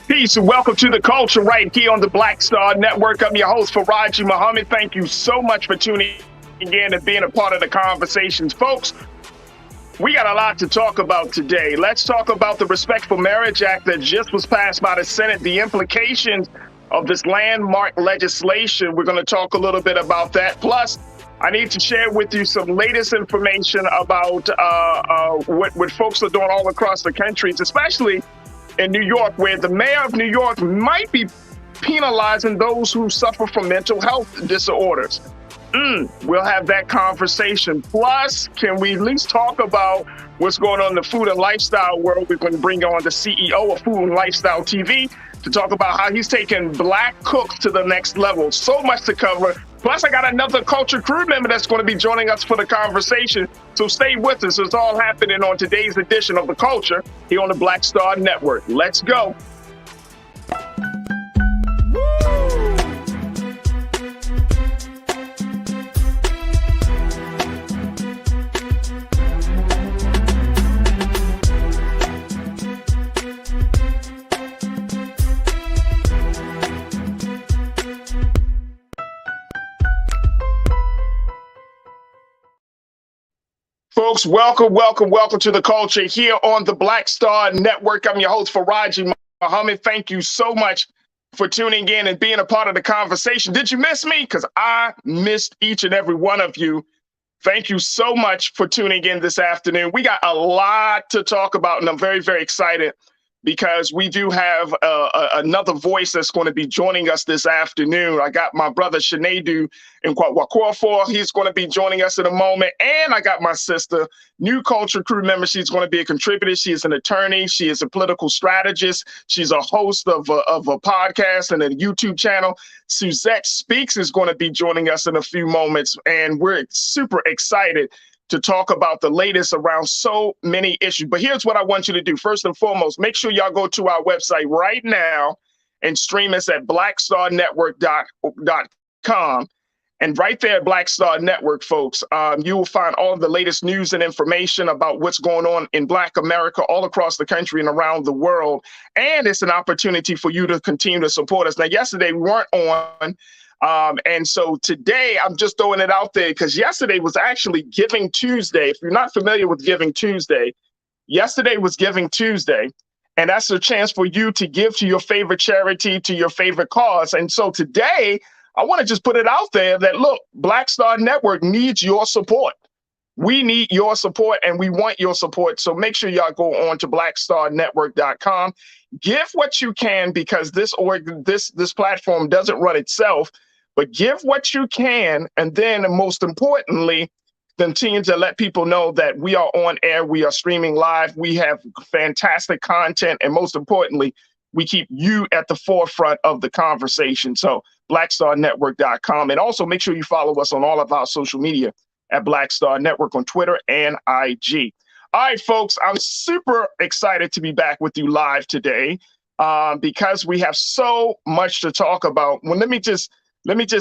Peace and welcome to the culture right here on the Black Star Network. I'm your host, Farajii Muhammad. Thank you so much for tuning in and being a part of the conversations. Folks, we got a lot to talk about today. Let's talk about the Respectful Marriage Act that just was passed by the Senate, the implications of this landmark legislation. We're going to talk a little bit about that. Plus, I need to share with you some latest information about what folks are doing all across the country, especially in New York, where the mayor of New York might be penalizing those who suffer from mental health disorders. We'll have that conversation. Plus, can we at least talk about what's going on in the food and lifestyle world? We're going to bring on the CEO of Food and Lifestyle TV to talk about how he's taking Black cooks to the next level. So much to cover. Plus, I got another Culture crew member that's going to be joining us for the conversation. So stay with us. It's all happening on today's edition of The Culture here on the Black Star Network. Let's go. Folks, welcome to the culture here on the Black Star Network. I'm your host, Farajii Muhammad. Thank you so much for tuning in and being a part of the conversation. Did you miss me? Because I missed each and every one of you. Thank you so much for tuning in this afternoon. We got a lot to talk about, and I'm very, very excited because we do have another voice that's going to be joining us this afternoon. I got my brother Shanadu in Kwakwakwafor. He's going to be joining us in a moment. And I got my sister, new Culture crew member. She's going to be a contributor. She is an attorney. She is a political strategist. She's a host of a podcast and a YouTube channel. Suzette Speaks is going to be joining us in a few moments. And we're super excited to talk about the latest around so many issues. But here's what I want you to do. First and foremost, make sure y'all go to our website right now and stream us at blackstarnetwork.com. And right there at Black Star Network, folks, you will find all of the latest news and information about what's going on in Black America all across the country and around the world. And it's an opportunity for you to continue to support us. Now, yesterday we weren't on. And so today I'm just throwing it out there because yesterday was actually Giving Tuesday. If you're not familiar with Giving Tuesday, yesterday was Giving Tuesday. And that's a chance for you to give to your favorite charity, to your favorite cause. And so today I want to just put it out there that, look, Black Star Network needs your support. We need your support and we want your support. So make sure y'all go on to blackstarnetwork.com. Give what you can because this platform doesn't run itself. but give what you can. And then most importantly, continue to let people know that we are on air. We are streaming live. We have fantastic content. And most importantly, we keep you at the forefront of the conversation. So blackstarnetwork.com. And also make sure you follow us on all of our social media at Black Star Network on Twitter and IG. All right, folks, I'm super excited to be back with you live today because we have so much to talk about. Well, let me just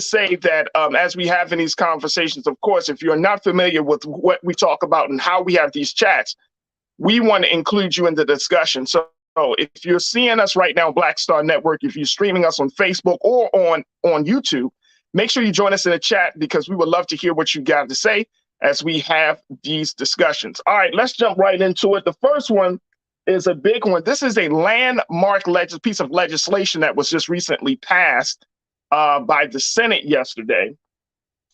say that as we have in these conversations, of course, if you're not familiar with what we talk about and how we have these chats, we want to include you in the discussion. So if you're seeing us right now, Black Star Network, if you're streaming us on Facebook or on YouTube, make sure you join us in the chat because we would love to hear what you got to say as we have these discussions. All right, let's jump right into it. The first one is a big one. This is a landmark piece of legislation that was just recently passed by the Senate yesterday.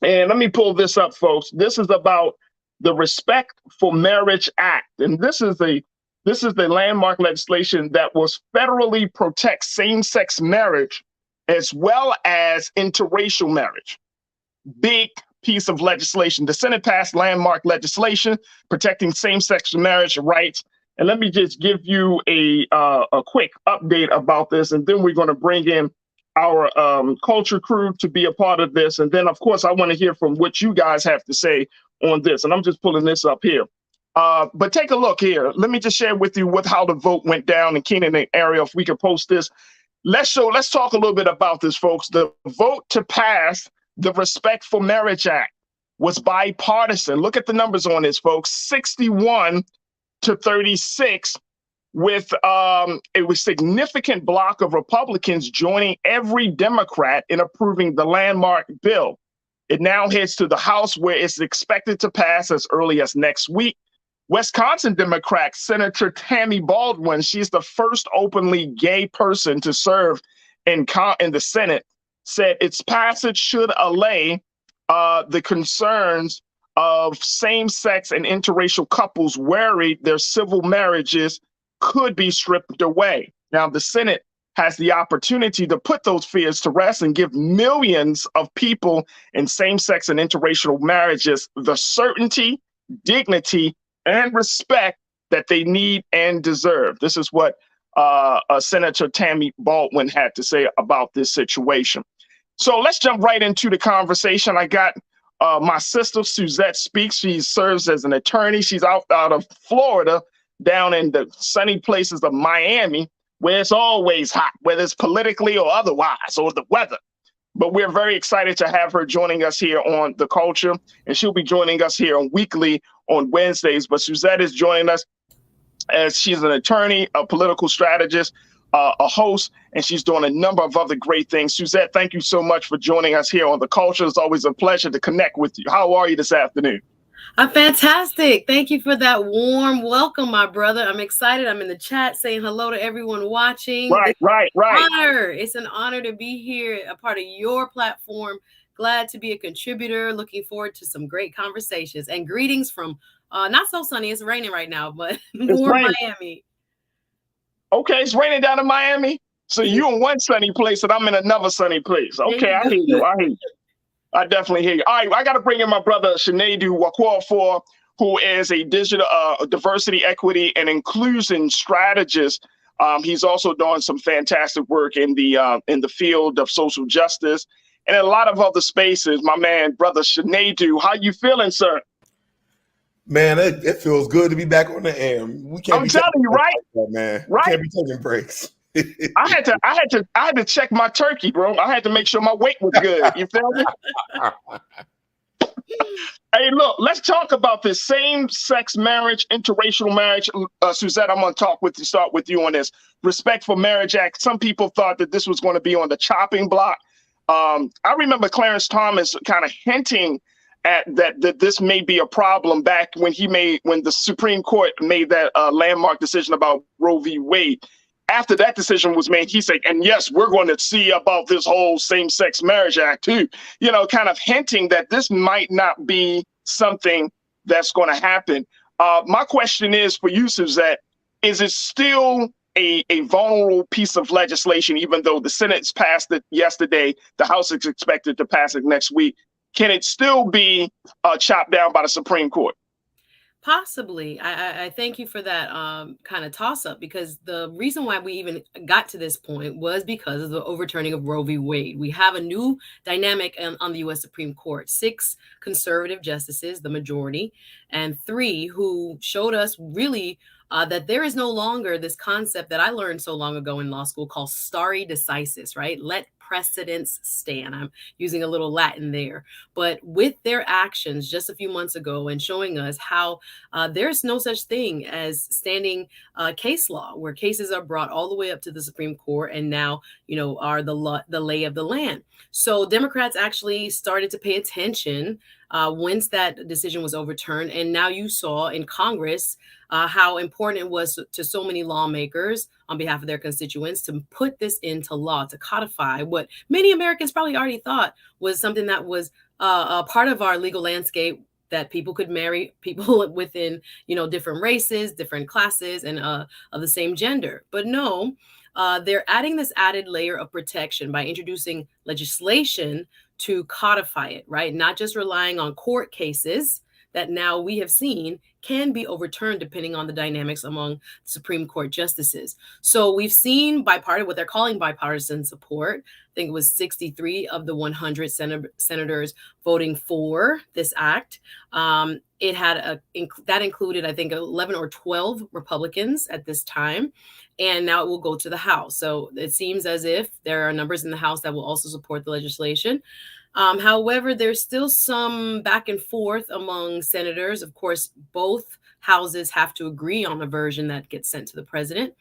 And let me pull this up, folks. This is about the Respect for Marriage Act. And this is the landmark legislation that will federally protect same-sex marriage as well as interracial marriage. Big piece of legislation. The Senate passed landmark legislation protecting same-sex marriage rights. And let me just give you a quick update about this, and then we're going to bring in our culture crew to be a part of this. And then, of course, I want to hear from what you guys have to say on this. And I'm just pulling this up here. But take a look here. Let me just share with you how the vote went down in Keenan and Ariel. If we can post this. Let's talk a little bit about this, folks. The vote to pass the Respect for Marriage Act was bipartisan. Look at the numbers on this, folks. 61 to 36, with a significant block of Republicans joining every Democrat in approving the landmark bill. It now heads to the House, where it's expected to pass as early as next week. Wisconsin Democrat Senator Tammy Baldwin, she's the first openly gay person to serve in the Senate, said its passage should allay the concerns of same-sex and interracial couples worried their civil marriages could be stripped away. Now, the Senate has the opportunity to put those fears to rest and give millions of people in same-sex and interracial marriages the certainty, dignity, and respect that they need and deserve. This is what Senator Tammy Baldwin had to say about this situation. So let's jump right into the conversation. I got my sister, Suzette Speaks. She serves as an attorney. She's out of Florida, down in the sunny places of Miami, where it's always hot, whether it's politically or otherwise, or the weather. But we're very excited to have her joining us here on The Culture, and she'll be joining us here weekly on Wednesdays. But Suzette is joining us as she's an attorney, a political strategist, a host, and she's doing a number of other great things. Suzette, thank you so much for joining us here on The Culture. It's always a pleasure to connect with you. How are you this afternoon? I'm fantastic. Thank you for that warm welcome, my brother. I'm excited. I'm in the chat saying hello to everyone watching. Right. It's an honor to be here, a part of your platform. Glad to be a contributor. Looking forward to some great conversations. And greetings from not so sunny. It's raining right now, but warm Miami. Okay, it's raining down in Miami. So you're in one sunny place and I'm in another sunny place. Okay, I hear you. I definitely hear you. All right, I got to bring in my brother, Chinedu Wakwuafor, who is a digital diversity, equity, and inclusion strategist. He's also doing some fantastic work in the field of social justice and in a lot of other spaces. My man, brother Chinedu, how you feeling, sir? Man, it feels good to be back on the air. I'm telling you, right? Man, right? Can't be taking breaks. I had to check my turkey, bro. I had to make sure my weight was good. You feel me? Hey, look, let's talk about this same-sex marriage, interracial marriage. Suzette, I'm going to start with you on this. Respect for Marriage Act. Some people thought that this was going to be on the chopping block. I remember Clarence Thomas kind of hinting at that this may be a problem back when the Supreme Court made that landmark decision about Roe v. Wade. After that decision was made, he said, and yes, we're going to see about this whole same-sex marriage act too, kind of hinting that this might not be something that's going to happen. My question is for you, Suzette, is it still a vulnerable piece of legislation, even though the Senate's passed it yesterday, the House is expected to pass it next week. Can it still be chopped down by the Supreme Court? Possibly. I thank you for that kind of toss up, because the reason why we even got to this point was because of the overturning of Roe v. Wade. We have a new dynamic on the U.S. Supreme Court: 6 conservative justices, the majority, and 3 who showed us really that there is no longer this concept that I learned so long ago in law school called stare decisis, right? Let precedents stand. I'm using a little Latin there. But with their actions just a few months ago and showing us how there's no such thing as standing case law, where cases are brought all the way up to the Supreme Court and now, are the lay of the land. So Democrats actually started to pay attention once that decision was overturned. And now you saw in Congress how important it was to so many lawmakers on behalf of their constituents to put this into law, to codify what many Americans probably already thought was something that was a part of our legal landscape, that people could marry people within, different races, different classes, and of the same gender. But no, they're adding this added layer of protection by introducing legislation to codify it, right? Not just relying on court cases that now we have seen can be overturned depending on the dynamics among Supreme Court justices. So we've seen what they're calling bipartisan support. I think it was 63 of the 100 senators voting for this act. It had that included, I think, 11 or 12 Republicans at this time. And now it will go to the House. So it seems as if there are numbers in the House that will also support the legislation. However, there's still some back and forth among senators. Of course, both houses have to agree on a version that gets sent to the president.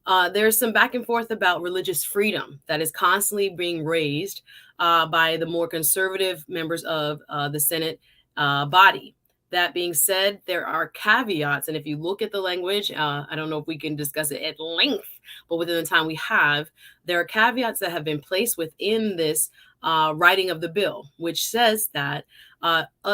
There's some back and forth about religious freedom that is constantly being raised by the more conservative members of the Senate body. That being said, there are caveats. And if you look at the language, I don't know if we can discuss it at length, but within the time we have, there are caveats that have been placed within this writing of the bill, which says that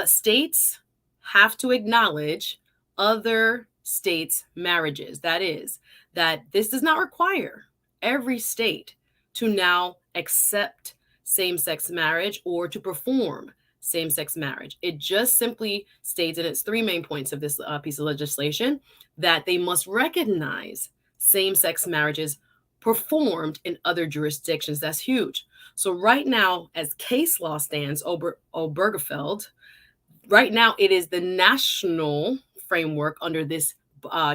states have to acknowledge other states' marriages. That is, that this does not require every state to now accept same-sex marriage or to perform same-sex marriage. It just simply states, and it's 3 main points of this piece of legislation, that they must recognize same-sex marriages performed in other jurisdictions. That's huge. So right now, as case law stands, Obergefell, right now it is the national framework under this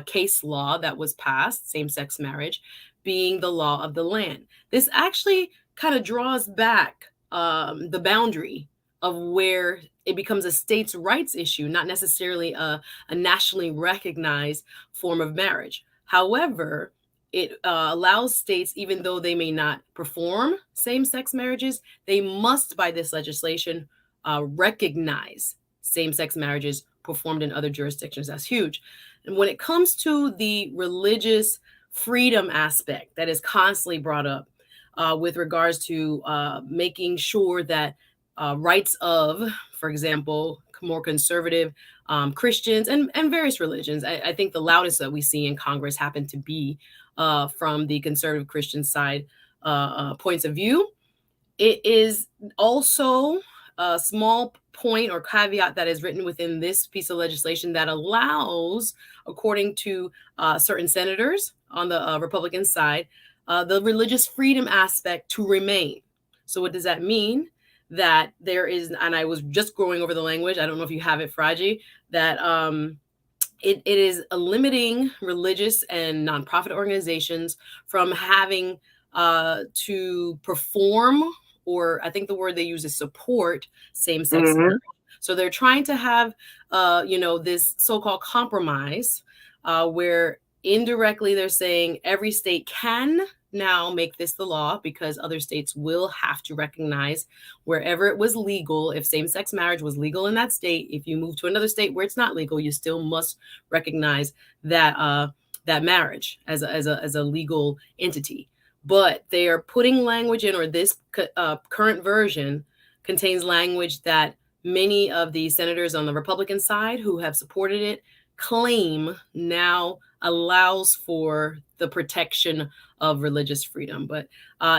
case law that was passed, same-sex marriage, being the law of the land. This actually kind of draws back the boundary of where it becomes a states' rights issue, not necessarily a nationally recognized form of marriage. However, it allows states, even though they may not perform same-sex marriages, they must, by this legislation, recognize same-sex marriages performed in other jurisdictions. That's huge. And when it comes to the religious freedom aspect that is constantly brought up with regards to making sure that rights of, for example, more conservative Christians and various religions, I think the loudest that we see in Congress happen to be from the conservative Christian side points of view. It is also a small point or caveat that is written within this piece of legislation that allows, according to certain senators on the Republican side, the religious freedom aspect to remain. So what does that mean? That there is, and I was just going over the language, I don't know if you have it, Farajii, that it is limiting religious and nonprofit organizations from having to perform, or I think the word they use is support, same-sex marriage. So they're trying to have, this so-called compromise where indirectly they're saying every state can now make this the law, because other states will have to recognize wherever it was legal. If same-sex marriage was legal in that state, if you move to another state where it's not legal, you still must recognize that that marriage as a legal entity. But they are putting language in, or this current version contains language that many of the senators on the Republican side who have supported it claim now allows for the protection of religious freedom. But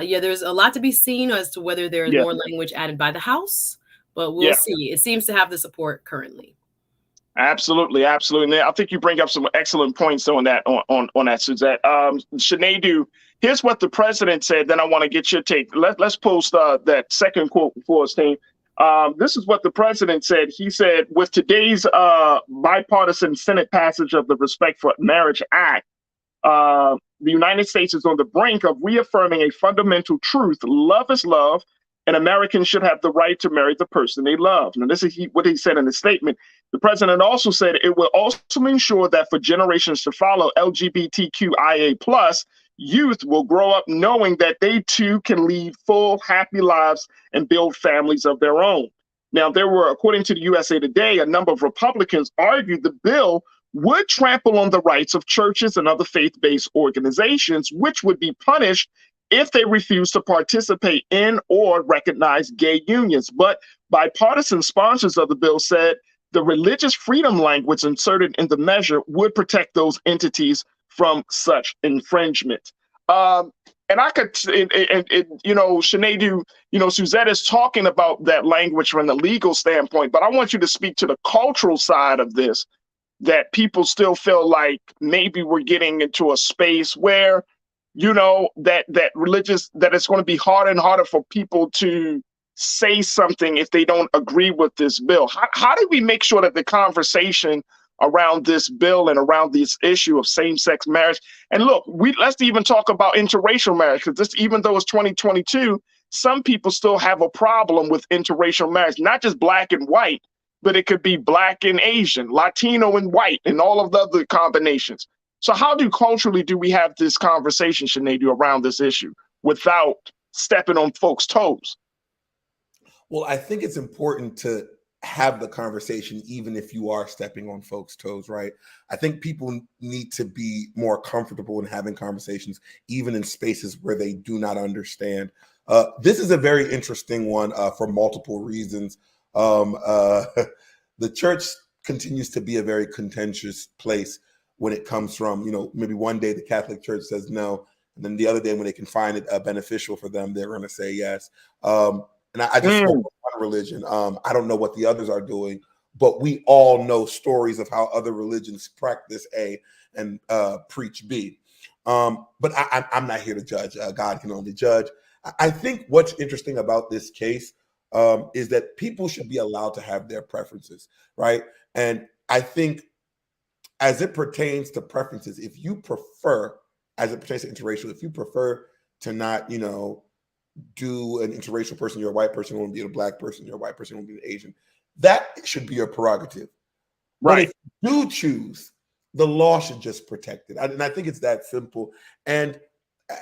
yeah, there's a lot to be seen as to whether there is Yeah. more language added by the House, but we'll Yeah. see. It seems to have the support currently. Absolutely, absolutely. And I think you bring up some excellent points on that, on that, Suzette. Sinead, here's what the president said. Then I want to get your take. Let's post that second quote for us, team. This is what the president said. He said, with today's bipartisan Senate passage of the Respect for Marriage Act, the United States is on the brink of reaffirming a fundamental truth: love is love, and Americans should have the right to marry the person they love. Now, this is what he said in the statement. The president also said it will also ensure that for generations to follow, LGBTQIA plus youth will grow up knowing that they too can lead full, happy lives and build families of their own. Now, there were, according to the USA Today, a number of Republicans argued the bill would trample on the rights of churches and other faith-based organizations, which would be punished if they refuse to participate in or recognize gay unions. But bipartisan sponsors of the bill said the religious freedom language inserted in the measure would protect those entities from such infringement. And I could, Sinead, Suzette is talking about that language from the legal standpoint, but I want you to speak to the cultural side of this, that people still feel like maybe we're getting into a space where, that it's going to be harder and harder for people to say something if they don't agree with this bill. How do we make sure that the conversation around this bill and around this issue of same-sex marriage, and look, let's even talk about interracial marriage, because this, even though it's 2022, some people still have a problem with interracial marriage, not just black and white, but it could be black and Asian, Latino and white, and all of the other combinations. So how culturally do we have this conversation, Sinead, around this issue without stepping on folks' toes? Well, I think it's important to have the conversation, even if you are stepping on folks' toes, right? I think people need to be more comfortable in having conversations, even in spaces where they do not understand. This is a very interesting one for multiple reasons. The church continues to be a very contentious place when it comes from, maybe one day the Catholic Church says no, and then the other day when they can find it beneficial for them, they're going to say yes. And I just spoke of one religion. I don't know what the others are doing, but we all know stories of how other religions practice A and preach B. But I'm not here to judge. God can only judge. I think what's interesting about this case is that people should be allowed to have their preferences, right? And I think as it pertains to preferences, if you prefer, as it pertains to interracial, if you prefer to not, do an interracial person, you're a white person, you want to be a black person, you're a white person, you want to be an Asian, that should be your prerogative. Right. But if you do choose, the law should just protect it. And I think it's that simple. And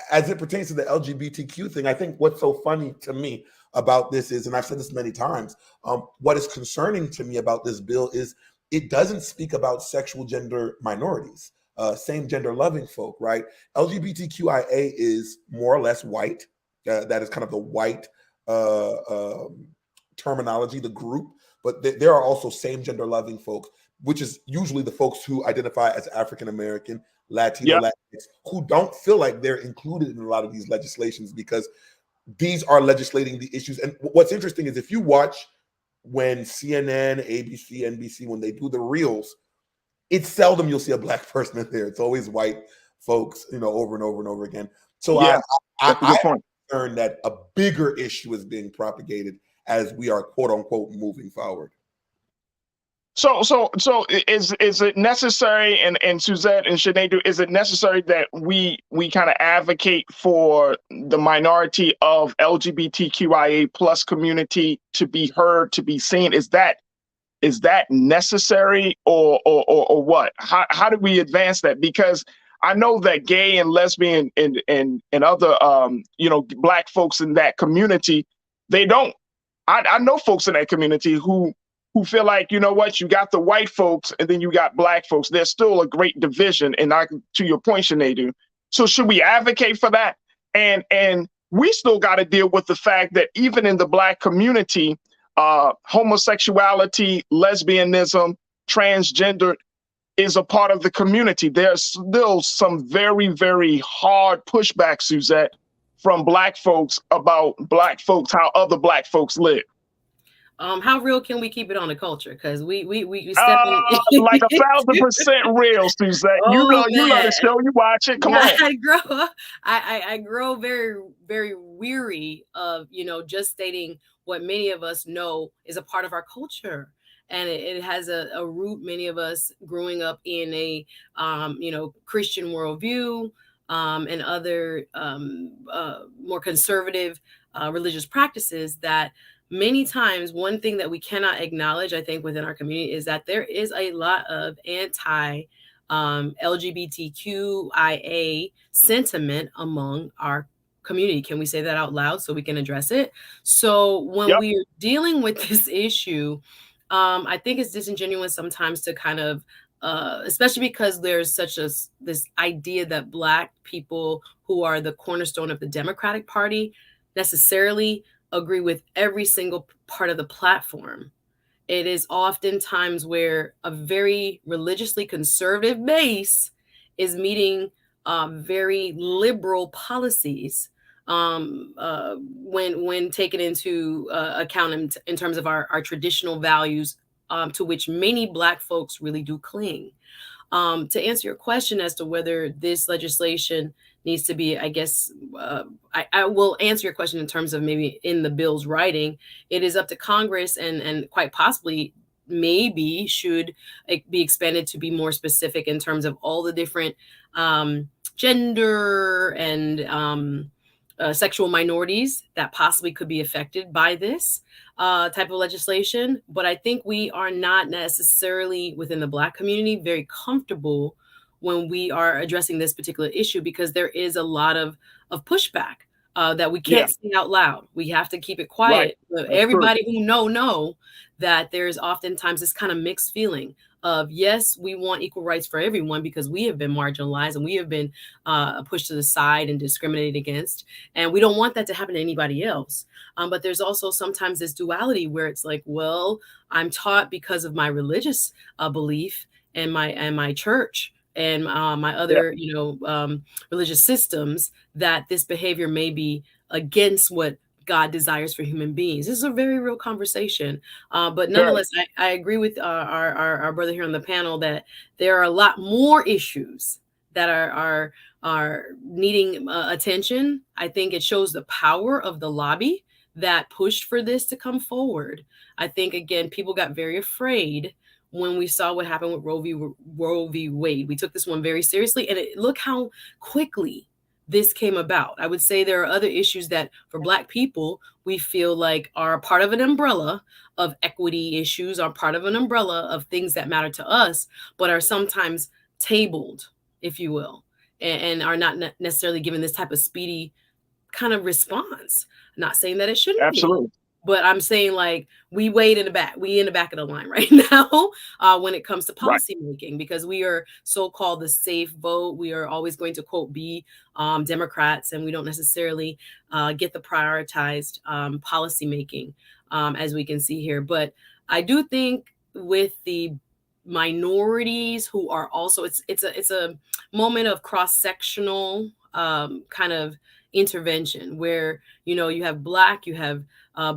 as it pertains to the LGBTQ thing, I think what's so funny to me about this is, and I've said this many times, what is concerning to me about this bill is it doesn't speak about sexual gender minorities, same gender loving folk, right? LGBTQIA is more or less white. That is kind of the white terminology, the group. But there are also same gender loving folks, which is usually the folks who identify as African American, Latino, Latinx, who don't feel like they're included in a lot of these legislations because these are legislating the issues. And what's interesting is if you watch when CNN, ABC, NBC, when they do the reels, it's seldom you'll see a black person in there. It's always white folks, over and over and over again. So yeah, that's a good point. I'm concerned that a bigger issue is being propagated as we are, quote unquote, moving forward. So is it necessary, and Suzette and Sinead, is it necessary that we kind of advocate for the minority of LGBTQIA plus community to be heard, to be seen? Is that necessary, or what? How do we advance that? Because I know that gay and lesbian and other black folks in that community, they don't. I know folks in that community who feel like, you got the white folks and then you got black folks. There's still a great division. And to your point, Sinead, so should we advocate for that? And we still got to deal with the fact that even in the black community, homosexuality, lesbianism, transgender, is a part of the community. There's still some very, very hard pushback, Suzette, from Black folks about Black folks, how other Black folks live. How real can we keep it on the culture? Because we step in Like 1,000% real, Suzette. Oh You love the man. show, you watch it. Come Yeah, on. I grow very, very weary of, just stating what many of us know is a part of our culture. And it has a root, many of us growing up in a, Christian worldview, and other more conservative religious practices that many times one thing that we cannot acknowledge, I think, within our community is that there is a lot of anti LGBTQIA sentiment among our community. Can we say that out loud so we can address it? So when Yep. we are dealing with this issue, I think it's disingenuous sometimes to kind of, especially because there's this idea that Black people who are the cornerstone of the Democratic Party necessarily agree with every single part of the platform. It is oftentimes where a very religiously conservative base is meeting very liberal policies when taken into account in terms of our traditional values, to which many Black folks really do cling. To answer your question as to whether this legislation needs to be, I guess, I will answer your question in terms of maybe in the bill's writing. It is up to Congress and quite possibly maybe should be expanded to be more specific in terms of all the different gender and sexual minorities that possibly could be affected by this type of legislation. But I think we are not necessarily within the Black community very comfortable when we are addressing this particular issue, because there is a lot of pushback that we can't say out loud. We have to keep it quiet. Right. Everybody who know that there's oftentimes this kind of mixed feeling of, yes, we want equal rights for everyone because we have been marginalized and we have been pushed to the side and discriminated against. And we don't want that to happen to anybody else. But there's also sometimes this duality where it's like, well, I'm taught because of my religious belief and my church and my other, religious systems, that this behavior may be against what God desires for human beings. This is a very real conversation. But nonetheless, I agree with our brother here on the panel that there are a lot more issues that are needing attention. I think it shows the power of the lobby that pushed for this to come forward. I think, again, people got very afraid when we saw what happened with Roe v. Wade. We took this one very seriously, and look how quickly this came about. I would say there are other issues that for Black people, we feel like are part of an umbrella of equity issues, are part of an umbrella of things that matter to us, but are sometimes tabled, if you will, and are not necessarily given this type of speedy kind of response. I'm not saying that it shouldn't be. But I'm saying, like, we wait in the back. We in the back of the line right now when it comes to policy making, because we are so-called the safe vote. We are always going to, quote, be Democrats, and we don't necessarily get the prioritized policy making, as we can see here. But I do think with the minorities who are also, it's a moment of cross-sectional kind of intervention where, you have Black, you have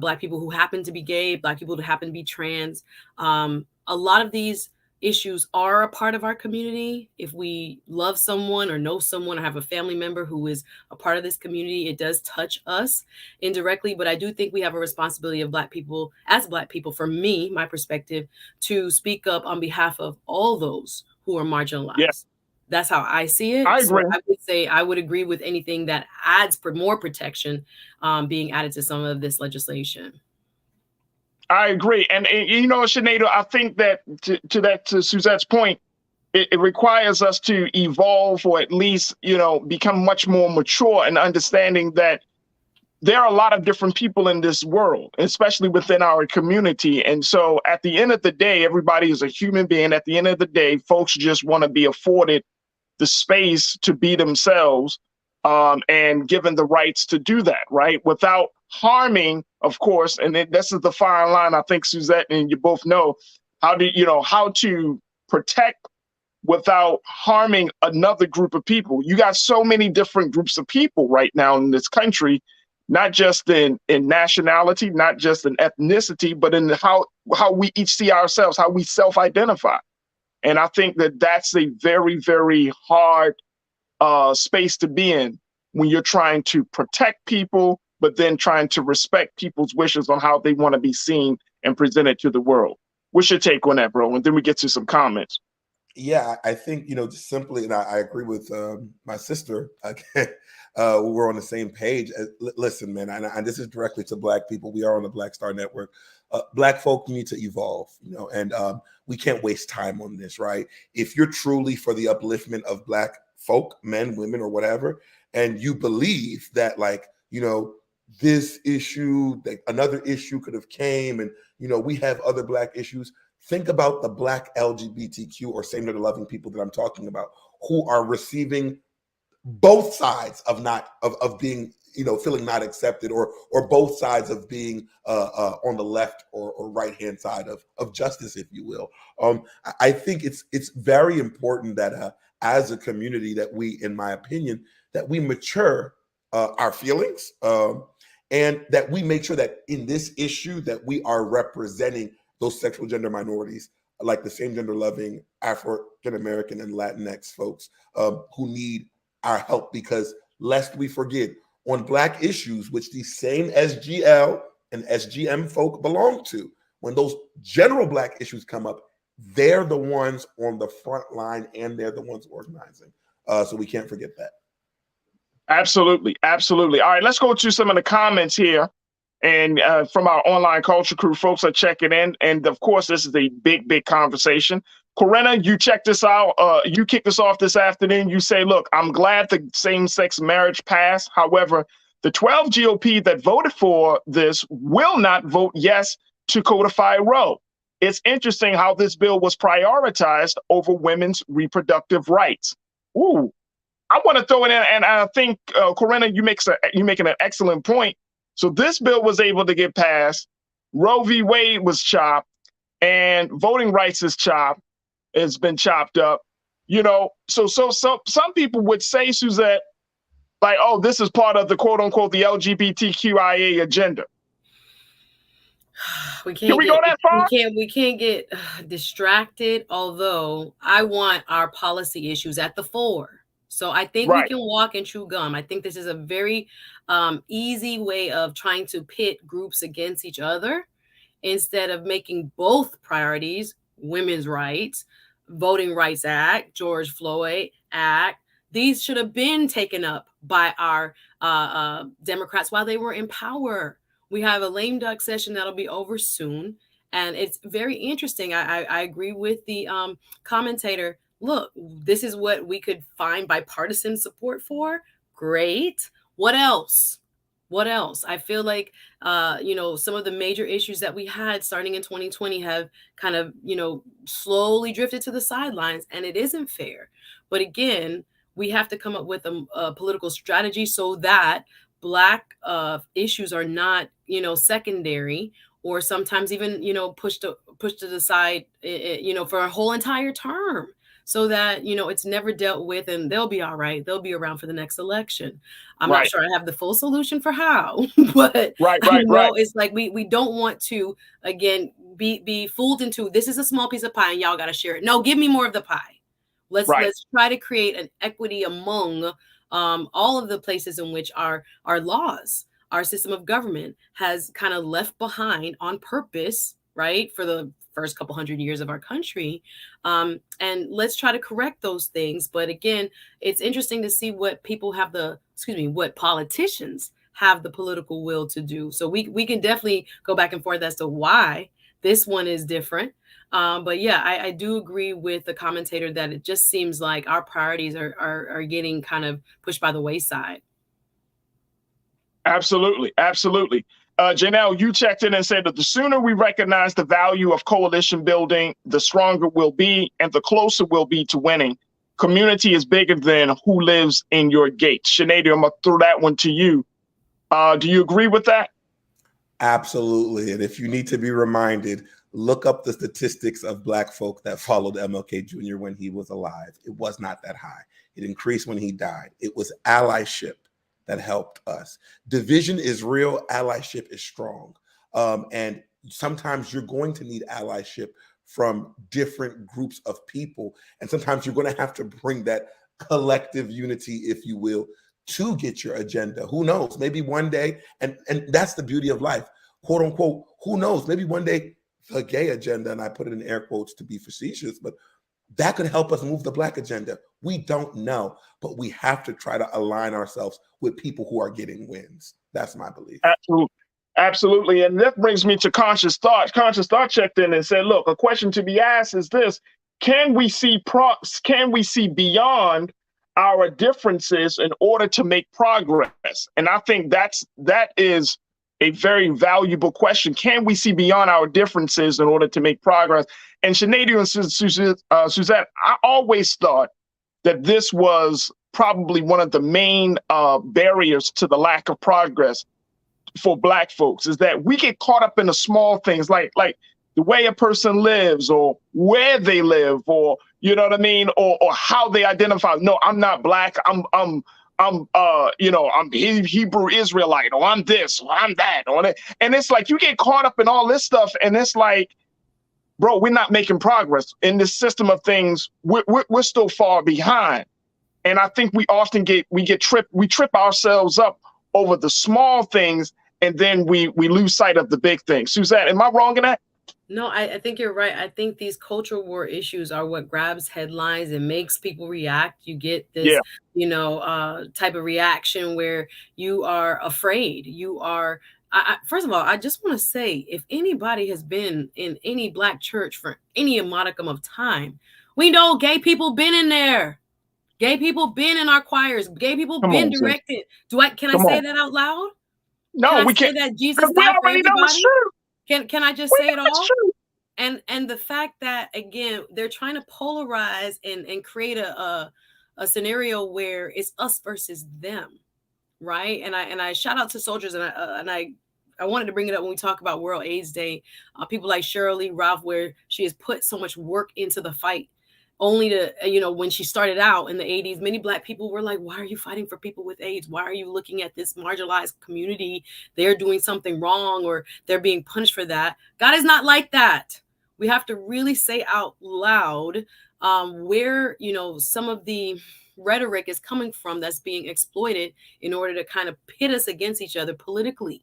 Black people who happen to be gay, Black people who happen to be trans. A lot of these issues are a part of our community. If we love someone or know someone or have a family member who is a part of this community, it does touch us indirectly. But I do think we have a responsibility of Black people, as Black people, for me, my perspective, to speak up on behalf of all those who are marginalized. Yes. That's how I see it. I agree. So I would say I would agree with anything that adds more protection being added to some of this legislation. I agree. And Sinead, I think that to Suzette's point, it requires us to evolve, or at least, become much more mature in understanding that there are a lot of different people in this world, especially within our community. And so at the end of the day, everybody is a human being. At the end of the day, folks just want to be afforded the space to be themselves, and given the rights to do that, right? Without harming, of course. And this is the fine line, I think, Suzette, and you both know how to protect without harming another group of people. You got so many different groups of people right now in this country, not just in nationality, not just in ethnicity, but in how we each see ourselves, how we self-identify. And I think that that's a very, very hard space to be in when you're trying to protect people, but then trying to respect people's wishes on how they want to be seen and presented to the world. What's your take on that, bro? And then we get to some comments. Yeah, I think, just simply, and I agree with my sister. We're on the same page. Listen, man, and this is directly to Black people. We are on the Black Star Network. Black folk need to evolve, and we can't waste time on this, right? If you're truly for the upliftment of Black folk, men, women, or whatever, and you believe that, this issue, that another issue could have came, and we have other Black issues. Think about the Black LGBTQ or same-gender loving people that I'm talking about, who are receiving both sides of being, feeling not accepted, or both sides of being on the left or right-hand side of justice, if you will. I think it's very important that as a community that we, in my opinion, that we mature our feelings, and that we make sure that in this issue that we are representing those sexual gender minorities, like the same gender loving African American and Latinx folks who need our help, because lest we forget, on Black issues, which these same SGL and SGM folk belong to, when those general Black issues come up, they're the ones on the front line and they're the ones organizing. So we can't forget that. Absolutely. Absolutely. All right, let's go to some of the comments here. And from our online culture crew, folks are checking in. And of course, this is a big, big conversation. Corinna, you check this out. You kicked us off this afternoon. You say, look, I'm glad the same-sex marriage passed. However, the 12 GOP that voted for this will not vote yes to codify Roe. It's interesting how this bill was prioritized over women's reproductive rights. Ooh, I want to throw it in. And I think, Corinna, you're making an excellent point. So this bill was able to get passed. Roe v. Wade was chopped, and voting rights is chopped. It's been chopped up, So some people would say, Suzette, like, oh, this is part of the quote unquote the LGBTQIA agenda. Can we go that far? We can't get distracted. Although I want our policy issues at the fore. So I think we can walk and chew gum. I think this is a very easy way of trying to pit groups against each other instead of making both priorities: women's rights, Voting Rights Act, George Floyd Act. These should have been taken up by our Democrats while they were in power. We have a lame duck session that'll be over soon. And it's very interesting. I agree with the commentator. Look, this is what we could find bipartisan support for. Great. What else? What else? I feel like, some of the major issues that we had starting in 2020 have kind of, slowly drifted to the sidelines, and it isn't fair. But again, we have to come up with a political strategy so that Black issues are not, secondary, or sometimes even, pushed to the side, for a whole entire term, so that, it's never dealt with, and they'll be all right. They'll be around for the next election. I'm not sure I have the full solution for how, but it's like we don't want to, again, be fooled into, this is a small piece of pie and y'all got to share it. No, give me more of the pie. Let's try to create an equity among all of the places in which our laws, our system of government has kind of left behind on purpose, right, for the first couple hundred years of our country. And let's try to correct those things. But again, it's interesting to see what what politicians have the political will to do. So we can definitely go back and forth as to why this one is different. But yeah, I do agree with the commentator that it just seems like our priorities are getting kind of pushed by the wayside. Absolutely. Absolutely. Janelle, you checked in and said that the sooner we recognize the value of coalition building, the stronger we'll be and the closer we'll be to winning. Community is bigger than who lives in your gates. Sinead, I'm going to throw that one to you. Do you agree with that? Absolutely. And if you need to be reminded, look up the statistics of Black folk that followed MLK Jr. when he was alive. It was not that high. It increased when he died. It was allyship that helped us. Division is real, allyship is strong. And sometimes you're going to need allyship from different groups of people. And sometimes you're going to have to bring that collective unity, if you will, to get your agenda. Who knows? Maybe one day, and that's the beauty of life, quote unquote, who knows? Maybe one day the gay agenda, and I put it in air quotes to be facetious, but that could help us move the Black agenda. We don't know, but we have to try to align ourselves with people who are getting wins. That's my belief. Absolutely. Absolutely. And that brings me to Conscious Thought. Conscious Thought checked in and said, look, a question to be asked is this: can we see beyond our differences in order to make progress? And I think that is a very valuable question. Can we see beyond our differences in order to make progress? And Sinead and Suzette, I always thought that this was probably one of the main barriers to the lack of progress for Black folks, is that we get caught up in the small things, like the way a person lives, or where they live, or you know what I mean, or how they identify. No, I'm not Black. I'm Hebrew Israelite, or I'm this, or I'm that, or that. And it's like you get caught up in all this stuff, and it's like, bro, we're not making progress in this system of things. We're still far behind, and I think we often trip ourselves up over the small things, and then we lose sight of the big things. Suzette, am I wrong in that? No, I think you're right. I think these cultural war issues are what grabs headlines and makes people react. You get this, type of reaction where you are afraid. You are, first of all, I just want to say, if anybody has been in any Black church for any modicum of time, we know gay people been in there. Gay people been in our choirs. Gay people been directed. Can I say that out loud? No, we can't. Say that Jesus died for everybody? Can I just say it all? True. And the fact that, again, they're trying to polarize and create a scenario where it's us versus them, right? And I shout out to soldiers, and I wanted to bring it up when we talk about World AIDS Day. People like Shirley Ralph, where she has put so much work into the fight, only to, when she started out in the 80s, many Black people were like, why are you fighting for people with AIDS? Why are you looking at this marginalized community? They're doing something wrong, or they're being punished for that. God is not like that. We have to really say out loud where, some of the rhetoric is coming from that's being exploited in order to kind of pit us against each other politically.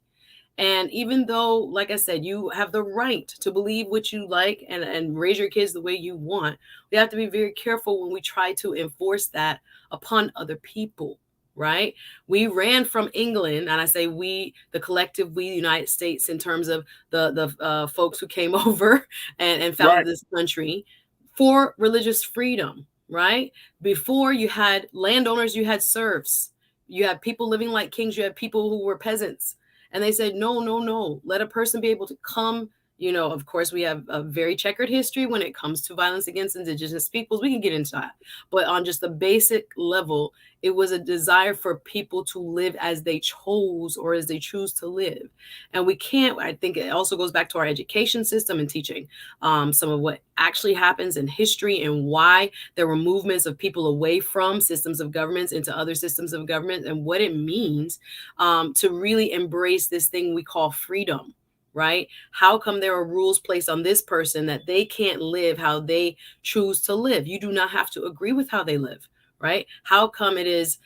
And even though, like I said, you have the right to believe what you like and raise your kids the way you want, we have to be very careful when we try to enforce that upon other people, right? We ran from England, and I say we, the collective, we, the United States, in terms of the folks who came over and founded this country, for religious freedom, right? Before, you had landowners, you had serfs, you had people living like kings, you had people who were peasants. And they said, no, let a person be able to come. Of course, we have a very checkered history when it comes to violence against Indigenous peoples. We can get into that. But on just the basic level, it was a desire for people to live as they chose, or as they choose to live. And we can't, I think it also goes back to our education system and teaching some of what actually happens in history, and why there were movements of people away from systems of governments into other systems of government, and what it means to really embrace this thing we call freedom. Right? How come there are rules placed on this person that they can't live how they choose to live? You do not have to agree with how they live, right? How come it is,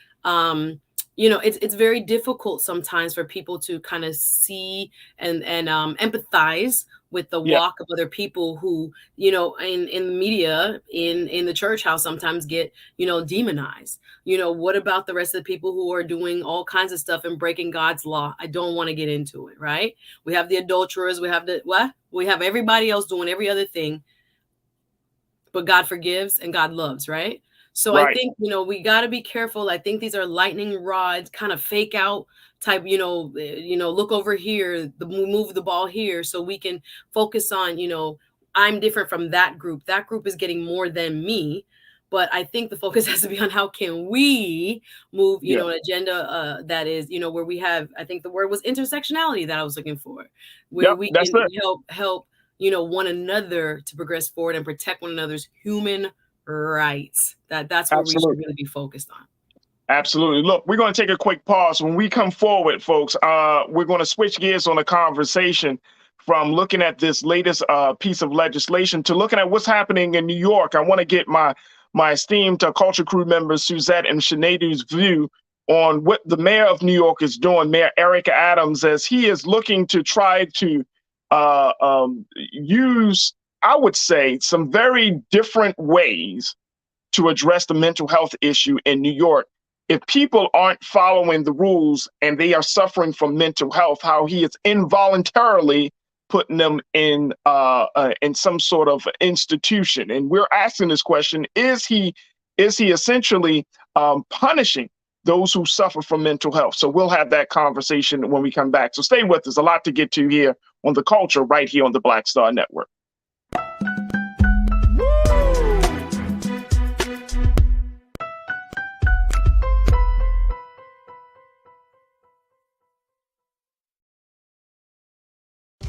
it's very difficult sometimes for people to kind of see and empathize with the walk of other people who, in the media, in the church house, sometimes get, demonized. What about the rest of the people who are doing all kinds of stuff and breaking God's law? I don't want to get into it, right? We have the adulterers, we have everybody else doing every other thing, but God forgives and God loves, right? So I think, we got to be careful. I think these are lightning rods, kind of fake out type, look over here, move the ball here, so we can focus on, I'm different from that group. That group is getting more than me. But I think the focus has to be on how can we move, an agenda that is, where we have, I think the word was intersectionality that I was looking for, where we can help, one another to progress forward and protect one another's human rights. That's what we should really be focused on. Absolutely. Look, we're going to take a quick pause. When we come forward, folks, we're going to switch gears on the conversation from looking at this latest piece of legislation to looking at what's happening in New York. I want to get my esteemed Culture Crew members, Suzette and Sinead's view on what the mayor of New York is doing, Mayor Eric Adams, as he is looking to try to use, I would say, some very different ways to address the mental health issue in New York. If people aren't following the rules and they are suffering from mental health, how he is involuntarily putting them in some sort of institution. And we're asking this question, is he essentially punishing those who suffer from mental health? So we'll have that conversation when we come back. So stay with us. A lot to get to here on The Culture right here on the Black Star Network.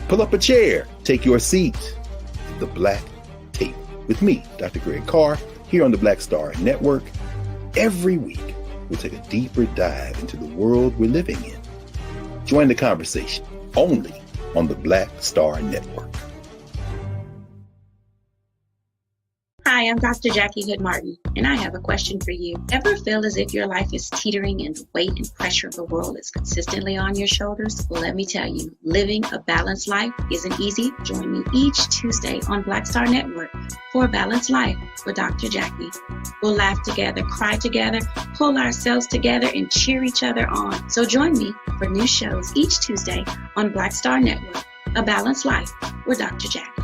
Pull up a chair, take your seat. The Black Tape with me, Dr. Greg Carr, here on the Black Star Network. Every week, we'll take a deeper dive into the world we're living in. Join the conversation only on the Black Star Network. Hi, I'm Dr. Jackie Hood Martin, and I have a question for you. Ever feel as if your life is teetering and the weight and pressure of the world is consistently on your shoulders? Well, let me tell you, living a balanced life isn't easy. Join me each Tuesday on Black Star Network for A Balanced Life with Dr. Jackie. We'll laugh together, cry together, pull ourselves together, and cheer each other on. So join me for new shows each Tuesday on Black Star Network, A Balanced Life with Dr. Jackie.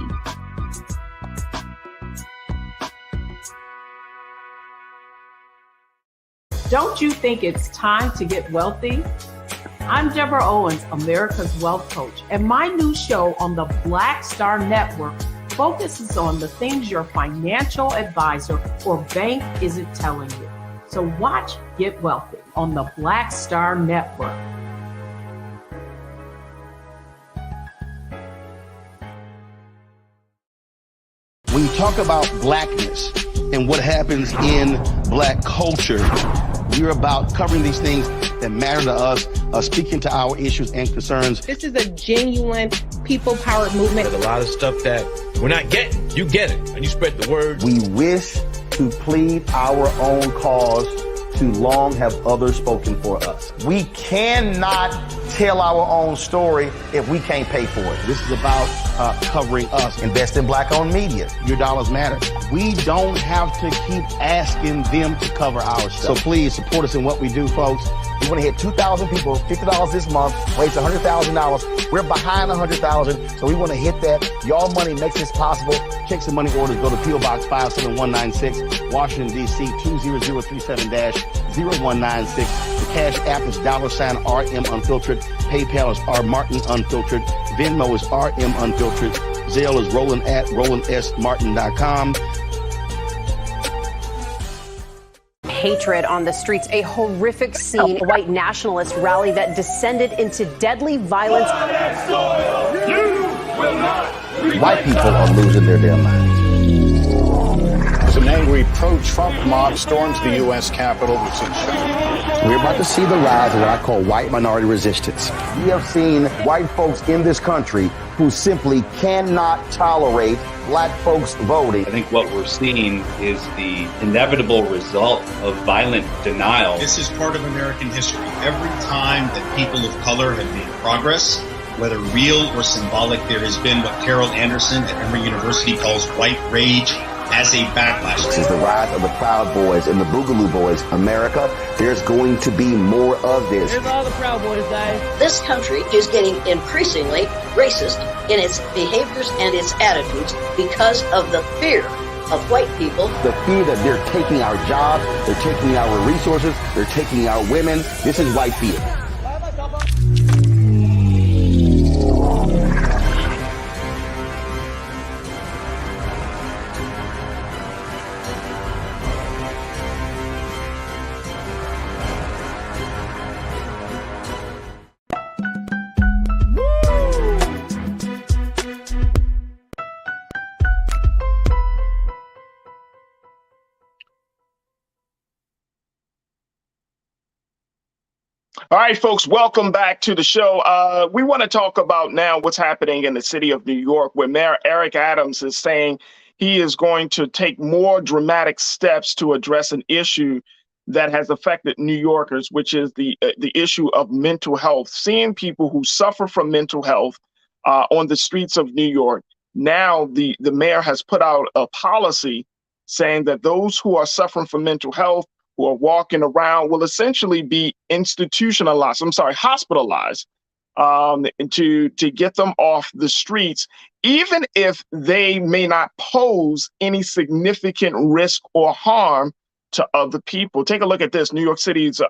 Don't you think it's time to get wealthy? I'm Deborah Owens, America's Wealth Coach, and my new show on the Black Star Network focuses on the things your financial advisor or bank isn't telling you. So watch Get Wealthy on the Black Star Network. When you talk about blackness and what happens in Black culture, we're about covering these things that matter to us, speaking to our issues and concerns. This is a genuine people-powered movement. There's a lot of stuff that we're not getting. You get it, and you spread the word. We wish to plead our own cause, to long have others spoken for us. We cannot tell our own story if we can't pay for it. This is about covering us. Invest in Black-owned media. Your dollars matter. We don't have to keep asking them to cover our stuff. So please support us in what we do, folks. We want to hit 2,000 people, $50 this month, raise $100,000. We're behind 100,000, so we want to hit that. Y'all money makes this possible. Checks and money orders go to P.O. Box 57196, Washington, D.C. 20037-0196. The Cash App is $RM Unfiltered. PayPal is R Martin Unfiltered. Venmo is RM Unfiltered. Zelle is Roland at RolandSMartin.com. Hatred on the streets, a horrific scene, a white nationalist rally that descended into deadly violence. White people are losing their damn minds. An angry pro-Trump mob storms the U.S. Capitol. We're about to see the rise of what I call white minority resistance. We have seen white folks in this country who simply cannot tolerate Black folks voting. I think what we're seeing is the inevitable result of violent denial. This is part of American history. Every time that people of color have made progress, whether real or symbolic, there has been what Carol Anderson at Emory University calls white rage as a backlash. This is the rise of the Proud Boys and the Boogaloo Boys. America, there's going to be more of this. There's all the Proud Boys, guys. This country is getting increasingly racist in its behaviors and its attitudes because of the fear of white people. The fear that they're taking our jobs, they're taking our resources, they're taking our women. This is white fear. All right, folks, welcome back to the show. We want to talk about now what's happening in the city of New York, where Mayor Eric Adams is saying he is going to take more dramatic steps to address an issue that has affected New Yorkers, which is the issue of mental health. Seeing people who suffer from mental health on the streets of New York. Now, the mayor has put out a policy saying that those who are suffering from mental health, who are walking around, will essentially be hospitalized, to get them off the streets, even if they may not pose any significant risk or harm to other people. Take a look at this. New York City's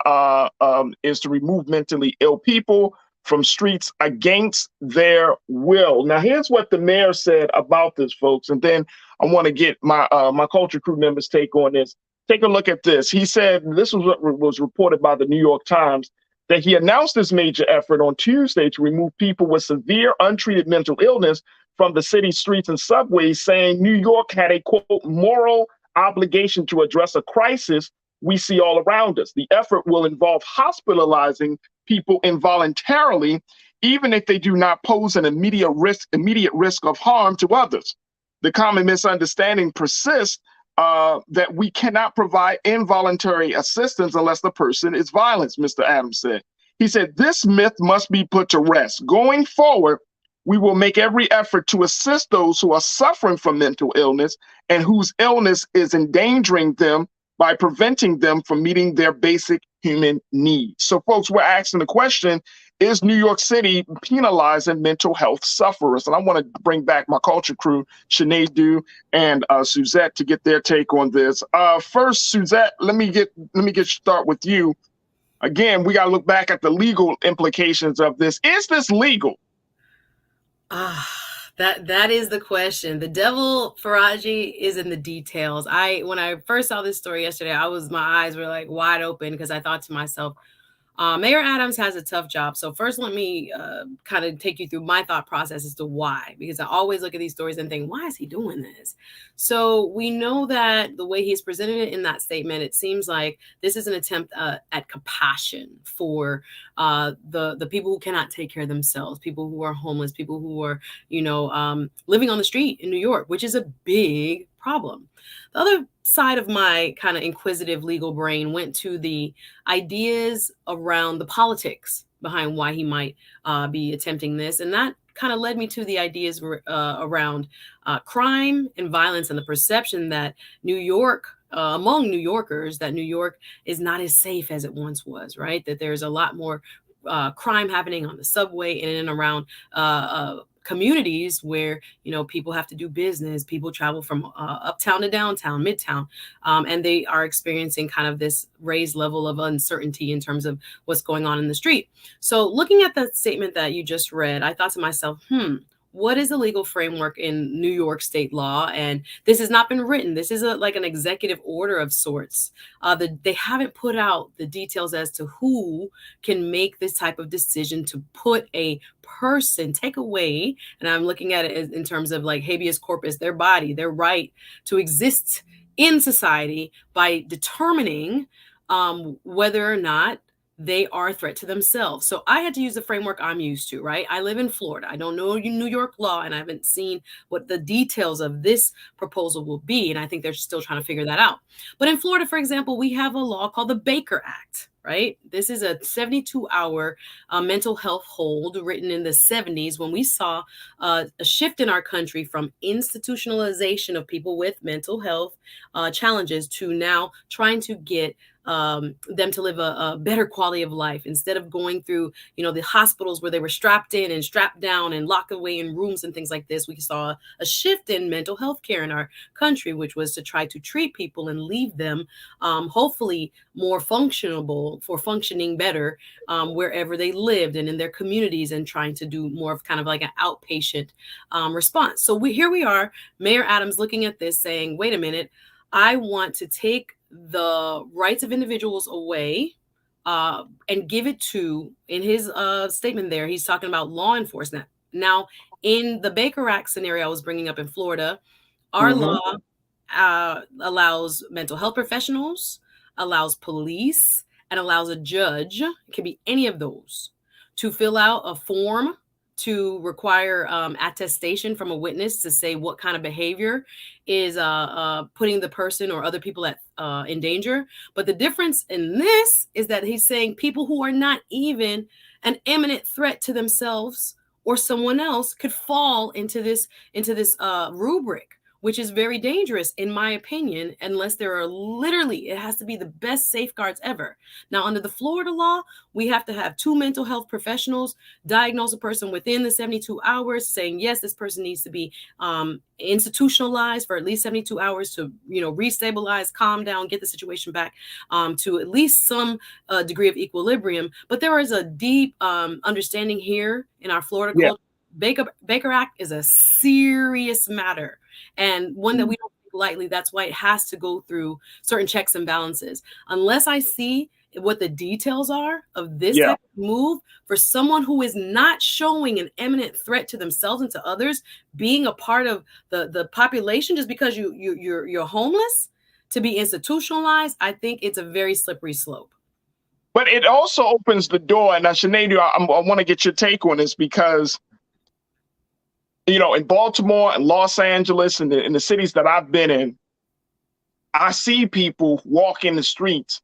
is to remove mentally ill people from streets against their will. Now, here's what the mayor said about this, folks, and then I want to get my culture crew members' take on this. Take a look at this. He said, this was what was reported by the New York Times, that he announced this major effort on Tuesday to remove people with severe untreated mental illness from the city's streets and subways, saying New York had a, quote, moral obligation to address a crisis we see all around us. The effort will involve hospitalizing people involuntarily, even if they do not pose an immediate risk of harm to others. The common misunderstanding persists that we cannot provide involuntary assistance unless the person is violent, Mr. Adams said. He said, this myth must be put to rest. Going forward, we will make every effort to assist those who are suffering from mental illness and whose illness is endangering them by preventing them from meeting their basic human needs. So, folks, we're asking the question, is New York City penalizing mental health sufferers? And I want to bring back my culture crew, Sinead Du and Suzette, to get their take on this. First, Suzette, let me start with you. Again, we got to look back at the legal implications of this. Is this legal? That is the question. The devil, Farajii, is in the details. When I first saw this story yesterday, my eyes were like wide open, because I thought to myself, Mayor Adams has a tough job. So first, let me kind of take you through my thought process as to why, because I always look at these stories and think, why is he doing this? So we know that the way he's presented it in that statement, it seems like this is an attempt at compassion for the people who cannot take care of themselves, people who are homeless, people who are, living on the street in New York, which is a big problem. The other side of my kind of inquisitive legal brain went to the ideas around the politics behind why he might be attempting this. And that kind of led me to the ideas around crime and violence, and the perception that New York, among New Yorkers, that New York is not as safe as it once was, right? That there's a lot more crime happening on the subway in and around communities where, people have to do business, people travel from uptown to downtown, midtown, and they are experiencing kind of this raised level of uncertainty in terms of what's going on in the street. So looking at the statement that you just read, I thought to myself, what is the legal framework in New York state law? And this has not been written. This is like an executive order of sorts. They haven't put out the details as to who can make this type of decision to put a person, take away, and I'm looking at it in terms of like habeas corpus, their body, their right to exist in society by determining whether or not they are a threat to themselves. So I had to use the framework I'm used to, right? I live in Florida. I don't know New York law, and I haven't seen what the details of this proposal will be. And I think they're still trying to figure that out. But in Florida, for example, we have a law called the Baker Act, right? This is a 72-hour mental health hold written in the 70s, when we saw a shift in our country from institutionalization of people with mental health challenges to now trying to get them to live a better quality of life, instead of going through, the hospitals where they were strapped in and strapped down and locked away in rooms and things like this. We saw a shift in mental health care in our country, which was to try to treat people and leave them hopefully more functioning better wherever they lived and in their communities, and trying to do more of kind of like an outpatient response. So here we are, Mayor Adams looking at this saying, wait a minute, I want to take the rights of individuals away and give it to, in his statement there, he's talking about law enforcement. Now, in the Baker Act scenario I was bringing up in Florida, our law allows mental health professionals, allows police, and allows a judge, it can be any of those, to fill out a form to require attestation from a witness to say what kind of behavior is putting the person or other people at in danger. But the difference in this is that he's saying people who are not even an imminent threat to themselves or someone else could fall into this rubric, which is very dangerous, in my opinion, unless there are literally, it has to be the best safeguards ever. Now, under the Florida law, we have to have 2 mental health professionals diagnose a person within the 72 hours, saying, yes, this person needs to be institutionalized for at least 72 hours to, restabilize, calm down, get the situation back to at least some degree of equilibrium. But there is a deep understanding here in our Florida culture. Baker Act is a serious matter, and one that we don't take lightly. That's why it has to go through certain checks and balances. Unless I see what the details are of this type of move for someone who is not showing an imminent threat to themselves and to others, being a part of the population just because you're homeless, to be institutionalized, I think it's a very slippery slope. But it also opens the door, and Sinead, I want to get your take on this, because in Baltimore and Los Angeles and in the cities that I've been in, I see people walk in the streets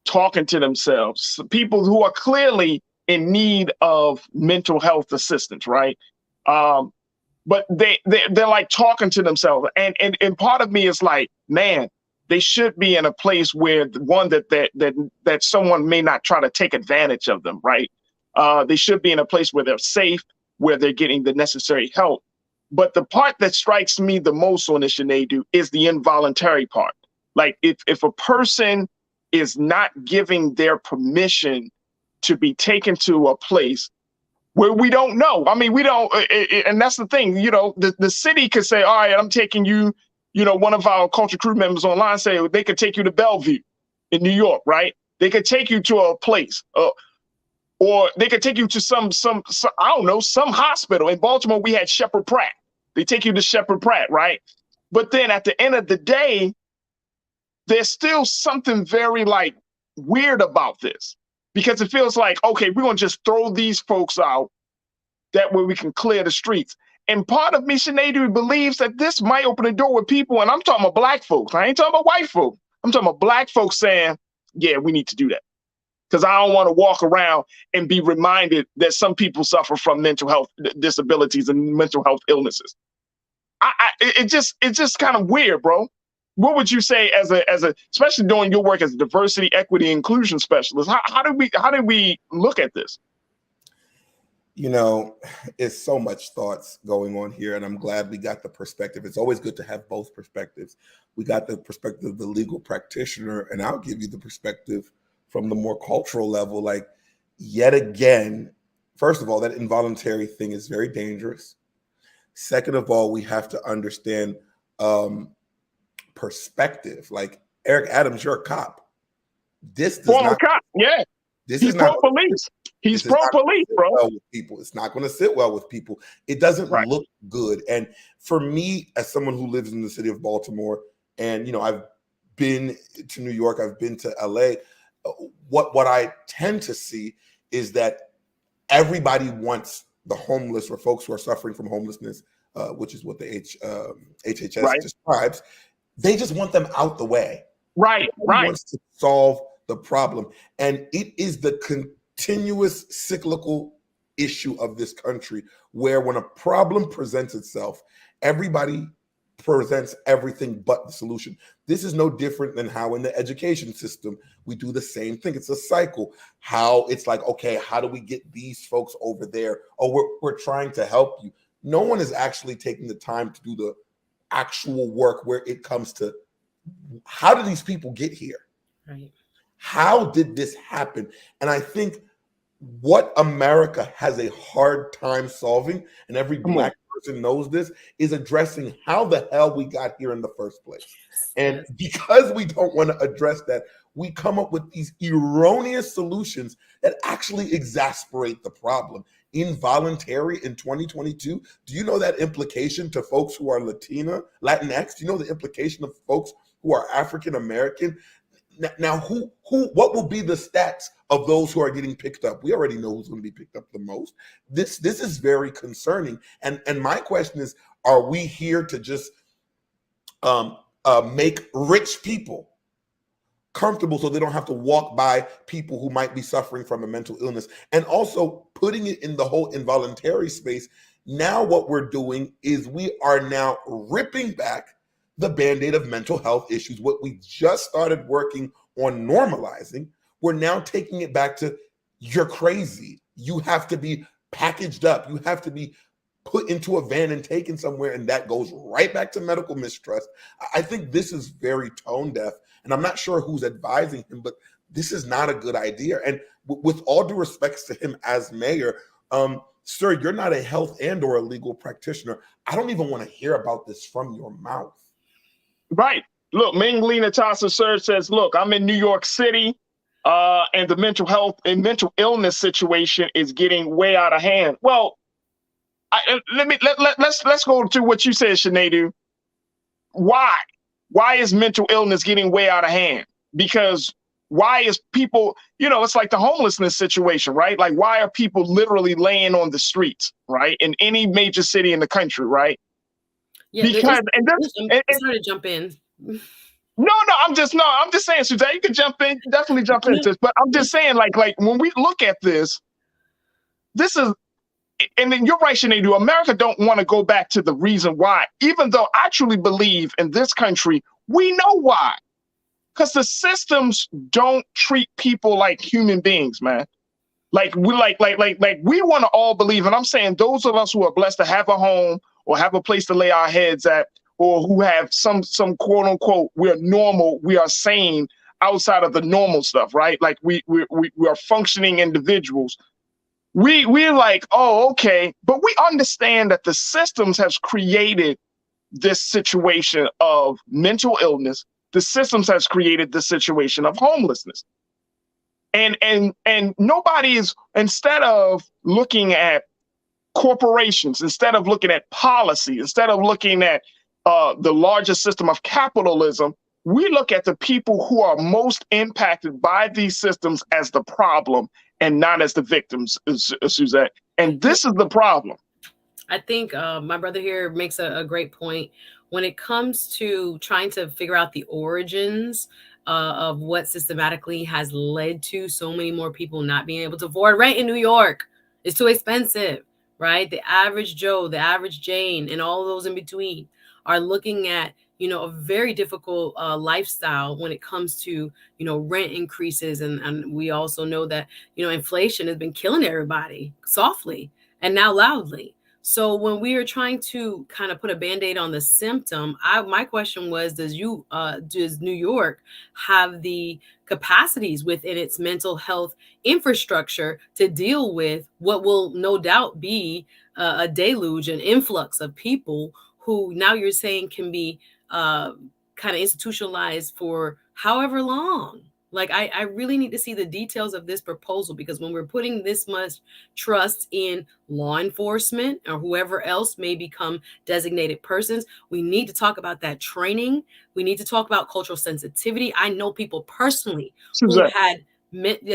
talking to themselves, people who are clearly in need of mental health assistance, right? But they're like talking to themselves. And part of me is like, man, they should be in a place where that someone may not try to take advantage of them, right? They should be in a place where they're safe, where they're getting the necessary help. But the part that strikes me the most on this, Sinead, is the involuntary part. Like if a person is not giving their permission to be taken to a place where we don't know. I mean, we don't, and that's the thing, the city could say, all right, I'm taking you, one of our culture crew members online say they could take you to Bellevue in New York, right? They could take you to a place, or they could take you to some I don't know, some hospital. In Baltimore, we had Shepherd Pratt. They take you to Shepherd Pratt, right? But then at the end of the day, there's still something very weird about this, because it feels like, okay, we're going to just throw these folks out. That way we can clear the streets. And part of me, Sinead, believes that this might open the door with people, and I'm talking about Black folks. I ain't talking about white folks. I'm talking about Black folks saying, yeah, we need to do that. Because I don't want to walk around and be reminded that some people suffer from mental health disabilities and mental health illnesses. It's just kind of weird, bro. What would you say as a especially doing your work as a diversity, equity, inclusion specialist? How do we look at this? It's so much thoughts going on here, and I'm glad we got the perspective. It's always good to have both perspectives. We got the perspective of the legal practitioner, and I'll give you the perspective from the more cultural level. Like, yet again, first of all, that involuntary thing is very dangerous. Second of all, we have to understand perspective. Like, Eric Adams, you're a cop. This does not, cop, yeah. This He's is not pro-police. He's pro-police, bro. Well with people. It's not going to sit well with people. It doesn't look good. And for me, as someone who lives in the city of Baltimore, and I've been to New York, I've been to LA. What I tend to see is that everybody wants the homeless or folks who are suffering from homelessness, which is what the HHS describes. They just want them out the way. Right. Wants to solve the problem. And it is the continuous cyclical issue of this country where when a problem presents itself, everybody presents everything but the solution. This is no different than how in the education system, we do the same thing. It's a cycle. How it's like, okay, how do we get these folks over there? Oh, we're trying to help you. No one is actually taking the time to do the actual work where it comes to how do these people get here? Right. How did this happen? And I think what America has a hard time solving, and every Black person knows this, is addressing how the hell we got here in the first place. And because we don't want to address that, we come up with these erroneous solutions that actually exasperate the problem. Involuntary in 2022, do you know that implication to folks who are Latinx? Do you know the implication of folks who are African American? Now, what will be the stats of those who are getting picked up? We already know who's going to be picked up the most. This is very concerning. And my question is, are we here to just make rich people comfortable so they don't have to walk by people who might be suffering from a mental illness? And also putting it in the whole involuntary space. Now what we're doing is we are now ripping back the Band-Aid of mental health issues. What we just started working on normalizing, we're now taking it back to, you're crazy. You have to be packaged up. You have to be put into a van and taken somewhere, and that goes right back to medical mistrust. I think this is very tone deaf, and I'm not sure who's advising him, but this is not a good idea. And with all due respects to him as mayor, sir, you're not a health and or a legal practitioner. I don't even want to hear about this from your mouth. Right. Look, Ming Lena Tasa Sir says, look, I'm in New York City, and the mental health and mental illness situation is getting way out of hand. Well, let's go to what you said, Sinedu. Why is mental illness getting way out of hand? Because why is people, it's like the homelessness situation, right? Like, why are people literally laying on the streets, right? In any major city in the country, right? Yeah, because it's hard to jump in. No, I'm just saying, Suzanne, you can jump in, definitely jump into this, but I'm just saying, like when we look at this is, and then you're right, Sinedu, America don't want to go back to the reason why, even though I truly believe in this country, we know why. Because the systems don't treat people like human beings, man. Like we want to all believe, and I'm saying those of us who are blessed to have a home or have a place to lay our heads at, or who have some quote unquote, we're normal, we are sane outside of the normal stuff, right? Like we are functioning individuals. We're like, oh, okay, but we understand that the systems has created this situation of mental illness. The systems has created the situation of homelessness. And nobody is, instead of looking at corporations, instead of looking at policy, instead of looking at the larger system of capitalism, we look at the people who are most impacted by these systems as the problem and not as the victims, Suzette. And this is the problem. I think my brother here makes a great point. When it comes to trying to figure out the origins of what systematically has led to so many more people not being able to afford rent in New York, it's too expensive, right? The average Joe, the average Jane, and all of those in between are looking at, a very difficult lifestyle when it comes to, rent increases. And we also know that, inflation has been killing everybody softly and now loudly. So when we are trying to kind of put a Band-Aid on the symptom, my question was, does New York have the capacities within its mental health infrastructure to deal with what will no doubt be a deluge, an influx of people who now you're saying can be kind of institutionalized for however long? Like, I really need to see the details of this proposal, because when we're putting this much trust in law enforcement or whoever else may become designated persons, we need to talk about that training. We need to talk about cultural sensitivity. I know people personally who had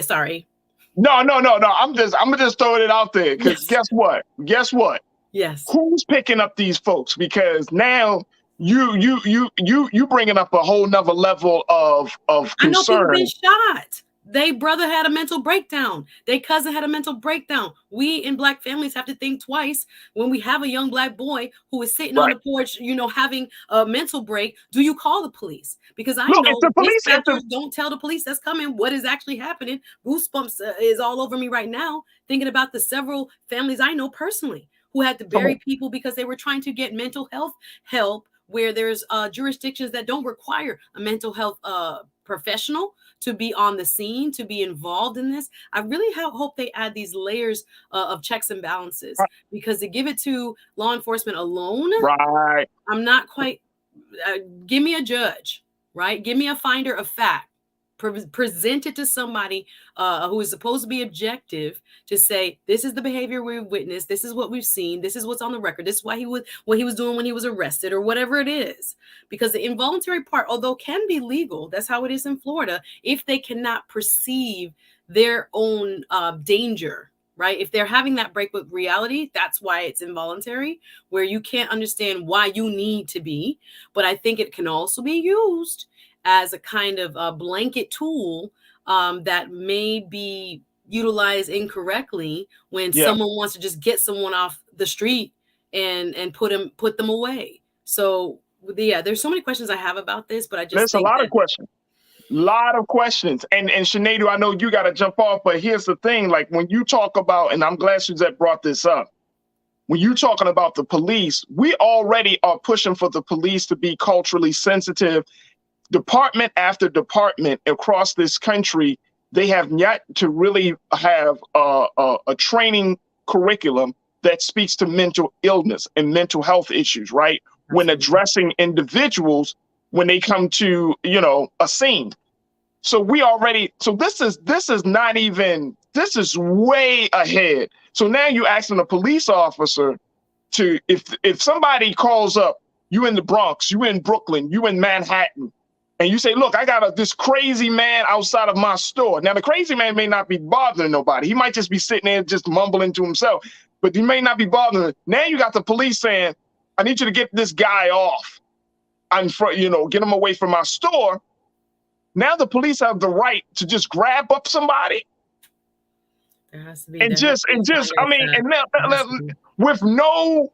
sorry. No. I'm just throwing it out there, because Guess what? Yes. Who's picking up these folks? Because now you bringing up a whole nother level of concern. I know people been shot. They brother had a mental breakdown. Their cousin had a mental breakdown. We in Black families have to think twice when we have a young Black boy who is sitting on the porch, having a mental break. Do you call the police? Because I know dispatchers don't tell the police that's coming what is actually happening. Goosebumps is all over me right now, thinking about the several families I know personally who had to bury people because they were trying to get mental health help, where there's jurisdictions that don't require a mental health professional to be on the scene, to be involved in this. I really hope they add these layers of checks and balances, because to give it to law enforcement alone, right? I'm not quite, give me a judge, right? Give me a finder of fact, present it to somebody who is supposed to be objective to say, this is the behavior we've witnessed, this is what we've seen, this is what's on the record, this is what he was doing when he was arrested, or whatever it is. Because the involuntary part, although can be legal, that's how it is in Florida, if they cannot perceive their own danger, right? If they're having that break with reality, that's why it's involuntary, where you can't understand why you need to be. But I think it can also be used as a kind of a blanket tool that may be utilized incorrectly when someone wants to just get someone off the street and put them away. So there's so many questions I have about this, but I just think a lot of questions. And Sinead, I know you got to jump off, but here's the thing: like when you talk about, and I'm glad Suzette brought this up, when you're talking about the police, we already are pushing for the police to be culturally sensitive. Department after department across this country, they have yet to really have a training curriculum that speaks to mental illness and mental health issues, right? When addressing individuals when they come to, a scene. So this is way ahead. So now you're asking a police officer to, if somebody calls up, you in the Bronx, you in Brooklyn, you in Manhattan, and you say, look, I got this crazy man outside of my store. Now, the crazy man may not be bothering nobody. He might just be sitting there just mumbling to himself, but he may not be bothering. Now you got the police saying, I need you to get this guy off and get him away from my store. Now the police have the right to just grab up somebody with no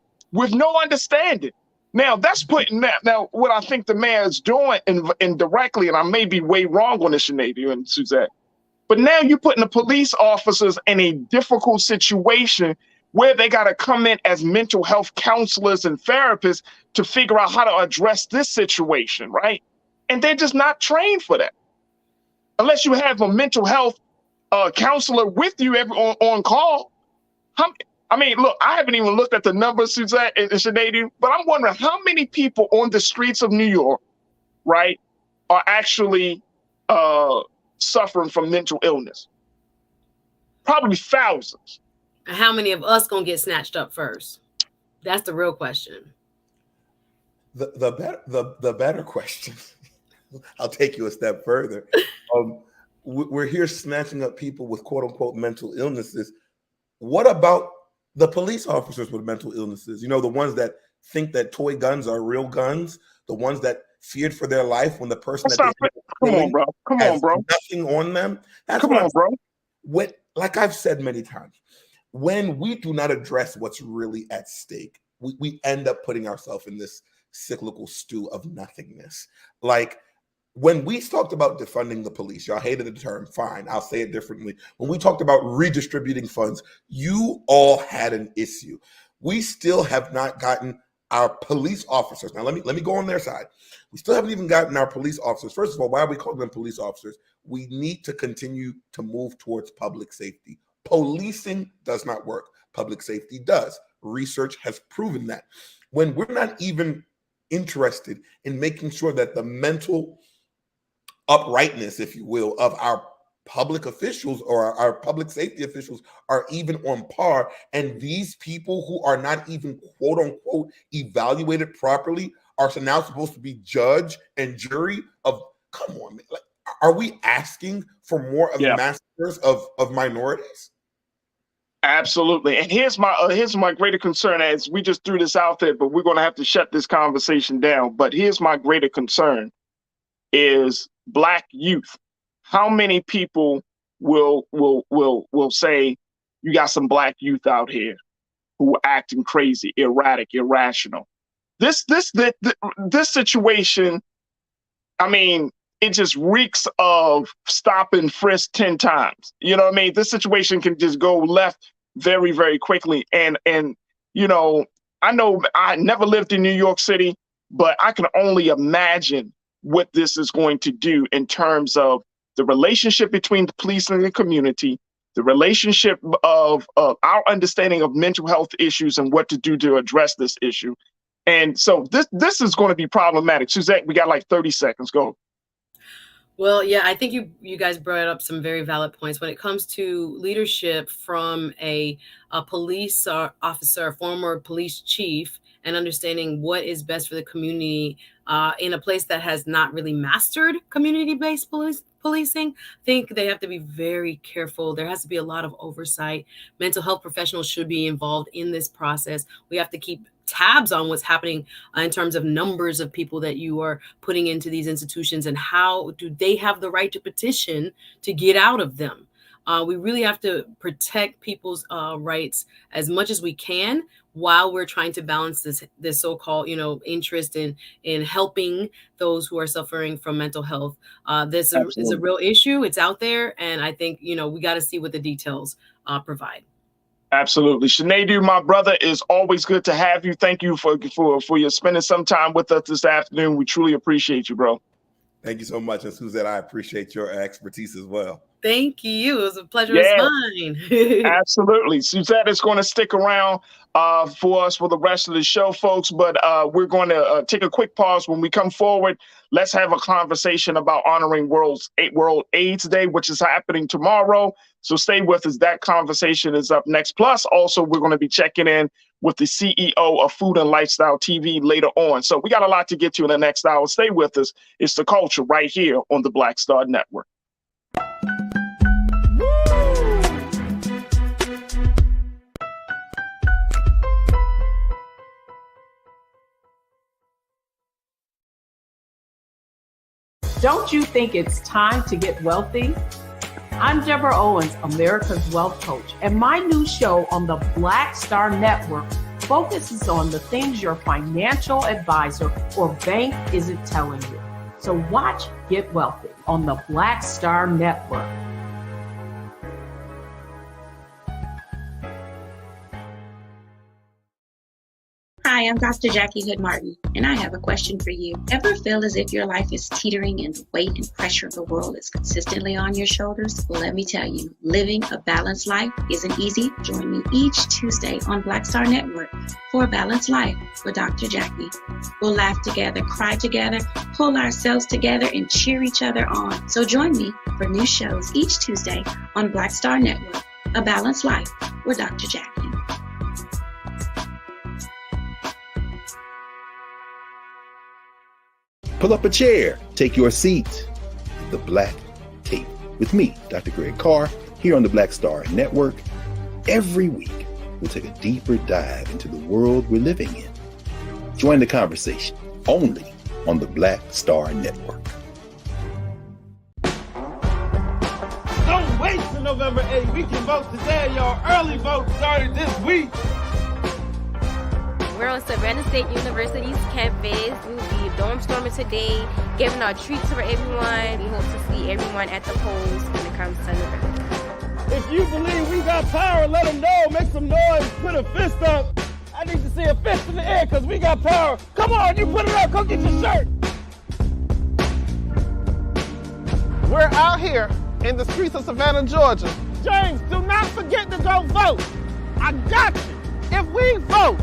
understanding. Now that's putting that. Now what I think the mayor is doing indirectly, and I may be way wrong on this, Sinead and Suzette, but now you're putting the police officers in a difficult situation where they got to come in as mental health counselors and therapists to figure out how to address this situation, right? And they're just not trained for that. Unless you have a mental health counselor with you on call. Look, I haven't even looked at the numbers, Suzette and Sinead, but I'm wondering how many people on the streets of New York, right, are actually suffering from mental illness? Probably thousands. How many of us gonna get snatched up first? That's the real question. The better question. I'll take you a step further. We're here snatching up people with quote unquote mental illnesses. What about the police officers with mental illnesses? The ones that think that toy guns are real guns, the ones that feared for their life when the person Come on, bro. Nothing on them. Come on, bro. Like I've said many times, when we do not address what's really at stake, we end up putting ourselves in this cyclical stew of nothingness. Like when we talked about defunding the police, y'all hated the term, fine, I'll say it differently. When we talked about redistributing funds, you all had an issue. We still have not gotten our police officers. Now, let me go on their side. We still haven't even gotten our police officers. First of all, why are we calling them police officers? We need to continue to move towards public safety. Policing does not work. Public safety does. Research has proven that. When we're not even interested in making sure that the mental uprightness, if you will, of our public officials or our public safety officials are even on par, and these people who are not even quote unquote evaluated properly are now supposed to be judge and jury of, come on, man. Like, are we asking for more of the massacres of minorities? Absolutely. And here's my greater concern, as we just threw this out there, but we're going to have to shut this conversation down. But here's my greater concern is Black youth. How many people will say you got some Black youth out here who are acting crazy, erratic, irrational? This situation, it just reeks of stop and frisk 10 times. You know what I mean? This situation can just go left very, very quickly. And I know I never lived in New York City, but I can only imagine what this is going to do in terms of the relationship between the police and the community, the relationship of our understanding of mental health issues and what to do to address this issue. And so this is going to be problematic. Suzette, we got like 30 seconds. Go. Well, yeah, I think you guys brought up some very valid points when it comes to leadership from a police officer, former police chief, and understanding what is best for the community in a place that has not really mastered community-based policing. I think they have to be very careful. There has to be a lot of oversight. Mental health professionals should be involved in this process. We have to keep tabs on what's happening in terms of numbers of people that you are putting into these institutions and how do they have the right to petition to get out of them. We really have to protect people's rights as much as we can while we're trying to balance this so-called, interest in helping those who are suffering from mental health. This is a real issue. It's out there, and I think we got to see what the details provide. Absolutely. Sinead, my brother, is always good to have you. Thank you for your spending some time with us this afternoon. We truly appreciate you, bro. Thank you so much. And Suzette, I appreciate your expertise as well. Thank you. It was a pleasure. It's mine. Absolutely. Suzette is going to stick around for us for the rest of the show, folks. But we're going to take a quick pause. When we come forward, let's have a conversation about honoring World AIDS Day, which is happening tomorrow. So stay with us. That conversation is up next. Plus, also, we're going to be checking in with the CEO of Food and Lifestyle TV later on. So we got a lot to get to in the next hour. Stay with us. It's The Culture right here on the Black Star Network. Don't you think it's time to get wealthy? I'm Deborah Owens, America's Wealth Coach, and my new show on the Black Star Network focuses on the things your financial advisor or bank isn't telling you. So watch Get Wealthy on the Black Star Network. Hi, I'm Dr. Jackie Hood Martin, and I have a question for you. Ever feel as if your life is teetering and the weight and pressure of the world is consistently on your shoulders? Well, let me tell you, living a balanced life isn't easy. Join me each Tuesday on Black Star Network for A Balanced Life with Dr. Jackie. We'll laugh together, cry together, pull ourselves together, and cheer each other on. So join me for new shows each Tuesday on Black Star Network, A Balanced Life with Dr. Jackie. Pull up a chair, take your seat. The Black Tape with me, Dr. Greg Carr, here on the Black Star Network. Every week, we'll take a deeper dive into the world we're living in. Join the conversation only on the Black Star Network. Don't wait till November 8th. We can vote today, y'all. Early vote started this week. We're on Savannah State University's campus. We'll be dorm storming today, giving out treats for everyone. We hope to see everyone at the polls when it comes to November. If you believe we got power, let them know. Make some noise. Put a fist up. I need to see a fist in the air because we got power. Come on, you put it up. Come get your shirt. We're out here in the streets of Savannah, Georgia. James, do not forget to go vote. I got you. If we vote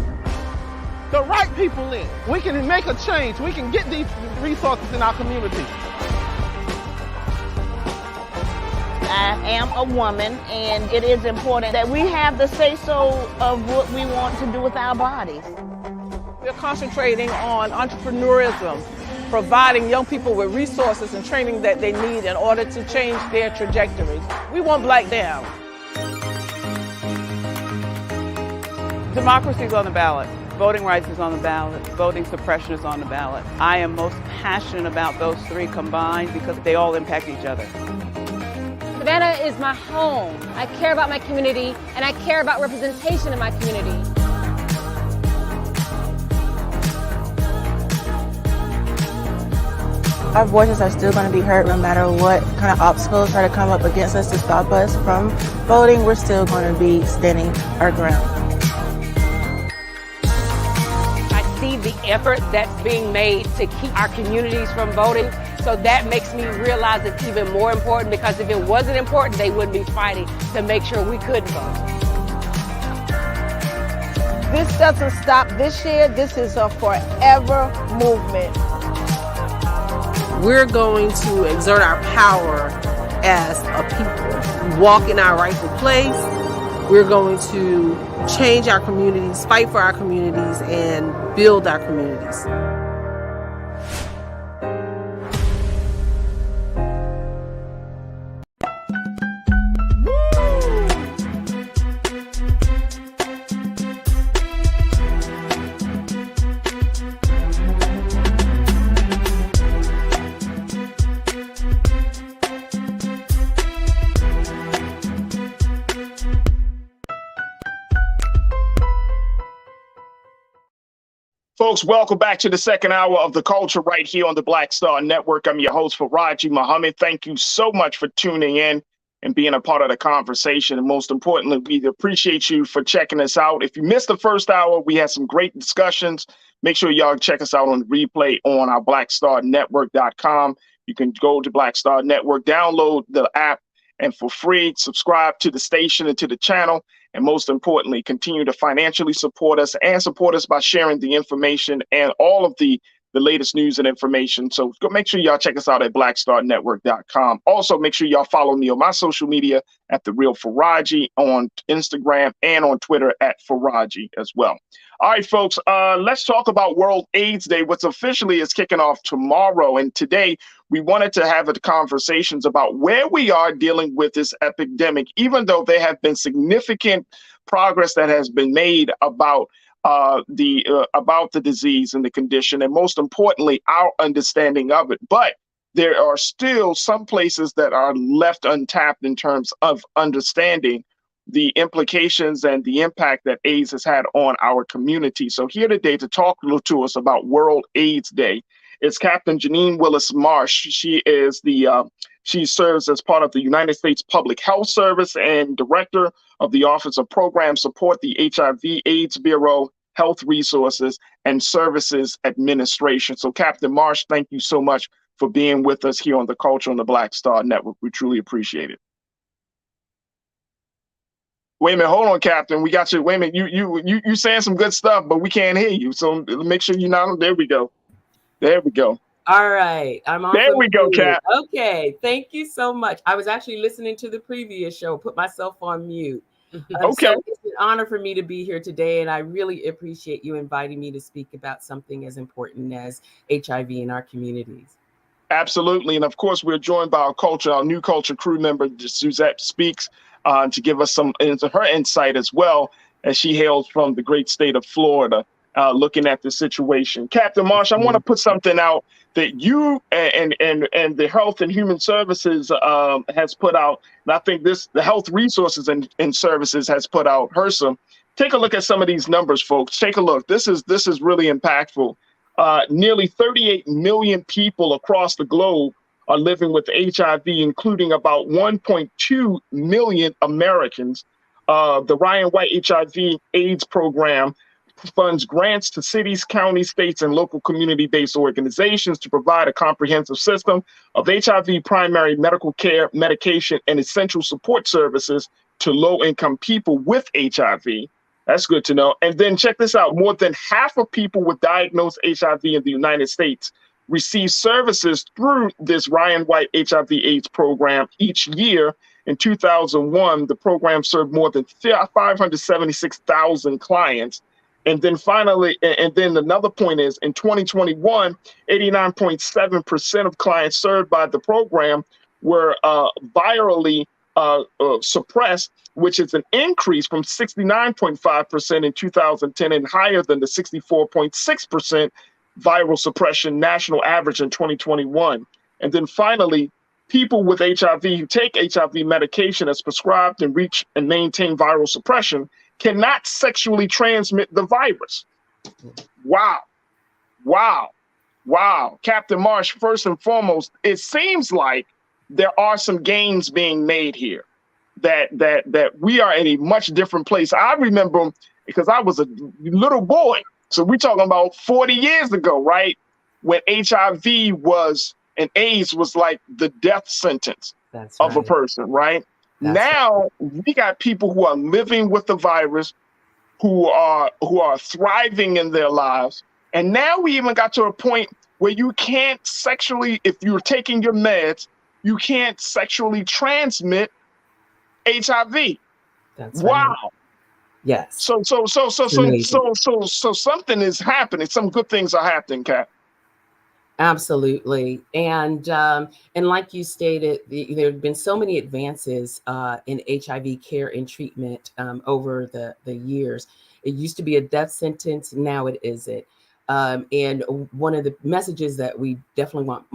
the right people in, we can make a change. We can get these resources in our community. I am a woman, and it is important that we have the say-so of what we want to do with our bodies. We're concentrating on entrepreneurism, providing young people with resources and training that they need in order to change their trajectories. We want Black down. Democracy is on the ballot. Voting rights is on the ballot. Voting suppression is on the ballot. I am most passionate about those three combined because they all impact each other. Savannah is my home. I care about my community, and I care about representation in my community. Our voices are still going to be heard no matter what kind of obstacles try to come up against us to stop us from voting. We're still going to be standing our ground. The effort that's being made to keep our communities from voting. So that makes me realize it's even more important, because if it wasn't important, they wouldn't be fighting to make sure we could vote. This doesn't stop this year. This is a forever movement. we're going to exert our power as a people. Walk in our rightful place. We're going to change our communities, fight for our communities, and build our communities. Folks, welcome back to the second hour of The Culture right here on the Black Star Network. I'm your host, Farajii Muhammad. Thank you so much for tuning in and being a part of the conversation. And most importantly, we appreciate you for checking us out. If you missed the first hour, we had some great discussions. Make sure y'all check us out on the replay on our blackstarnetwork.com. You can go to Black Star Network, download the app, and for free, subscribe to the station and to the channel. And most importantly, continue to financially support us and support us by sharing the information and all of the latest news and information. So go make sure y'all check us out at blackstarnetwork.com. Also, make sure y'all follow me on my social media at The Real Farajii on Instagram and on Twitter at Farajii as well. All right, folks, let's talk about World AIDS Day, which officially is kicking off tomorrow. And today we wanted to have conversations about where we are dealing with this epidemic, even though there have been significant progress that has been made about the disease and the condition, and most importantly, our understanding of it. But there are still some places that are left untapped in terms of understanding the implications and the impact that AIDS has had on our community. So here today to talk to us about World AIDS Day is Captain Janine Willis Marsh. She serves as part of the United States Public Health Service and director of the Office of Program Support, the HIV/AIDS Bureau, Health Resources and Services Administration. So Captain Marsh, thank you so much for being with us here on The Culture on the Black Star Network. We truly appreciate it. Wait a minute, hold on, Captain. We got you. Wait a minute, you saying some good stuff, but we can't hear you. So make sure you're not. There we go. There we go. All right, I'm on. There we go, Cap. Okay, thank you so much. I was actually listening to the previous show, put myself on mute. Okay. So it's an honor for me to be here today, and I really appreciate you inviting me to speak about something as important as HIV in our communities. Absolutely, and of course, we're joined by our new culture crew member, Suzette Speaks, to give us some into her insight as well, as she hails from the great state of Florida. Looking at the situation. Captain Marsh, I want to put something out that you and the Health and Human Services has put out, and I think the Health Resources and Services has put out, HRSA. Take a look at some of these numbers, folks. Take a look. This is really impactful. Nearly 38 million people across the globe are living with HIV, including about 1.2 million Americans. The Ryan White HIV/AIDS program funds grants to cities, counties, states, and local community-based organizations to provide a comprehensive system of HIV primary medical care, medication, and essential support services to low-income people with HIV. That's good to know. And then check this out. More than half of people with diagnosed HIV in the United States receive services through this Ryan White HIV/AIDS program each year. In 2001, the program served more than 576,000 clients. And then finally, and then another point is in 2021, 89.7% of clients served by the program were virally suppressed, which is an increase from 69.5% in 2010 and higher than the 64.6% viral suppression national average in 2021. And then finally, people with HIV who take HIV medication as prescribed and reach and maintain viral suppression cannot sexually transmit the virus. Wow. Wow. Wow. Captain Marsh, first and foremost, it seems like there are some gains being made here, that we are in a much different place. I remember because I was a little boy. So we're talking about 40 years ago, right? When HIV and AIDS was like the death sentence of a person, right? Now we got people who are living with the virus, who are thriving in their lives. And now we even got to a point where you can't sexually, if you're taking your meds, you can't sexually transmit HIV. That's Wow. right. Yes. So something is happening. Some good things are happening, Cap. Absolutely, and like you stated, there have been so many advances in HIV care and treatment over the years. It used to be a death sentence, now it isn't. And one of the messages that we definitely want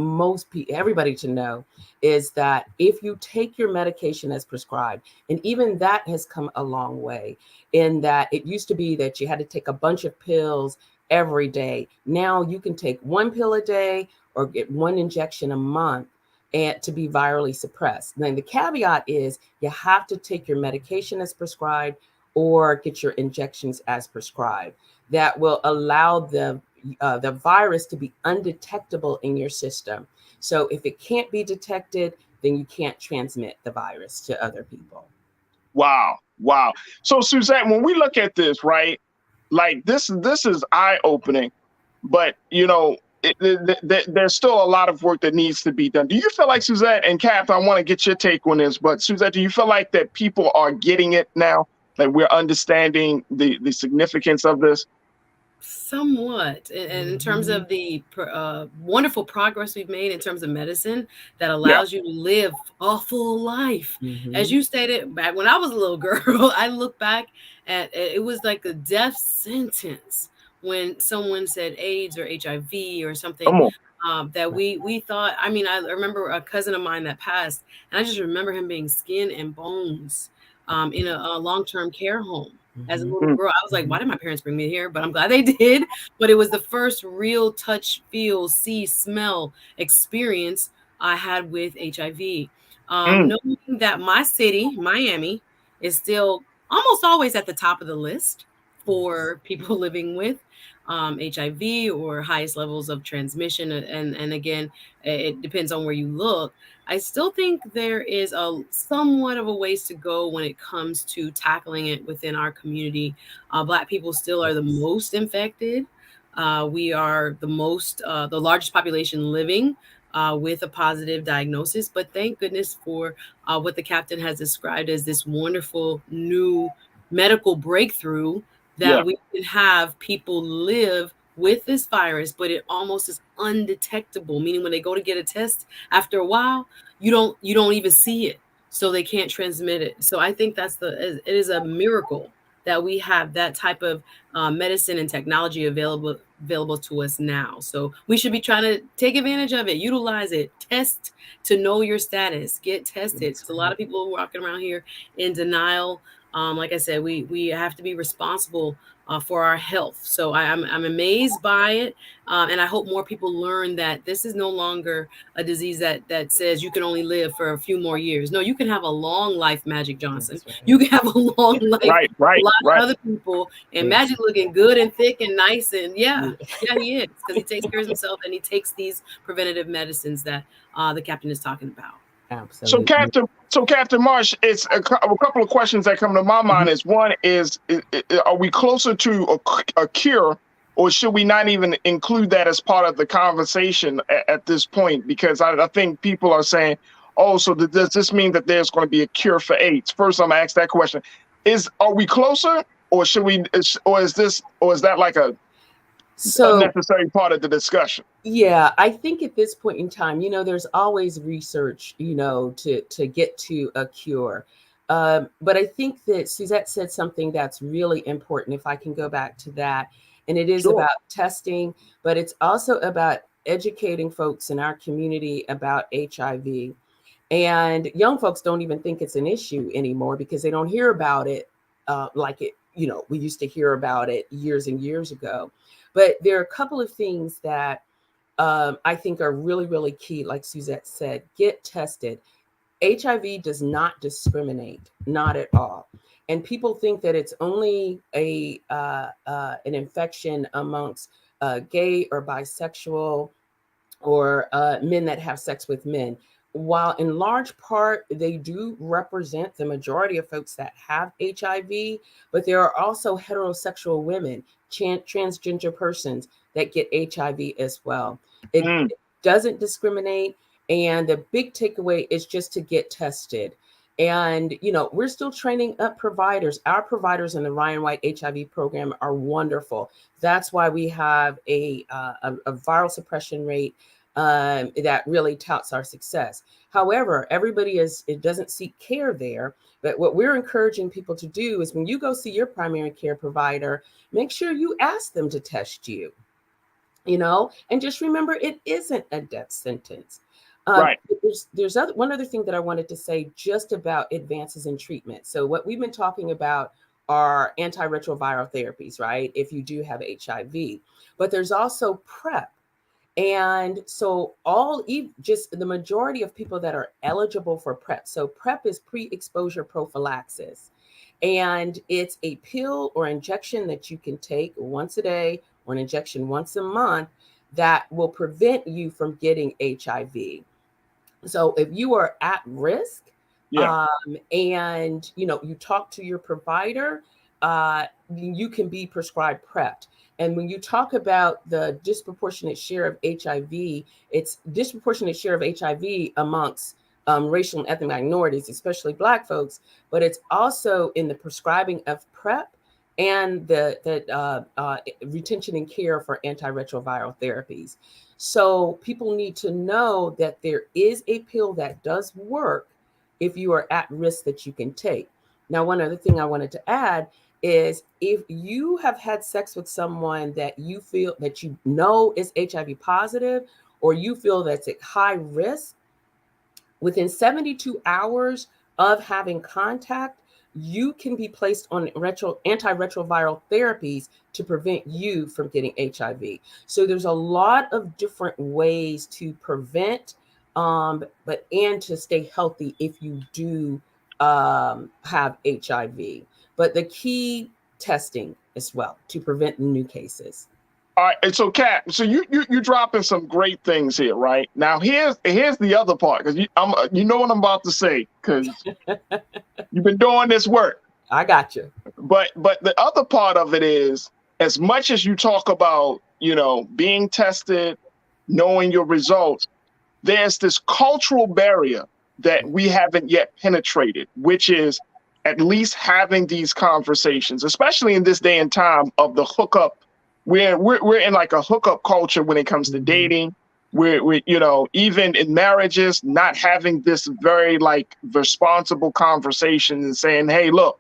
everybody to know is that if you take your medication as prescribed, and even that has come a long way, in that it used to be that you had to take a bunch of pills every day. Now you can take one pill a day or get one injection a month and to be virally suppressed. Then the caveat is you have to take your medication as prescribed or get your injections as prescribed. That will allow the virus to be undetectable in your system. So if it can't be detected, then you can't transmit the virus to other people. Wow. Wow. So Suzette, when we look at this, right, like this is eye-opening, but there's still a lot of work that needs to be done. Do you feel like, Suzette and Cap, I want to get your take on this, but Suzette, do you feel like that people are getting it now? That we're understanding the significance of this? Somewhat, and in terms of the wonderful progress we've made in terms of medicine that Yeah. allows you to live a full life. As Mhm. you stated, back when I was a little girl, I look back at it was like a death sentence when someone said AIDS or HIV or something Come on. that we thought. I mean, I remember a cousin of mine that passed, and I just remember him being skin and bones in a long-term care home. As a little Mhm. girl, I was like, why did my parents bring me here? But I'm glad they did. But it was the first real touch, feel, see, smell experience I had with HIV. Knowing that my city, Miami, is still almost always at the top of the list for people living with HIV or highest levels of transmission. And again, it depends on where you look. I still think there is a somewhat of a ways to go when it comes to tackling it within our community. Black people still are the most infected. We are the largest population living with a positive diagnosis. But thank goodness for what the captain has described as this wonderful new medical breakthrough that Yeah. we can have people live with this virus, but it almost is undetectable, meaning when they go to get a test after a while, you don't even see it, so they can't transmit it. So I think it is a miracle that we have that type of medicine and technology available to us now. So we should be trying to take advantage of it, utilize it, test to know your status, get tested. Because a lot of people are walking around here in denial. Like I said, we have to be responsible for our health. So I'm amazed by it, and I hope more people learn that this is no longer a disease that says you can only live for a few more years. No, you can have a long life, Magic Johnson. You can have a long life. Right. A lot of other people, and Yes. Magic looking good and thick and nice, and yeah, he is, because he takes care of himself and he takes these preventative medicines that the captain is talking about. Absolutely. So Captain Marsh, it's a couple of questions that come to my mind. Is one is are we closer to a cure, or should we not even include that as part of the conversation at this point? Because I think people are saying, oh, so does this mean that there's going to be a cure for AIDS? First, I'm gonna ask that question: are we closer, or should we, or is that like a unnecessary part of the discussion? Yeah, I think at this point in time, there's always research, to get to a cure. But I think that Suzette said something that's really important, if I can go back to that. And it is about testing, but it's also about educating folks in our community about HIV. And young folks don't even think it's an issue anymore because they don't hear about it like it, we used to hear about it years and years ago. But there are a couple of things that I think are really, really key. Like Suzette said, get tested. HIV does not discriminate, not at all. And people think that it's only an infection amongst gay or bisexual or men that have sex with men. while in large part they do represent the majority of folks that have HIV, but there are also heterosexual women, transgender persons that get HIV as well. It doesn't discriminate. And the big takeaway is just to get tested. And, we're still training up providers. Our providers in the Ryan White HIV program are wonderful. That's why we have a viral suppression rate that really touts our success. However, it doesn't seek care there. But what we're encouraging people to do is when you go see your primary care provider, make sure you ask them to test you, and just remember it isn't a death sentence. Right. There's one other thing that I wanted to say just about advances in treatment. So what we've been talking about are antiretroviral therapies, right? If you do have HIV, but there's also PrEP. And so just the majority of people that are eligible for PrEP. So PrEP is pre-exposure prophylaxis. And it's a pill or injection that you can take once a day or an injection once a month that will prevent you from getting HIV. So if you are at risk, and you talk to your provider, you can be prescribed PrEP. And when you talk about the disproportionate share of HIV, it's disproportionate share of HIV amongst racial and ethnic minorities, especially Black folks, but it's also in the prescribing of PrEP and the retention and care for antiretroviral therapies. So people need to know that there is a pill that does work if you are at risk that you can take. Now, one other thing I wanted to add is if you have had sex with someone that you feel that is HIV positive, or you feel that's at high risk, within 72 hours of having contact, you can be placed on antiretroviral therapies to prevent you from getting HIV. So there's a lot of different ways to prevent, and to stay healthy if you do have HIV. But the key, testing as well to prevent new cases. All right, and so Kat, so you dropping some great things here, right? Now here's the other part, because you know what I'm about to say, because you've been doing this work. I got you. But the other part of it is, as much as you talk about being tested, knowing your results, there's this cultural barrier that we haven't yet penetrated, which is at least having these conversations, especially in this day and time of the hookup. We're in like a hookup culture when it comes to dating. We're even in marriages, not having this very responsible conversation and saying, hey, look,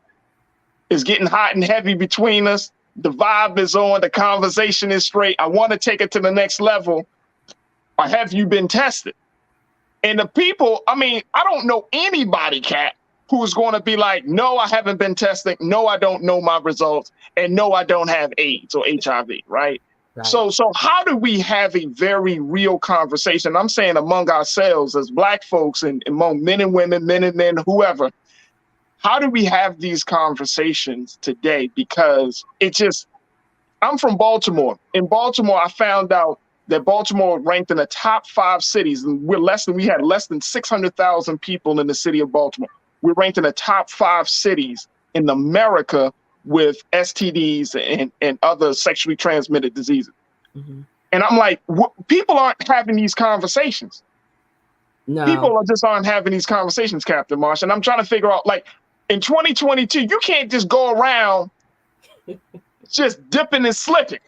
it's getting hot and heavy between us. The vibe is on, the conversation is straight. I want to take it to the next level. Or have you been tested? And the people, I don't know anybody, Kat, who's going to be like, no, I haven't been tested. No, I don't know my results. And no, I don't have AIDS or HIV, right? So how do we have a very real conversation? I'm saying among ourselves as Black folks and among men and women, men and men, whoever. How do we have these conversations today? Because I'm from Baltimore. In Baltimore, I found out that Baltimore ranked in the top 5 cities. And we had less than 600,000 people in the city of Baltimore. We're ranked in the top 5 cities in America with STDs and other sexually transmitted diseases. Mm-hmm. And I'm like, people aren't having these conversations. No. People just aren't having these conversations, Captain Marsh. And I'm trying to figure out, in 2022, you can't just go around just dipping and slipping.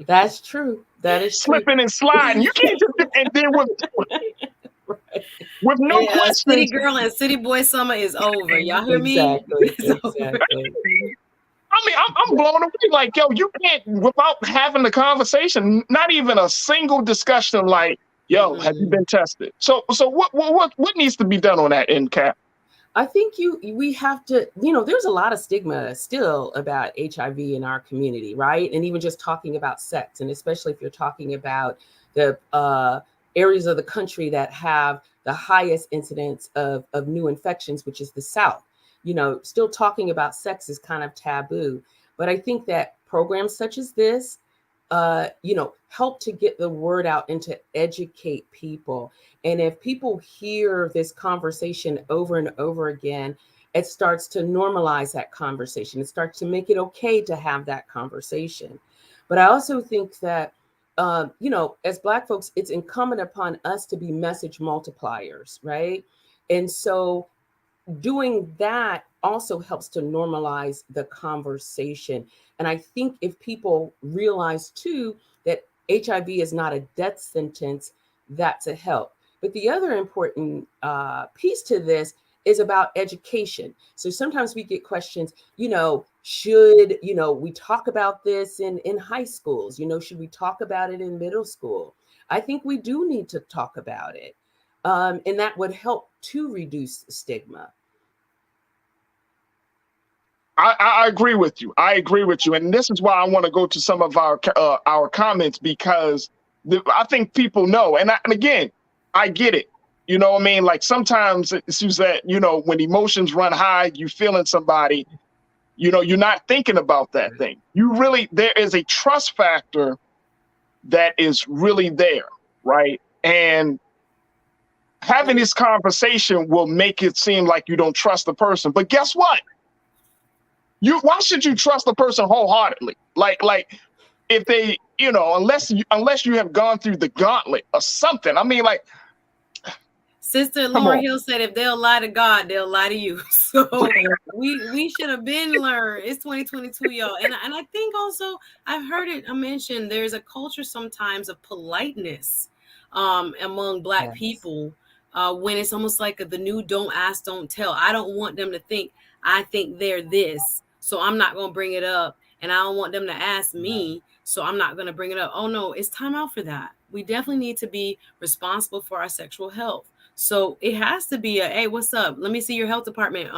That's true. That is slipping and sliding. You can't just and then with no questions. City girl and city boy summer is over. Y'all hear me? Exactly. I'm blown away. Like, yo, you can't, without having the conversation, not even a single discussion. Like, yo, have you been tested? So what needs to be done on that end, Cap? I think we have to, there's a lot of stigma still about HIV in our community, right? And even just talking about sex, and especially if you're talking about the areas of the country that have the highest incidence of new infections, which is the South. Still talking about sex is kind of taboo. But I think that programs such as this, help to get the word out and to educate people. And if people hear this conversation over and over again, it starts to normalize that conversation. It starts to make it okay to have that conversation. But I also think that, as Black folks, it's incumbent upon us to be message multipliers, right? And so doing that also helps to normalize the conversation. And I think if people realize too that HIV is not a death sentence, that's a help. But the other important piece to this is about education. So sometimes we get questions, should, we talk about this in high schools? Should we talk about it in middle school? I think we do need to talk about it. And that would help to reduce stigma. I agree with you. I agree with you. And this is why I want to go to some of our comments, because I think people know. And again, I get it. You know what I mean? Like sometimes it's that, when emotions run high, you feeling somebody, you're not thinking about that thing. There is a trust factor that is really there, right? And having this conversation will make it seem like you don't trust the person. But guess what? Why should you trust the person wholeheartedly? Like if they, unless you have gone through the gauntlet or something. I mean, like, Sister Laura Hill said, if they'll lie to God, they'll lie to you. So we should have been learned. It's 2022, y'all. And I think also I've heard it mentioned, there's a culture sometimes of politeness among Black people when it's almost like the new don't ask, don't tell. I don't want them to think I think they're this, so I'm not going to bring it up. And I don't want them to ask me, so I'm not going to bring it up. Oh, no, it's time out for that. We definitely need to be responsible for our sexual health. So it has to be hey, what's up? Let me see your health department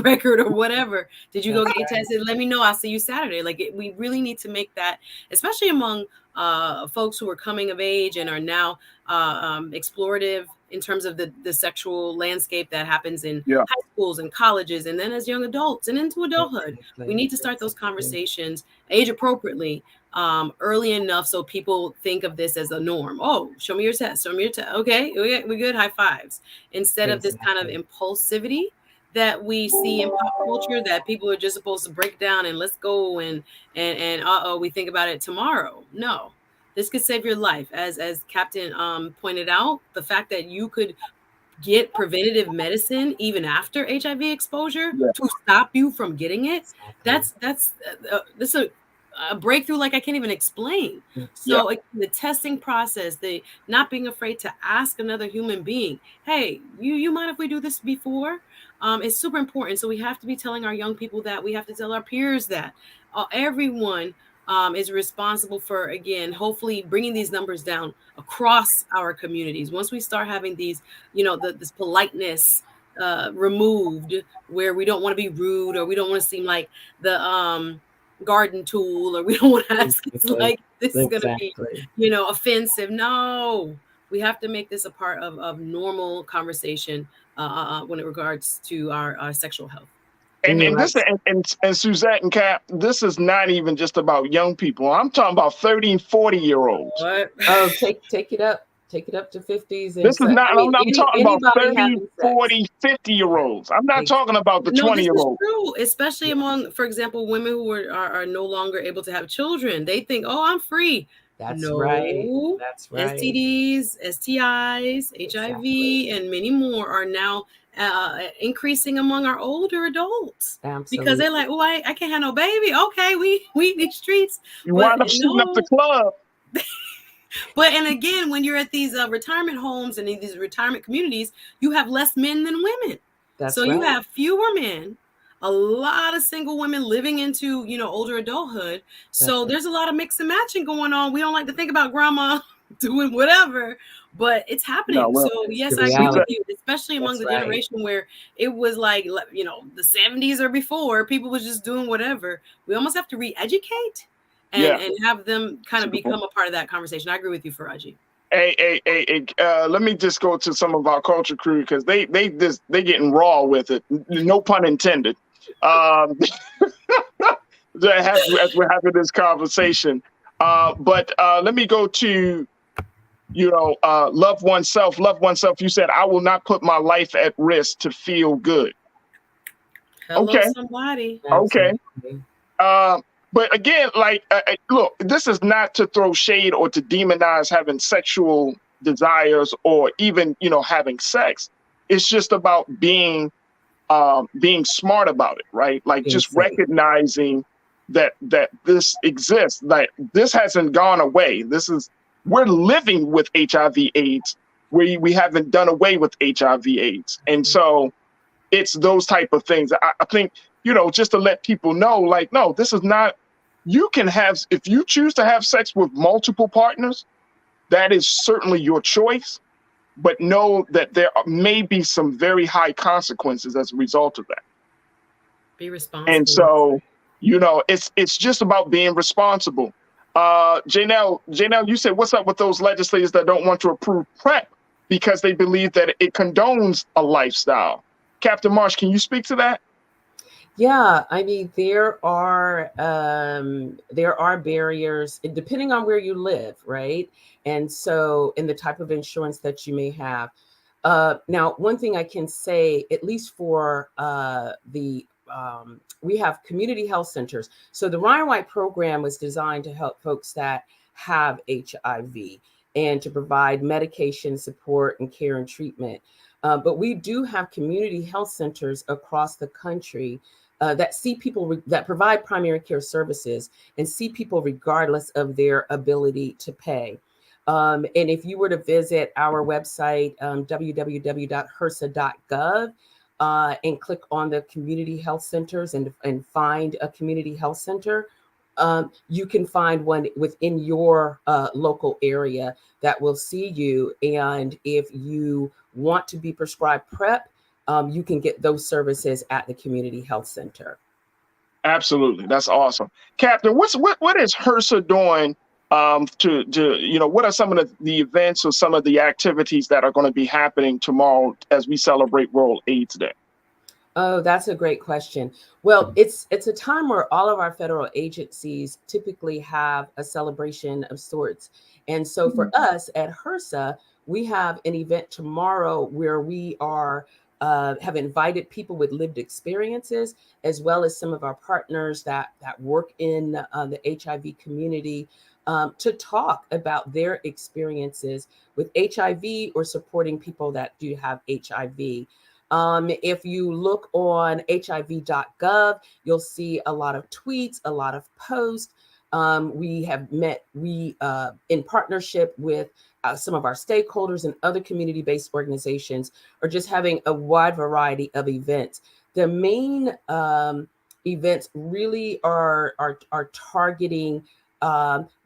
record or whatever. Did you go get tested? Let me know. I'll see you Saturday. We really need to make that, especially among folks who are coming of age and are now explorative in terms of the sexual landscape that happens in high schools and colleges, and then as young adults and into adulthood. We need to start those conversations age appropriately early enough so people think of this as a norm. Oh, show me your test. Show me your test. Okay, we good. High fives. Instead of this kind of impulsivity that we see in pop culture, that people are just supposed to break down and let's go and we think about it tomorrow. No, this could save your life. As Captain pointed out, the fact that you could get preventative medicine even after HIV exposure to stop you from getting it. That's a breakthrough like I can't even explain. So the testing process, the not being afraid to ask another human being, hey, you mind if we do this before? It's super important. So we have to be telling our young people that. We have to tell our peers that. Everyone is responsible for, again, hopefully bringing these numbers down across our communities. Once we start having these, this politeness removed, where we don't want to be rude or we don't want to seem like the garden tool, or we don't want to ask like this is going to be, offensive. No, we have to make this a part of normal conversation when it regards to our sexual health. And this and Suzette and Cap, this is not even just about young people. I'm talking about 30 and 40-year-olds. What? Oh, take it up. Take it up to 50s. This is not, I'm talking about 30, 40, 50-year-olds. I'm not talking about the 20-year-olds. This is true, especially among, for example, women who are no longer able to have children. They think, oh, I'm free. That's right. That's right. STDs, STIs, HIV, and many more are now increasing among our older adults. Absolutely. Because they're like, oh, I can't have no baby. Okay, we in these streets. You wind up shooting up the club. But, and again, when you're at these retirement homes and in these retirement communities, you have less men than women. That's so right. You have fewer men, a lot of single women living into, older adulthood. So there's a lot of mix and matching going on. We don't like to think about grandma doing whatever, but it's happening. No, well, so yes, I agree with you, especially among the generation where it was like, the 70s or before, people was just doing whatever. We almost have to re-educate and have them kind of become a part of that conversation. I agree with you, Farajii. Hey, let me just go to some of our culture crew, because they getting raw with it. No pun intended. As we're having this conversation, But let me go to, love oneself. Love oneself. You said, I will not put my life at risk to feel good. Hello, Okay. somebody. Okay. But again, look, this is not to throw shade or to demonize having sexual desires or even, having sex. It's just about being smart about it, right? Like just recognizing that this exists, that this hasn't gone away. We're living with HIV/AIDS. We haven't done away with HIV/AIDS. And so it's those type of things. I think, just to let people know, like, no, this is not, you can have, if you choose to have sex with multiple partners, that is certainly your choice, but know that there may be some very high consequences as a result of that. Be responsible. And so, it's just about being responsible. Janelle, you said, what's up with those legislators that don't want to approve PrEP because they believe that it condones a lifestyle? Captain Marsh, can you speak to that? Yeah, I mean, there are barriers depending on where you live, right? And so, in the type of insurance that you may have. Now, one thing I can say, at least for we have community health centers. So the Ryan White program was designed to help folks that have HIV and to provide medication support and care and treatment. But we do have community health centers across the country that see people that provide primary care services and see people regardless of their ability to pay. And if you were to visit our website, www.hrsa.gov, and click on the community health centers and find a community health center, you can find one within your local area that will see you. And if you want to be prescribed PrEP, you can get those services at the community health center. Absolutely. That's awesome. Captain, what is HRSA doing what are some of the events or some of the activities that are going to be happening tomorrow as we celebrate World AIDS Day? Oh, that's a great question. Well, it's a time where all of our federal agencies typically have a celebration of sorts. And so for us at HRSA, we have an event tomorrow where we are have invited people with lived experiences, as well as some of our partners that work in the HIV community, to talk about their experiences with HIV or supporting people that do have HIV. If you look on hiv.gov, you'll see a lot of tweets, a lot of posts. We have in partnership with some of our stakeholders and other community-based organizations are just having a wide variety of events. The main events really are targeting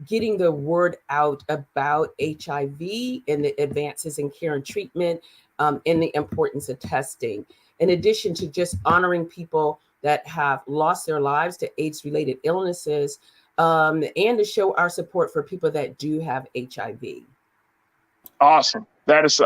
getting the word out about HIV and the advances in care and treatment, and the importance of testing, in addition to just honoring people that have lost their lives to AIDS-related illnesses, and to show our support for people that do have HIV. Awesome. That is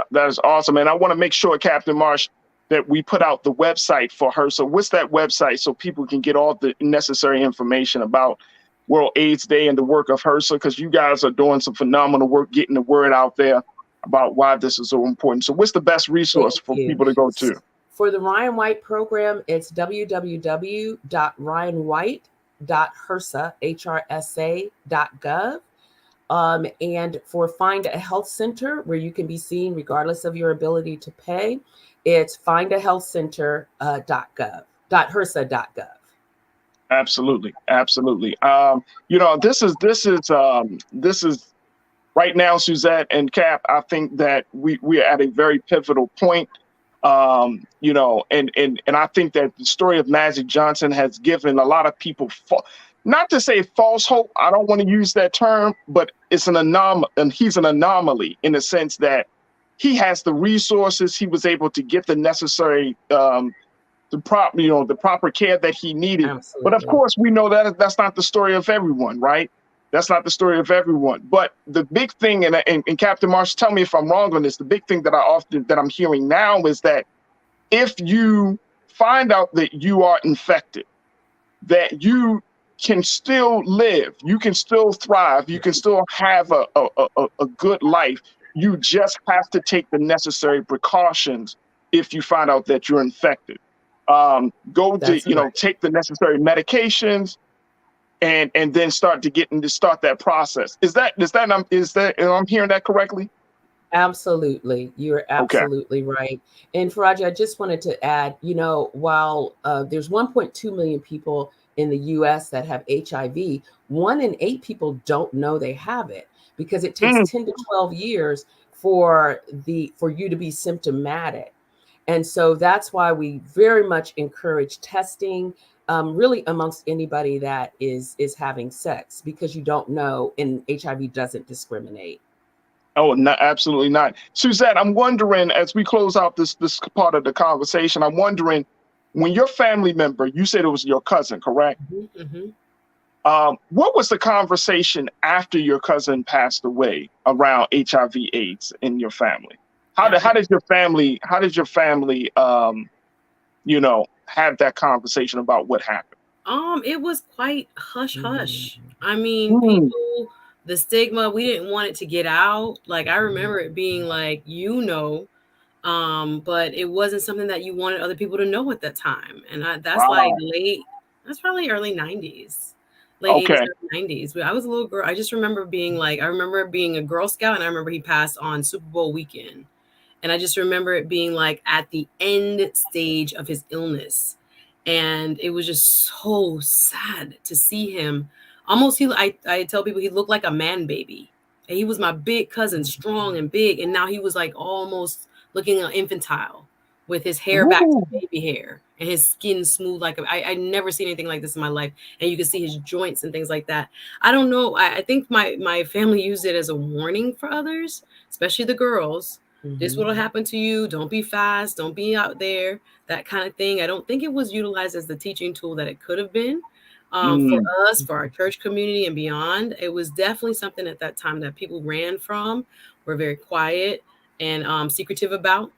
awesome. And I want to make sure, Captain Marsh, that we put out the website for HRSA. What's that website so people can get all the necessary information about World AIDS Day and the work of HRSA? Because you guys are doing some phenomenal work getting the word out there about why this is so important. So what's the best resource for people to go to? For the Ryan White program, it's www.ryanwhite.hrsa.gov. And for Find a Health Center, where you can be seen regardless of your ability to pay, it's findahealthcenter.hrsa.gov. Absolutely. This is right now, Suzette and Cap. I think that we are at a very pivotal point. And I think that the story of Magic Johnson has given a lot of people, not to say false hope, I don't want to use that term, but it's an anomaly, and he's an anomaly in the sense that he has the resources. He was able to get the necessary, the proper care that he needed. Absolutely. But of course, we know that that's not the story of everyone, right? That's not the story of everyone. But the big thing, and Captain Marsh, tell me if I'm wrong on this, the big thing that I'm hearing now is that if you find out that you are infected, that you can still live. You can still thrive. You can still have a good life. You just have to take the necessary precautions if you find out that you're infected. Take the necessary medications and then start that process. I'm hearing that correctly? Absolutely. You're absolutely right. And Farajii, I just wanted to add, while there's 1.2 million people in the US that have HIV, 1 in 8 people don't know they have it because it takes 10 to 12 years for you to be symptomatic. And so that's why we very much encourage testing, really amongst anybody that is having sex, because you don't know, and HIV doesn't discriminate. Oh, no, absolutely not. Suzette, I'm wondering, as we close out this part of the conversation, I'm wondering, when your family member, you said it was your cousin, correct? Mm-hmm. What was the conversation after your cousin passed away around HIV/AIDS in your family? How did your family have that conversation about what happened? It was quite hush hush. I mean, people, the stigma, we didn't want it to get out. Like, I remember it being like, but it wasn't something that you wanted other people to know at that time. And that's probably early 90s, late 80s, early 90s. But I was a little girl. I just remember being a Girl Scout, and I remember he passed on Super Bowl weekend. And I just remember it being like at the end stage of his illness. And it was just so sad to see him. Almost, I tell people he looked like a man baby. And he was my big cousin, strong and big. And now he was like almost looking infantile with his hair back to baby hair and his skin smooth. I never seen anything like this in my life. And you can see his joints and things like that. I don't know. I think my family used it as a warning for others, especially the girls. This will happen to you. Don't be fast. Don't be out there. That kind of thing. I don't think it was utilized as the teaching tool that it could have been for us, for our church community and beyond. It was definitely something at that time that people ran from, were very quiet and secretive about,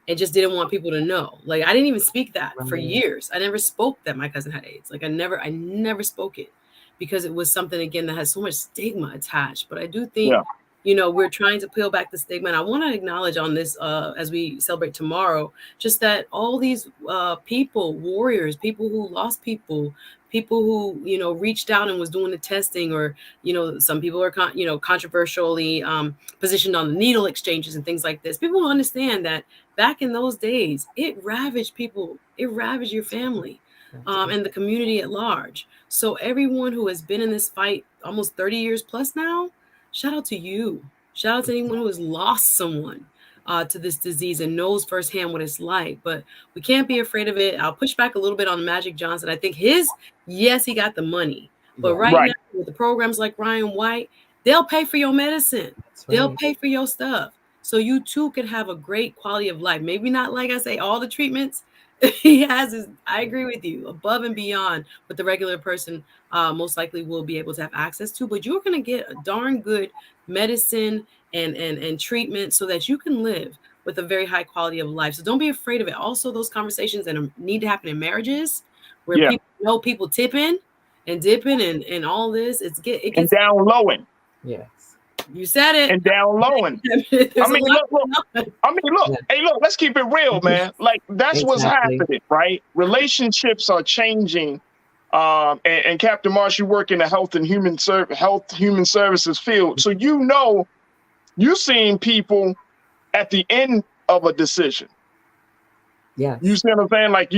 and just didn't want people to know. Like, I didn't even speak that for years. I never spoke that my cousin had AIDS. Like, I never spoke it because it was something, again, that has so much stigma attached. But I do think we're trying to peel back the stigma. And I want to acknowledge on this, as we celebrate tomorrow, just that all these people, warriors, people who lost people who, reached out and was doing the testing, or, some people are, controversially positioned on the needle exchanges and things like this. People understand that back in those days, it ravaged people. It ravaged your family and the community at large. So everyone who has been in this fight almost 30 years plus now, shout out to you. Shout out to anyone who has lost someone to this disease and knows firsthand what it's like. But we can't be afraid of it. I'll push back a little bit on Magic Johnson. I think he got the money. But right now, with the programs like Ryan White, they'll pay for your medicine. They'll pay for your stuff. So you too can have a great quality of life. Maybe not, like I say, all the treatments he has is, I agree with you, above and beyond what the regular person most likely will be able to have access to, but you're going to get a darn good medicine and treatment so that you can live with a very high quality of life. So don't be afraid of it. Also, those conversations that need to happen in marriages where people know people tipping and dipping and all this, it gets and down lowing. Yes. You said it. And down lowing. Hey, look, let's keep it real, man. Like, that's what's happening, right? Relationships are changing. And Captain Marsh, you work in the health and human services field. So you're seeing people at the end of a decision. Yeah. You see what I'm saying? Like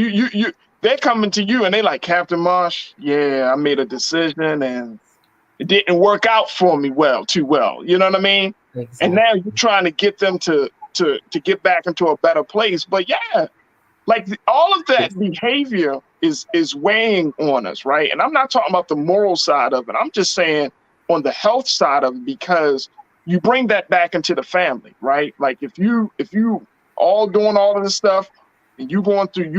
they're coming to you and they're like, Captain Marsh, I made a decision and it didn't work out for me too well. You know what I mean? Exactly. And now you're trying to get them to get back into a better place. But all of that behavior is weighing on us, right? And I'm not talking about the moral side of it. I'm just saying on the health side of it, because you bring that back into the family, right? Like if you all doing all of this stuff and you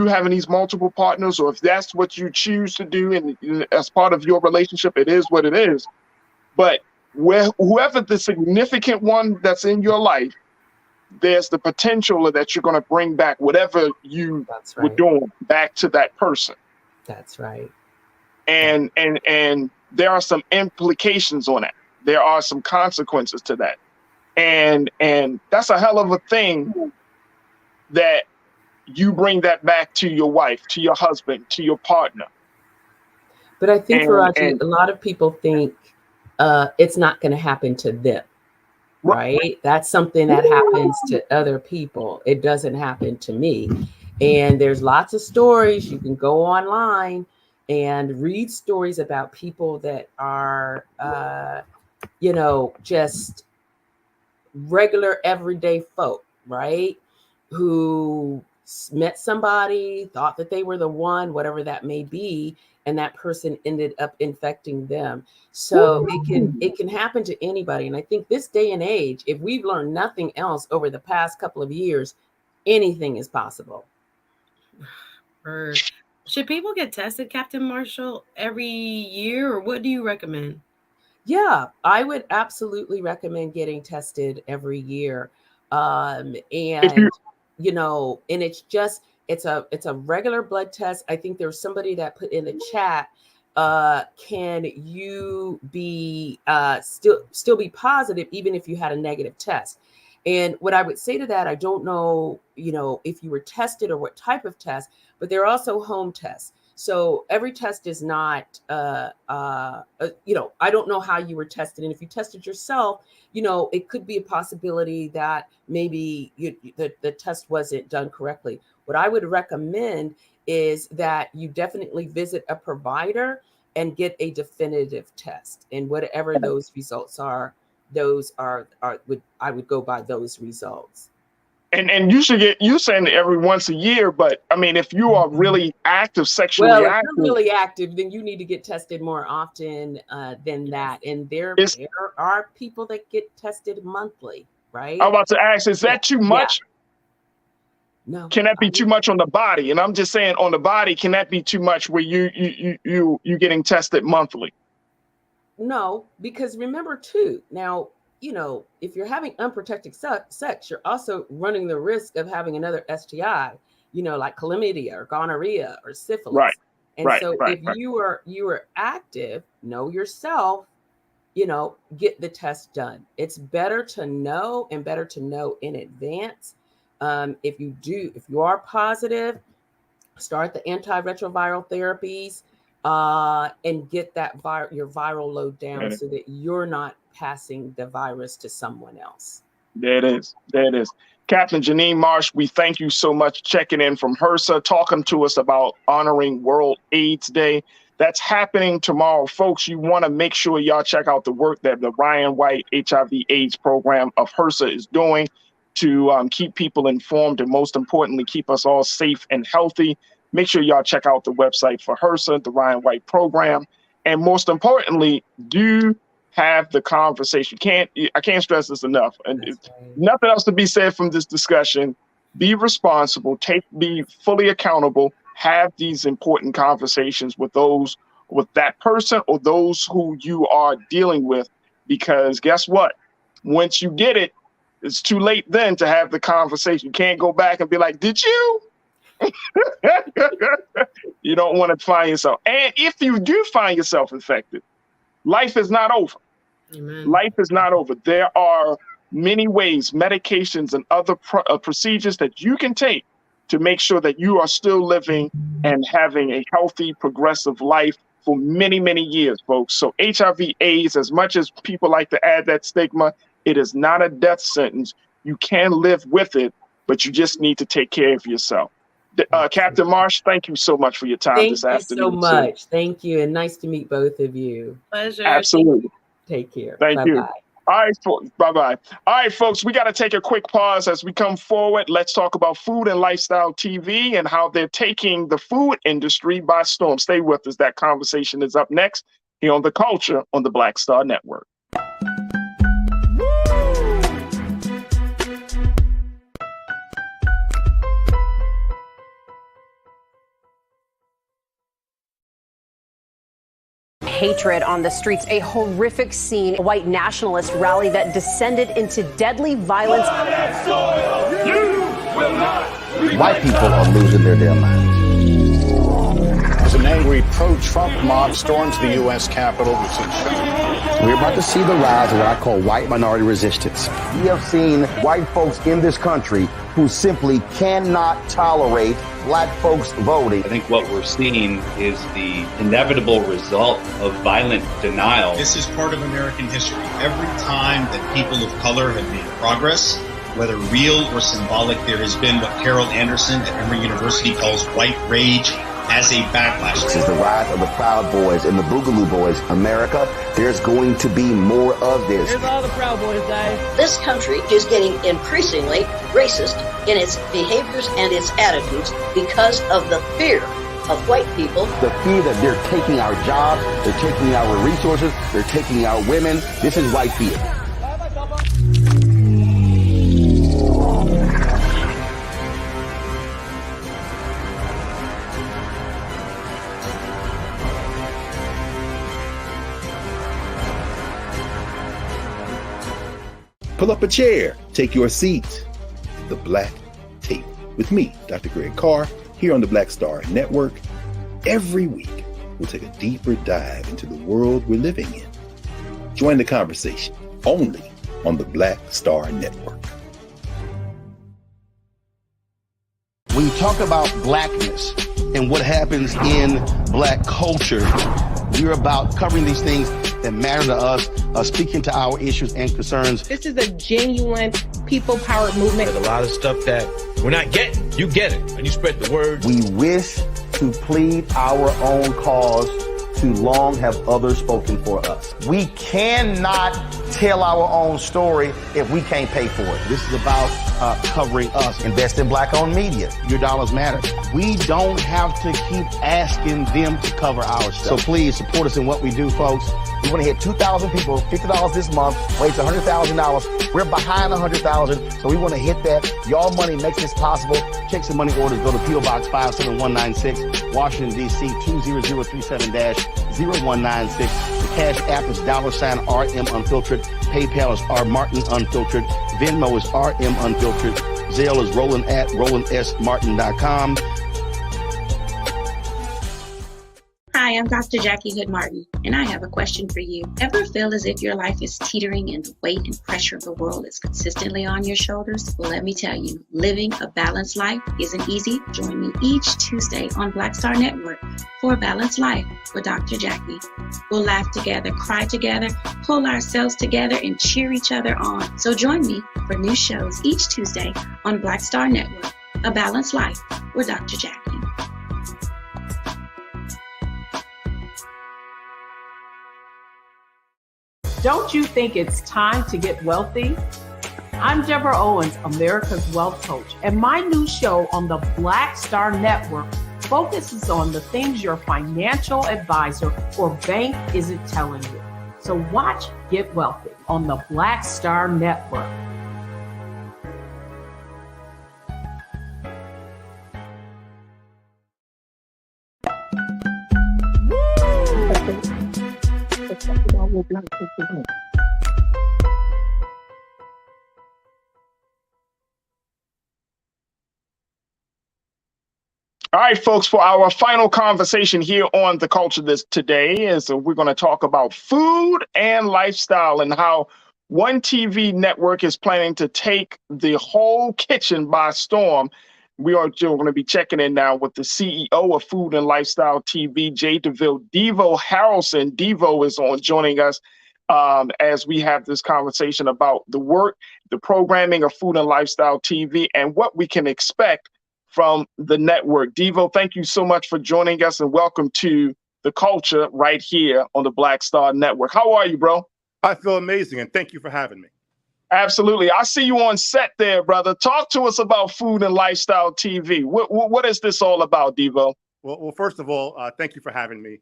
having these multiple partners, or if that's what you choose to do and as part of your relationship, it is what it is. But whoever the significant one that's in your life, there's the potential that you're going to bring back whatever you were doing back to that person. That's right. And there are some implications on that. There are some consequences to that. And that's a hell of a thing that you bring that back to your wife, to your husband, to your partner. But I think, Farajii, a lot of people think it's not going to happen to them, right? That's something that happens to other people. It doesn't happen to me. And there's lots of stories. You can go online and read stories about people that are, just regular everyday folk, right? Who met somebody, thought that they were the one, whatever that may be, and that person ended up infecting them. So it can happen to anybody. And I think this day and age, if we've learned nothing else over the past couple of years, anything is possible. Should people get tested, Captain Marshall, every year, or what do you recommend? Yeah, I would absolutely recommend getting tested every year. And it's a regular blood test. I think there's somebody that put in the chat, can you be still be positive even if you had a negative test? And what I would say to that, I don't know, if you were tested or what type of test, but there are also home tests. So every test is not, I don't know how you were tested. And if you tested yourself, it could be a possibility that maybe the test wasn't done correctly. What I would recommend is that you definitely visit a provider and get a definitive test. And whatever those results are, I would go by those results. And you should get, you saying every once a year, but I mean, if you are really active, sexually active. If you're really active, then you need to get tested more often than that. And there are people that get tested monthly, right? I'm about to ask, is that too much? Yeah. No. Can that be too much on the body? And I'm just saying, on the body, can that be too much where you getting tested monthly? No, because remember too, now, if you're having unprotected sex, you're also running the risk of having another STI, like chlamydia or gonorrhea or syphilis. Right. And if you are active, know yourself, get the test done. It's better to know and better to know in advance. If you are positive, start the antiretroviral therapies and get that your viral load down so that you're not passing the virus to someone else. There it is. Captain Janine Marsh, we thank you so much checking in from HRSA, talking to us about honoring World AIDS Day. That's happening tomorrow. Folks, you want to make sure y'all check out the work that the Ryan White HIV/AIDS program of HRSA is doing to keep people informed and, most importantly, keep us all safe and healthy. Make sure y'all check out the website for HRSA, the Ryan White program. And most importantly, do have the conversation. I can't stress this enough. And if nothing else to be said from this discussion, be responsible, be fully accountable, have these important conversations with that person or those who you are dealing with, because guess what? Once you get it, it's too late then to have the conversation. You can't go back and be like, did you? You don't want to find yourself. And if you do find yourself infected, life is not over. Amen. Life is not over. There are many ways, medications and other procedures that you can take to make sure that you are still living and having a healthy, progressive life for many, many years, folks. So HIV/AIDS, as much as people like to add that stigma, it is not a death sentence. You can live with it, but you just need to take care of yourself. Captain Marsh, thank you so much for your time this afternoon. Thank you so much. Thank you. And nice to meet both of you. Pleasure. Absolutely. Take care. Thank you. All right, bye-bye. All right, folks, we got to take a quick pause as we come forward. Let's talk about Food and Lifestyle TV and how they're taking the food industry by storm. Stay with us. That conversation is up next here on The Culture on the Black Star Network. Hatred on the streets, a horrific scene, a white nationalist rally that descended into deadly violence. White people are losing their damn minds. angry pro-Trump mob storms the U.S. Capitol. We're about to see the rise of what I call white minority resistance. We have seen white folks in this country who simply cannot tolerate black folks voting. I think what we're seeing is the inevitable result of violent denial. This is part of American history. Every time that people of color have made progress, whether real or symbolic, there has been what Carol Anderson at Emory University calls white rage as a backlash. This is the rise of the Proud Boys and the Boogaloo Boys. America, there's going to be more of this. Here's all the Proud Boys, guys. This country is getting increasingly racist in its behaviors and its attitudes because of the fear of white people. The fear that they're taking our jobs, they're taking our resources, they're taking our women. This is white fear. Pull up a chair, take your seat. The Black Tape with me, Dr. Greg Carr, here on the Black Star Network. Every week, we'll take a deeper dive into the world we're living in. Join the conversation only on the Black Star Network. When you talk about blackness and what happens in black culture, we're about covering these things that matter to us, speaking to our issues and concerns. This is a genuine people-powered movement. There's a lot of stuff that we're not getting. You get it, and you spread the word. We wish to plead our own cause. Too long have others spoken for us. We cannot tell our own story if we can't pay for it. This is about covering us. Invest in black-owned media. Your dollars matter. We don't have to keep asking them to cover our stuff. So please support us in what we do, folks. We want to hit 2,000 people, $50 this month, weighs $100,000. We're behind 100,000, so we want to hit that. Y'all money makes this possible. Check some money orders. Go to P.O. Box 57196, Washington, D.C. 20037-0196. The Cash App is $RM Unfiltered. PayPal is R Martin Unfiltered. Venmo is RM Unfiltered. Zelle is Roland at RolandSMartin.com. Hi, I'm Dr. Jackie Hood Martin, and I have a question for you. Ever feel as if your life is teetering and the weight and pressure of the world is consistently on your shoulders? Well, let me tell you, living a balanced life isn't easy. Join me each Tuesday on Black Star Network for a Balanced Life with Dr. Jackie. We'll laugh together, cry together, pull ourselves together, and cheer each other on. So join me for new shows each Tuesday on Black Star Network, A Balanced Life with Dr. Jackie. Don't you think it's time to get wealthy? I'm Deborah Owens, America's Wealth Coach, and my new show on the Black Star Network focuses on the things your financial advisor or bank isn't telling you. So watch Get Wealthy on the Black Star Network. All right, folks, for our final conversation here on The Culture this today is we're going to talk about food and lifestyle and how one TV network is planning to take the whole kitchen by storm. We are going to be checking in now with the CEO of Food and Lifestyle TV, J. DeVille Devo Harrelson. Devo is joining us as we have this conversation about the work, the programming of Food and Lifestyle TV, and what we can expect from the network. Devo, thank you so much for joining us, and welcome to The Culture right here on the Black Star Network. How are you, bro? I feel amazing, and thank you for having me. Absolutely. I see you on set there, brother. Talk to us about Food and Lifestyle TV. What is this all about, Devo? Well, first of all, thank you for having me.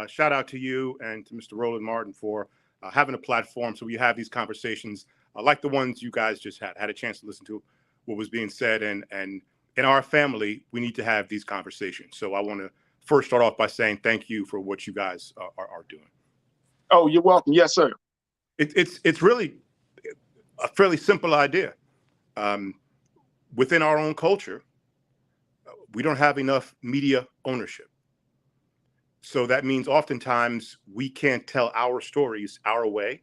Shout out to you and to Mr. Roland Martin for having a platform so we have these conversations like the ones you guys just had a chance to listen to what was being said. And in our family, we need to have these conversations. So I want to first start off by saying thank you for what you guys are doing. Oh, you're welcome. Yes, sir. It's really a fairly simple idea. Within our own culture, we don't have enough media ownership. So that means oftentimes we can't tell our stories our way.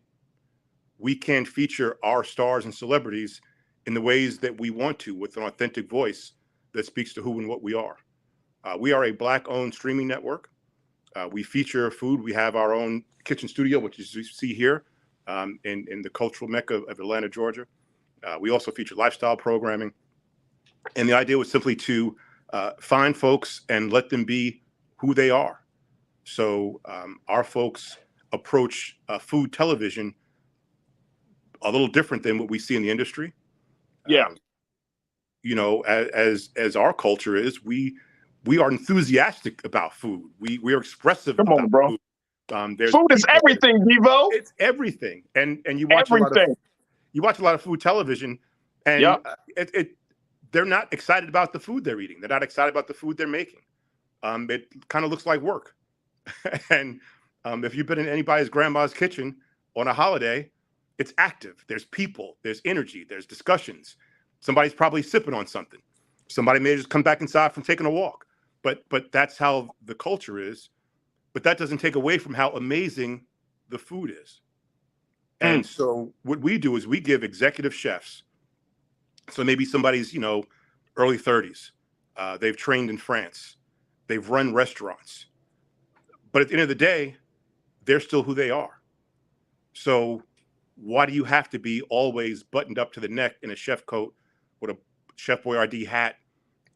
We can't feature our stars and celebrities in the ways that we want to, with an authentic voice that speaks to who and what we are. We are a Black-owned streaming network. We feature food. We have our own kitchen studio, which you see here in the cultural mecca of Atlanta, Georgia. We also feature lifestyle programming. And the idea was simply to find folks and let them be who they are. So our folks approach food television a little different than what we see in the industry. Yeah. You know, as our culture is, we are enthusiastic about food. We are expressive Come on, about bro. food. Food is everything, Devo. It's everything. And you watch you watch a lot of food television, and they're not excited about the food they're eating. They're not excited about the food they're making. It kind of looks like work. And if you've been in anybody's grandma's kitchen on a holiday, it's active. There's people, there's energy, there's discussions. Somebody's probably sipping on something. Somebody may just come back inside from taking a walk. But that's how the culture is. But that doesn't take away from how amazing the food is. And so what we do is we give executive chefs, so maybe somebody's, you know, early 30s. They've trained in France. They've run restaurants. But at the end of the day, they're still who they are. So why do you have to be always buttoned up to the neck in a chef coat with a Chef Boyardee hat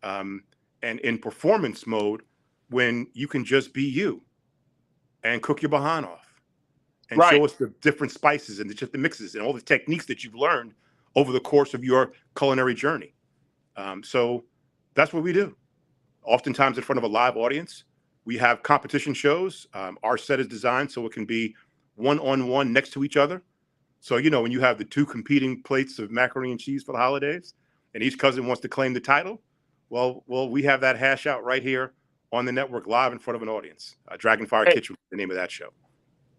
and in performance mode when you can just be you and cook your behind off and show us the different spices and the mixes and all the techniques that you've learned over the course of your culinary journey. So that's what we do. Oftentimes in front of a live audience. We have competition shows. Our set is designed so it can be one-on-one next to each other. So, you know, when you have the two competing plates of macaroni and cheese for the holidays and each cousin wants to claim the title, well, we have that hash out right here on the network live in front of an audience. Dragonfire Kitchen, the name of that show.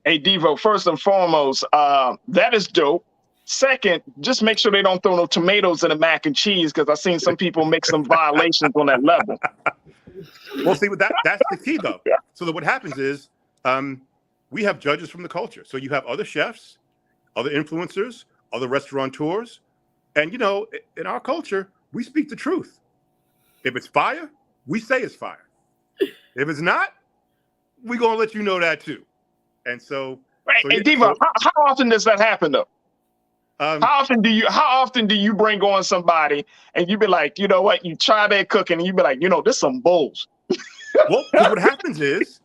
Hey, Devo, first and foremost, that is dope. Second, just make sure they don't throw no tomatoes in the mac and cheese, because I've seen some people make some violations on that level. Well, see, that's the key, though. So that what happens is we have judges from the culture. So you have other chefs, other influencers, other restaurateurs. And, you know, in our culture, we speak the truth. If it's fire, we say it's fire. If it's not, we're going to let you know that, too. And so... Hey, Devo, how often does that happen, though? How often do you bring on somebody and you be like, you know what, you try their cooking and you be like, you know, this some bulls. Well, what happens is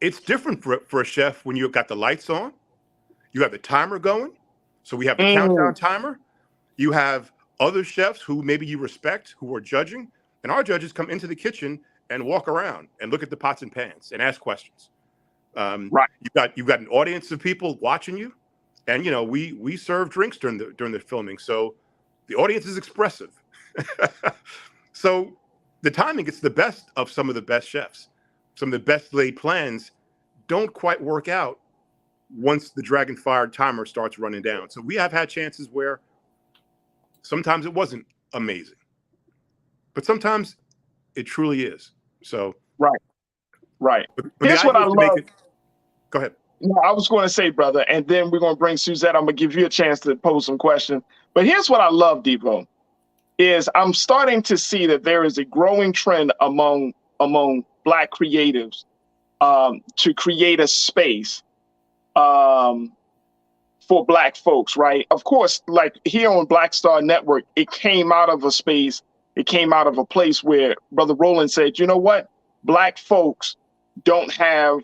it's different for a chef when you've got the lights on, you have the timer going. So we have the countdown timer. You have other chefs who maybe you respect who are judging, and our judges come into the kitchen and walk around and look at the pots and pans and ask questions. You've got an audience of people watching you. And, you know, we serve drinks during the filming. So the audience is expressive. So the timing gets the best of some of the best chefs. Some of the best laid plans don't quite work out once the Dragonfire timer starts running down. So we have had chances where sometimes it wasn't amazing, but sometimes it truly is. So right. But here's what I love. Go ahead. No, I was going to say, brother, and then we're going to bring Suzette. I'm going to give you a chance to pose some questions. But here's what I love, Devo, is I'm starting to see that there is a growing trend among Black creatives to create a space for Black folks, right? Of course, like here on Black Star Network, it came out of a space, it came out of a place where Brother Roland said, you know what? Black folks don't have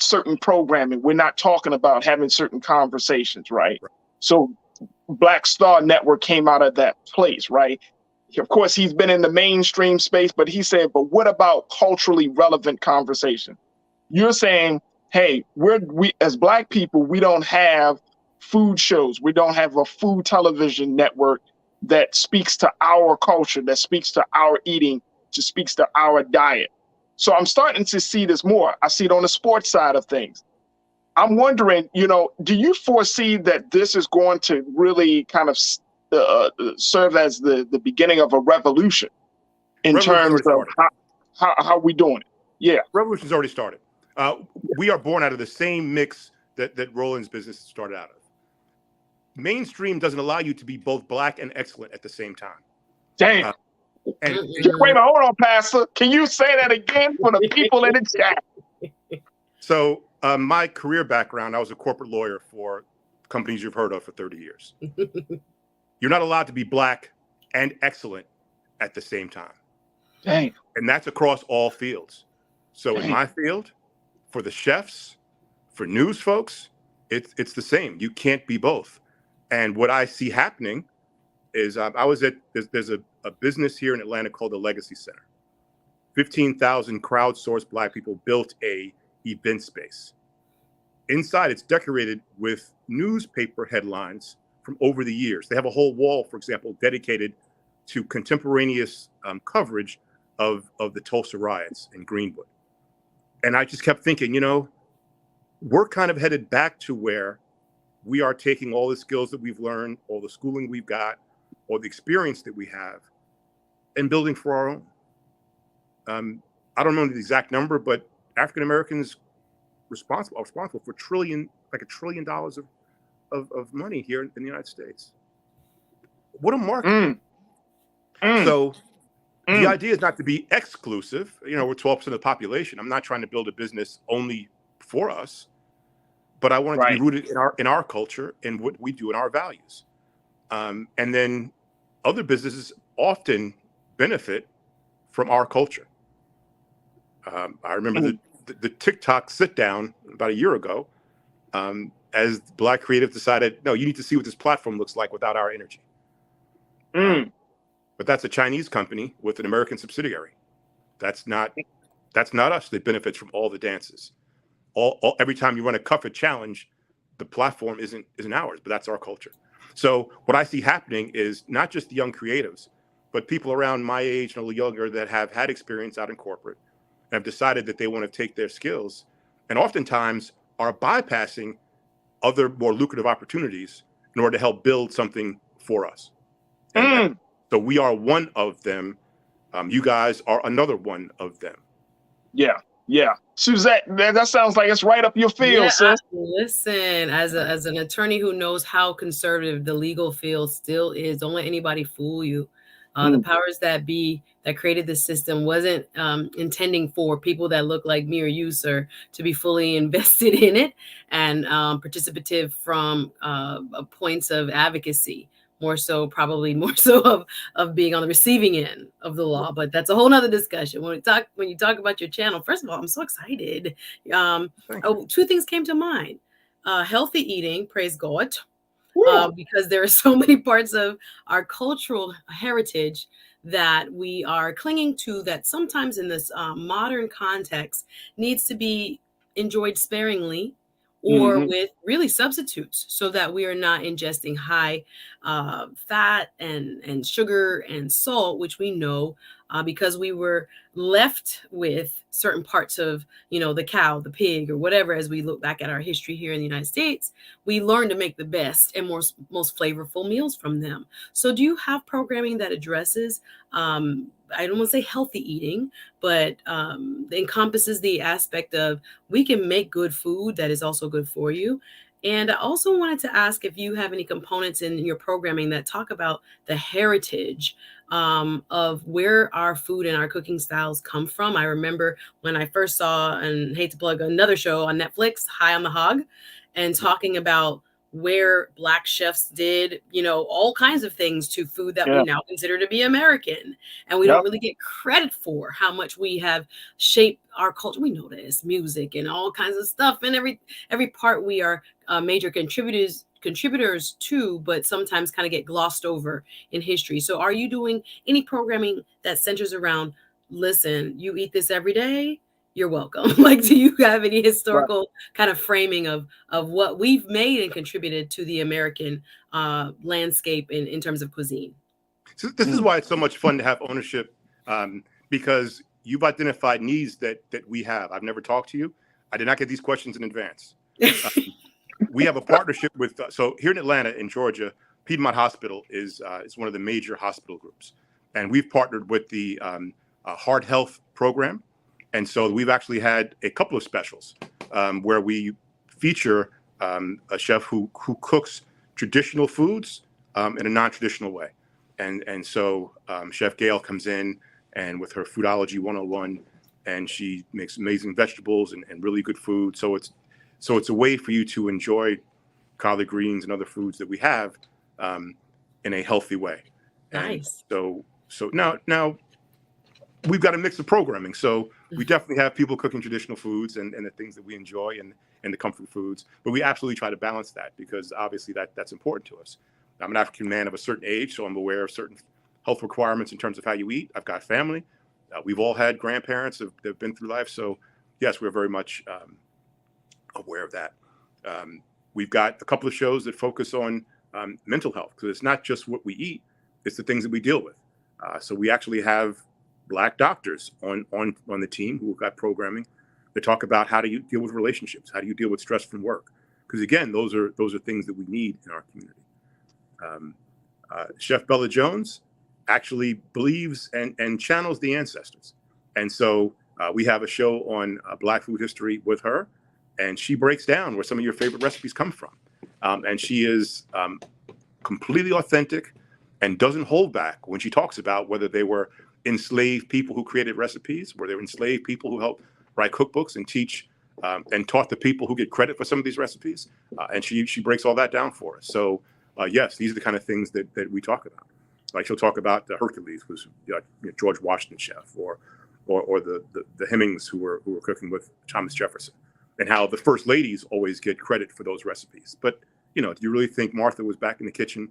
certain programming. We're not talking about having certain conversations, right? So Black Star Network came out of that place, right? Of course, he's been in the mainstream space, but he said, but what about culturally relevant conversation? You're saying, hey, we as Black people, we don't have food shows. We don't have a food television network that speaks to our culture, that speaks to our eating, that speaks to our diet. So I'm starting to see this more. I see it on the sports side of things. I'm wondering, you know, do you foresee that this is going to really kind of serve as the beginning of a revolution in terms of how we doing it? Yeah. Revolution's already started. We are born out of the same mix that Roland's business started out of. Mainstream doesn't allow you to be both black and excellent at the same time. Damn. And Wait a minute, hold on, Pastor. Can you say that again for the people in the chat? So my career background, I was a corporate lawyer for companies you've heard of for 30 years. You're not allowed to be black and excellent at the same time. Dang. And that's across all fields. So in my field, for the chefs, for news folks, it's the same. You can't be both. And what I see happening is I was at, there's a business here in Atlanta called the Legacy Center. 15,000 crowdsourced Black people built a event space. Inside, it's decorated with newspaper headlines from over the years. They have a whole wall, for example, dedicated to contemporaneous coverage of the Tulsa riots in Greenwood. And I just kept thinking, you know, we're kind of headed back to where we are taking all the skills that we've learned, all the schooling we've got, all the experience that we have, and building for our own. I don't know the exact number, but African Americans are responsible for like $1 trillion of money here in the United States. What a market! So the idea is not to be exclusive. You know, we're 12% of the population. I'm not trying to build a business only for us, but I want it to be rooted in our culture and what we do and our values. And then other businesses often benefit from our culture. I remember the TikTok sit down about a year ago, as Black creative decided, no, you need to see what this platform looks like without our energy. But that's a Chinese company with an American subsidiary. That's not us that benefits from all the dances. Every time you run a Cuff It challenge, the platform isn't ours, but that's our culture. So what I see happening is not just the young creatives, but people around my age and a little younger that have had experience out in corporate and have decided that they want to take their skills and oftentimes are bypassing other more lucrative opportunities in order to help build something for us. So we are one of them. You guys are another one of them. Yeah. Suzette, that sounds like it's right up your field, sis. Listen, as an attorney who knows how conservative the legal field still is, don't let anybody fool you. The powers that be that created this system wasn't intending for people that look like me or you, sir, to be fully invested in it and participative from points of advocacy. Probably more so of being on the receiving end of the law, but that's a whole nother discussion. When you talk about your channel, first of all, I'm so excited. Two things came to mind: healthy eating, praise God, because there are so many parts of our cultural heritage that we are clinging to that sometimes in this modern context needs to be enjoyed sparingly, or with really substitutes, so that we are not ingesting high fat and sugar and salt, which we know because we were left with certain parts of, the cow, the pig, or whatever. As we look back at our history here in the United States, we learned to make the best and most flavorful meals from them. So do you have programming that addresses I don't want to say healthy eating, but encompasses the aspect of we can make good food that is also good for you? And I also wanted to ask if you have any components in your programming that talk about the heritage of where our food and our cooking styles come from. I remember when I first saw, and hate to plug another show on Netflix, High on the Hog, and talking about where Black chefs did, all kinds of things to food that we now consider to be American. And we don't really get credit for how much we have shaped our culture. We know this music and all kinds of stuff, and every part we are major contributors to, but sometimes kind of get glossed over in history. So are you doing any programming that centers around, listen, you eat this every day, you're welcome? Like, do you have any historical kind of framing of what we've made and contributed to the American landscape in terms of cuisine? So this is why it's so much fun to have ownership, because you've identified needs that we have. I've never talked to you. I did not get these questions in advance. We have a partnership with, so here in Atlanta, in Georgia, Piedmont Hospital is one of the major hospital groups. And we've partnered with the Heart Health program And so we've actually had a couple of specials where we feature a chef who cooks traditional foods in a non-traditional way. And so Chef Gail comes in and with her Foodology 101, and she makes amazing vegetables and really good food. So it's a way for you to enjoy collard greens and other foods that we have in a healthy way. Nice. And so now we've got a mix of programming. So we definitely have people cooking traditional foods and the things that we enjoy and the comfort foods. But we absolutely try to balance that because obviously that's important to us. I'm an African man of a certain age, so I'm aware of certain health requirements in terms of how you eat. I've got family. We've all had grandparents that have been through life. So yes, we're very much aware of that. We've got a couple of shows that focus on mental health because it's not just what we eat, it's the things that we deal with. So we actually have Black doctors on the team who've got programming that talk about how do you deal with relationships, how do you deal with stress from work, because again, those are things that we need in our community. Chef Bella Jones actually believes and channels the ancestors, and so we have a show on Black food history with her, and she breaks down where some of your favorite recipes come from, and she is completely authentic and doesn't hold back when she talks about whether they were enslaved people who created recipes, where they were enslaved people who helped write cookbooks and teach and taught the people who get credit for some of these recipes. And she breaks all that down for us. So yes, these are the kind of things that we talk about. Like she'll talk about the Hercules, who's George Washington chef, or the Hemmings who were cooking with Thomas Jefferson, and how the first ladies always get credit for those recipes. But do you really think Martha was back in the kitchen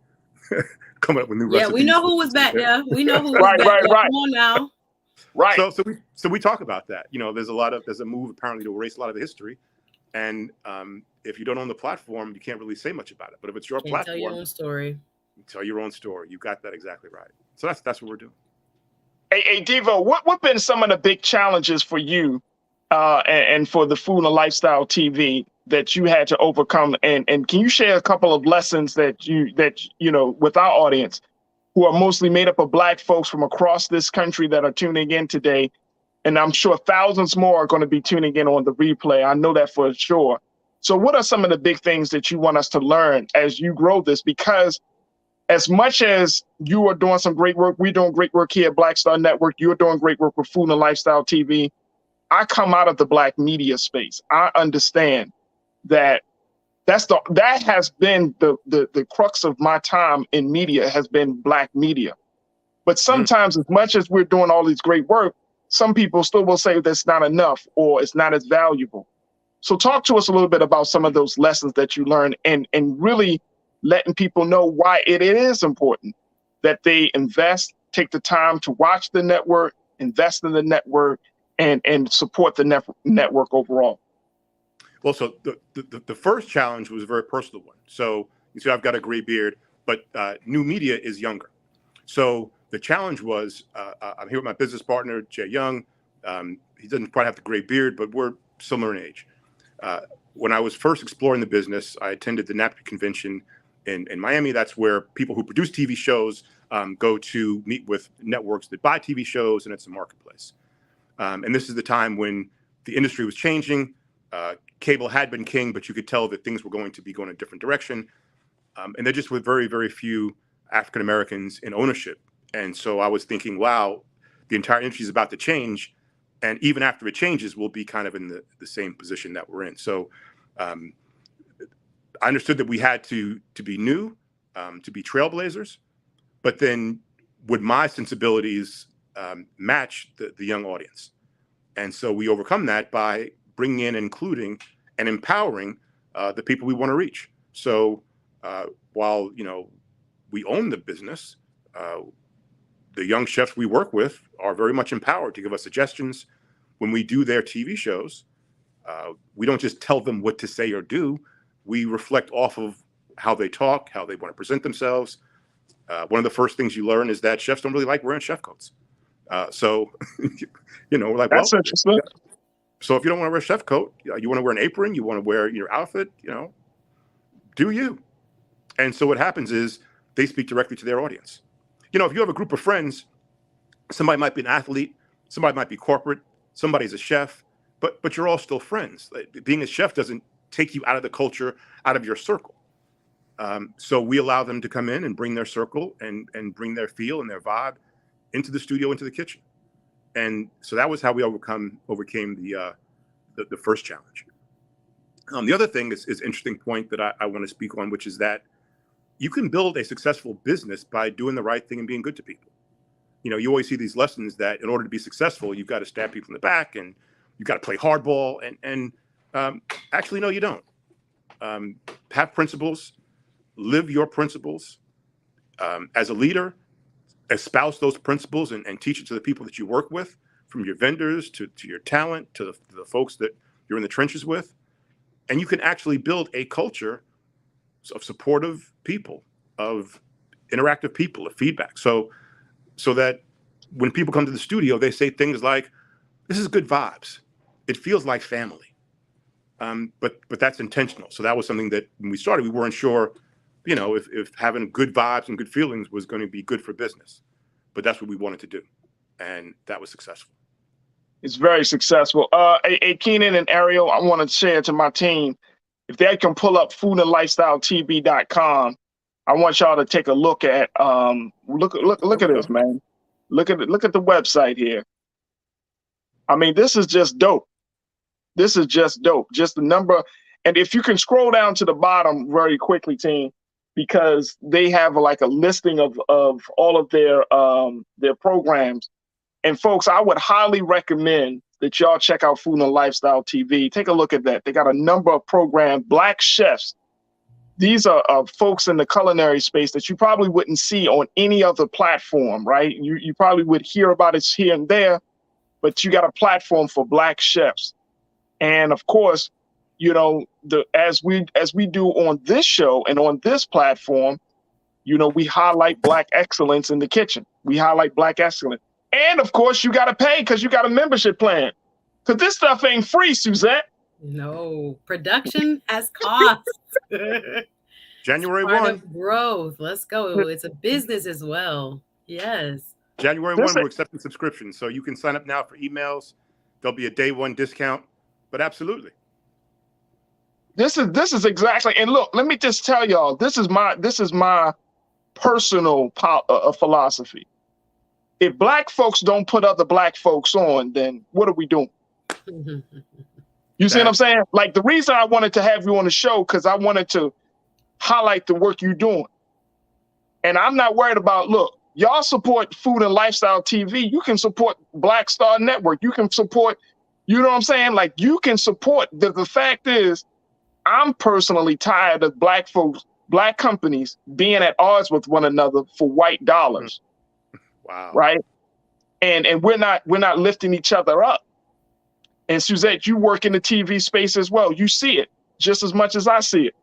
coming up with new recipes? Yeah, we know who was back there. We know who was back there. Come on now. Right. So we talk about that. There's a move apparently to erase a lot of the history, and if you don't own the platform, you can't really say much about it. But if it's your platform, tell your own story. Tell your own story. You got that exactly right. So that's what we're doing. Hey, Devo, what been some of the big challenges for you and for the Food and Lifestyle TV that you had to overcome? And can you share a couple of lessons that you with our audience, who are mostly made up of Black folks from across this country that are tuning in today? And I'm sure thousands more are going to be tuning in on the replay. I know that for sure. So what are some of the big things that you want us to learn as you grow this? Because as much as you are doing some great work, we're doing great work here at Black Star Network, you're doing great work with Food and Lifestyle TV. I come out of the Black media space. I understand that that has been the crux of my time in media, has been Black media. But sometimes as much as we're doing all these great work, some people still will say that's not enough or it's not as valuable. So talk to us a little bit about some of those lessons that you learned and really letting people know why it is important that they invest, take the time to watch the network, invest in the network, and support the network overall. Well, so the first challenge was a very personal one. So you see, I've got a gray beard, but new media is younger. So the challenge was, I'm here with my business partner, Jay Young. He doesn't quite have the gray beard, but we're similar in age. When I was first exploring the business, I attended the NAPCA convention in Miami. That's where people who produce TV shows go to meet with networks that buy TV shows, and it's a marketplace. And this is the time when the industry was changing. Cable had been king, but you could tell that things were going to be going a different direction. And there just were very, very few African Americans in ownership. And so I was thinking, wow, the entire industry is about to change. And even after it changes, we'll be kind of in the same position that we're in. So I understood that we had to be new, to be trailblazers, but then would my sensibilities match the young audience? And so we overcome that by bringing in, including, and empowering the people we want to reach. So while we own the business, the young chefs we work with are very much empowered to give us suggestions. When we do their TV shows, we don't just tell them what to say or do. We reflect off of how they talk, how they want to present themselves. One of the first things you learn is that chefs don't really like wearing chef coats. So, we're like, that's well, interesting. So if you don't want to wear a chef coat, you want to wear an apron, you want to wear your outfit, do you? And so what happens is they speak directly to their audience. If you have a group of friends, somebody might be an athlete, somebody might be corporate, somebody's a chef, but you're all still friends. Being a chef doesn't take you out of the culture, out of your circle. So we allow them to come in and bring their circle and bring their feel and their vibe into the studio, into the kitchen. And so that was how we overcame the first challenge. The other thing is interesting point that I want to speak on, which is that you can build a successful business by doing the right thing and being good to people. You know, you always see these lessons that in order to be successful, you've got to stab people in the back and you've got to play hardball. And actually, no, you don't. Have principles, live your principles. As a leader, espouse those principles and teach it to the people that you work with, from your vendors to your talent, to the folks that you're in the trenches with. And you can actually build a culture of supportive people, of interactive people, of feedback. So that when people come to the studio, they say things like, this is good vibes. It feels like family. But that's intentional. So that was something that when we started, we weren't sure, you know, if having good vibes and good feelings was going to be good for business. But that's what we wanted to do. And that was successful. It's very successful. Hey, Keenan and Ariel, I want to share to my team, if they can pull up foodandlifestyletv.com, I want y'all to take a look at look at this, man. Look at the website here. I mean, this is just dope. This is just dope. Just the number. And if you can scroll down to the bottom very quickly, team, because they have like a listing of all of their programs. And folks, I would highly recommend that y'all check out Food and Lifestyle TV. Take a look at that. They got a number of programs, Black chefs. These are folks in the culinary space that you probably wouldn't see on any other platform, right? You probably would hear about it here and there, but you got a platform for Black chefs. And of course, you know, as we do on this show and on this platform, you know, we highlight Black excellence in the kitchen. We highlight Black excellence. And of course, you got to pay because you got a membership plan. Because this stuff ain't free, Suzette. No, production has costs. January Part 1. of growth. Let's go. It's a business as well. Yes. January 1, we're accepting subscriptions. So you can sign up now for emails. There'll be a day one discount. But absolutely. This is exactly. And look, let me just tell y'all, this is my personal philosophy. If Black folks don't put other Black folks on, then what are we doing? You see what I'm saying? Like, the reason I wanted to have you on the show, because I wanted to highlight the work you're doing. And I'm not worried about, look, y'all support Food and Lifestyle TV. You can support Black Star Network. You can support, you know what I'm saying? Like, you can support. The fact is, I'm personally tired of Black folks, Black companies being at odds with one another for white dollars. Wow. Right. And we're not lifting each other up. And Suzette, you work in the TV space as well. You see it just as much as I see it.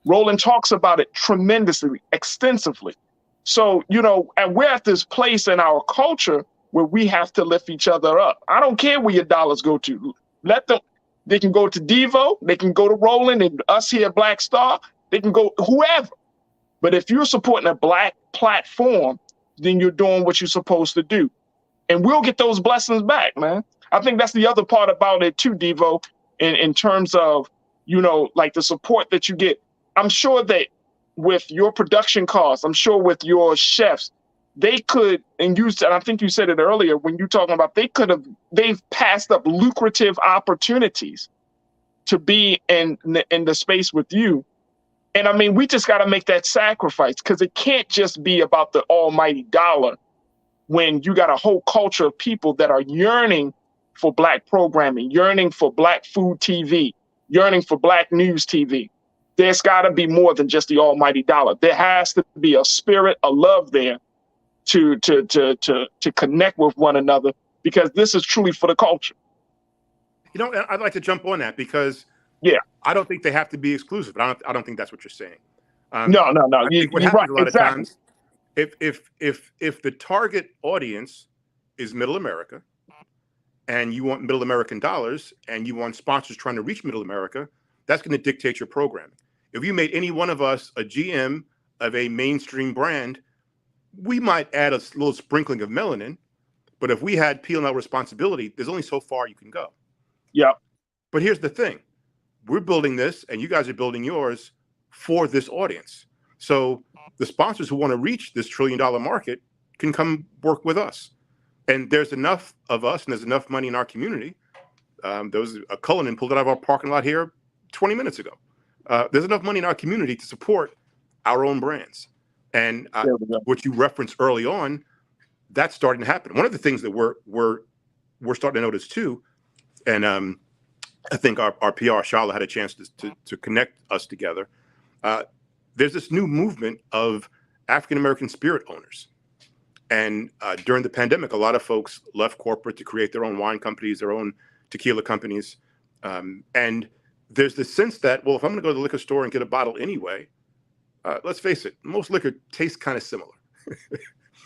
Roland talks about it tremendously, extensively. So, you know, and we're at this place in our culture where we have to lift each other up. I don't care where your dollars go to. They can go to Devo, they can go to Roland and us here at Black Star, they can go whoever. But if you're supporting a Black platform, then you're doing what you're supposed to do. And we'll get those blessings back, man. I think that's the other part about it too, Devo, in terms of, you know, like the support that you get. I'm sure that with your production costs, I'm sure with your chefs, they could, and I think you said it earlier when you talking about they've passed up lucrative opportunities to be in the space with you. And I mean, we just got to make that sacrifice, because it can't just be about the almighty dollar when you got a whole culture of people that are yearning for Black programming, yearning for Black food TV, yearning for Black news TV. There's got to be more than just the almighty dollar. There has to be a spirit, a love there to connect with one another, because this is truly for the culture. You know, I'd like to jump on that because I don't think they have to be exclusive. I don't think that's what you're saying. No. I think what happens a lot of exactly. times, if the target audience is Middle America, and you want Middle American dollars, and you want sponsors trying to reach Middle America, that's going to dictate your programming. If you made any one of us a GM of a mainstream brand, we might add a little sprinkling of melanin, But if we had P&L responsibility, there's only so far you can go. Yeah. But here's the thing. We're building this, and you guys are building yours for this audience. So the sponsors who want to reach this $1 trillion market can come work with us. And there's enough of us, and there's enough money in our community. There was a Cullinan pulled it out of our parking lot here 20 minutes ago. There's enough money in our community to support our own brands. And what you referenced early on, that's starting to happen. One of the things that we're starting to notice too, and I think our PR, Charlotte, had a chance to connect us together. There's this new movement of African-American spirit owners. And during the pandemic, a lot of folks left corporate to create their own wine companies, their own tequila companies. And there's this sense that, well, if I'm going to go to the liquor store and get a bottle anyway, let's face it, most liquor tastes kind of similar.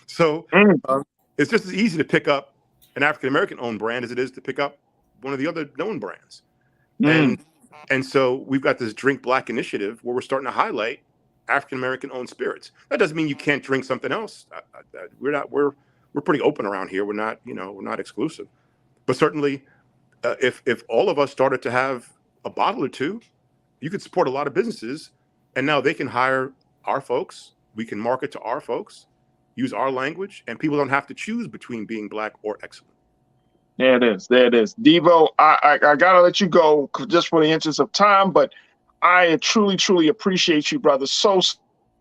So it's just as easy to pick up an African-American owned brand as it is to pick up one of the other known brands. And so we've got this Drink Black initiative where we're starting to highlight African-American owned spirits. That doesn't mean you can't drink something else. We're pretty open around here. We're not exclusive, but certainly if all of us started to have a bottle or two, you could support a lot of businesses, and now they can hire our folks. We can market to our folks, use our language, and people don't have to choose between being Black or excellent. There it is. There it is. Devo, I gotta let you go just for the interest of time, but I truly, truly appreciate you, brother, so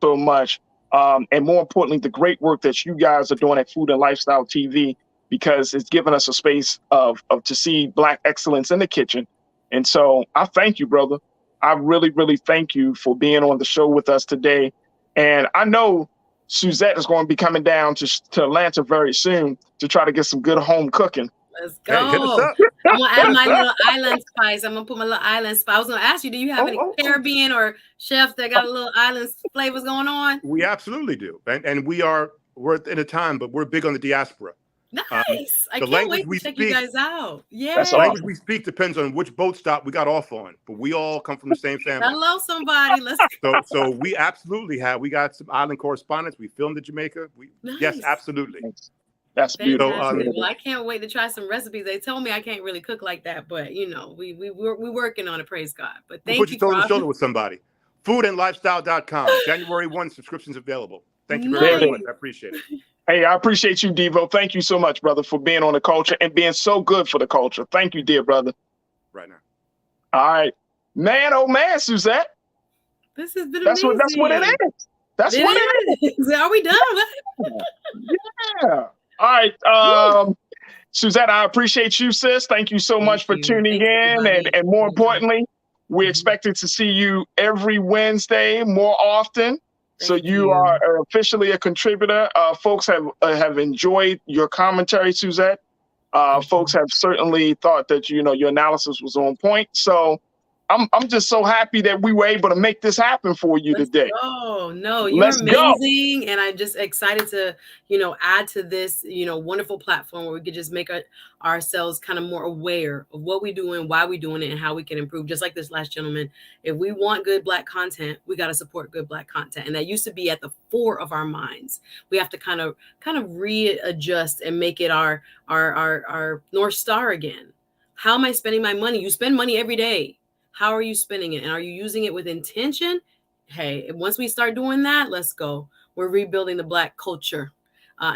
much. And more importantly, the great work that you guys are doing at Food and Lifestyle TV, because it's given us a space of to see Black excellence in the kitchen. And so I thank you, brother. I really, really thank you for being on the show with us today. And I know Suzette is going to be coming down to Atlanta very soon to try to get some good home cooking. Let's go. Hey, hit us up. I'm going to add my little island spice. I'm going to put my little island spice. I was going to ask you, do you have any Caribbean or chefs that got a little island flavors going on? We absolutely do. And we're in a time, but we're big on the diaspora. Nice. I can't wait to check you guys out. Yeah. The language we speak depends on which boat stop we got off on, but we all come from the same family. Hello, somebody. Let's go. So we absolutely we got some island correspondence. We filmed in Jamaica. Nice. Yes, absolutely. That's beautiful. Well, I can't wait to try some recipes. They told me I can't really cook like that, but we're working on it. Praise God. But thank you. Put your shoulder to shoulder with somebody. Foodandlifestyle.com. January 1, subscriptions available. Thank you very much. I appreciate it. Hey, I appreciate you, Devo. Thank you so much, brother, for being on the culture and being so good for the culture. Thank you, dear brother. Right now. All right. Man, oh man, Suzette. This has been amazing. That's what it is. That's what it is. Are we done? Yeah. All right. Suzette, I appreciate you, sis. Thank you so much for tuning in. And more importantly, we're expected to see you every Wednesday more often. So you are officially a contributor. Folks have enjoyed your commentary, Suzette. Folks have certainly thought that your analysis was on point. So I'm just so happy that we were able to make this happen for you today. Oh no, you're amazing, and I'm just excited to add to this wonderful platform where we could just make ourselves kind of more aware of what we're doing, why we're doing it, and how we can improve. Just like this last gentleman, if we want good Black content, we got to support good Black content, and that used to be at the fore of our minds. We have to kind of readjust and make it our North Star again. How am I spending my money? You spend money every day. How are you spending it? And are you using it with intention? Hey, once we start doing that, let's go. We're rebuilding the Black culture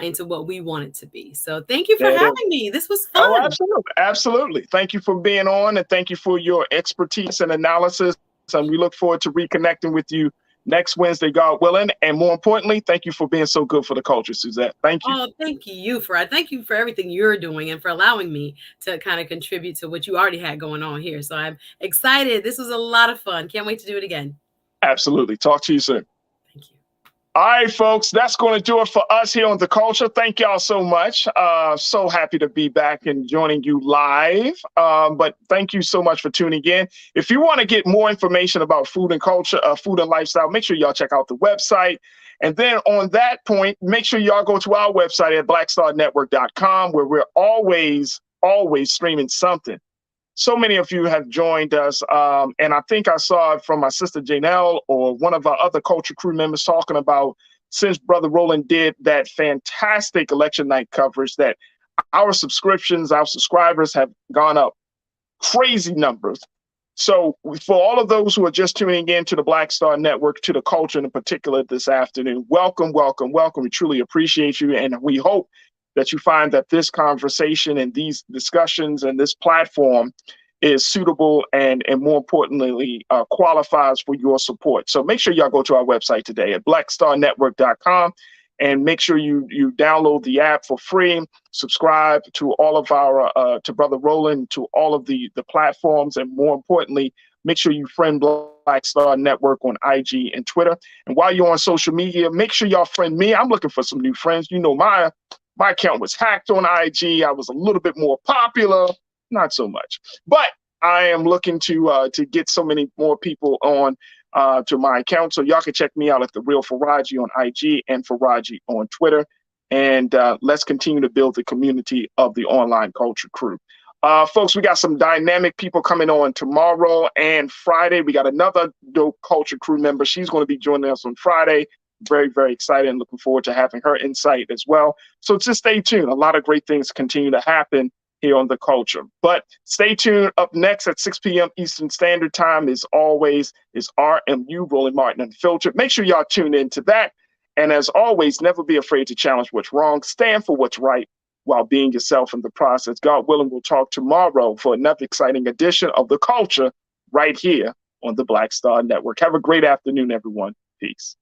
into what we want it to be. So thank you for having me. This was fun. Oh, absolutely. Absolutely. Thank you for being on, and thank you for your expertise and analysis. And we look forward to reconnecting with you next Wednesday, God willing. And more importantly, thank you for being so good for the culture, Suzette. Thank you. Oh, thank you for everything you're doing and for allowing me to kind of contribute to what you already had going on here. So I'm excited. This was a lot of fun. Can't wait to do it again. Absolutely. Talk to you soon. Thank you. All right, folks, that's going to do it for us here on The Culture. Thank y'all so much. So happy to be back and joining you live. But thank you so much for tuning in. If you want to get more information about food and culture, food and lifestyle, make sure y'all check out the website. And then on that point, make sure y'all go to our website at blackstarnetwork.com, where we're always streaming something. So many of you have joined us, and I think I saw it from my sister Janelle or one of our other culture crew members talking about, since Brother Roland did that fantastic election night coverage, that our subscriptions, our subscribers have gone up crazy numbers. So for all of those who are just tuning in to the Black Star Network, to the culture in particular this afternoon, welcome, welcome, welcome. We truly appreciate you. And we hope that you find that this conversation and these discussions and this platform is suitable and more importantly, qualifies for your support. So make sure y'all go to our website today at blackstarnetwork.com and make sure you download the app for free, subscribe to all of our, to Brother Roland, to all of the platforms, and more importantly, make sure you friend Black Star Network on IG and Twitter. And while you're on social media, make sure y'all friend me. I'm looking for some new friends. You know, my account was hacked on IG. I was a little bit more popular, not so much, but I am looking to get so many more people on to my account. So y'all can check me out at The Real Farajii on IG and Farajii on Twitter. And let's continue to build the community of the online culture crew. Folks, we got some dynamic people coming on tomorrow and Friday. We got another dope culture crew member. She's going to be joining us on Friday. Very, very excited and looking forward to having her insight as well. So just stay tuned. A lot of great things continue to happen here on The Culture. But stay tuned. Up next at 6 p.m. Eastern Standard Time, as always, is RMU, Roland Martin Unfiltered. Make sure y'all tune into that. And as always, never be afraid to challenge what's wrong. Stand for what's right while being yourself in the process. God willing, we'll talk tomorrow for another exciting edition of The Culture right here on the Black Star Network. Have a great afternoon, everyone. Peace.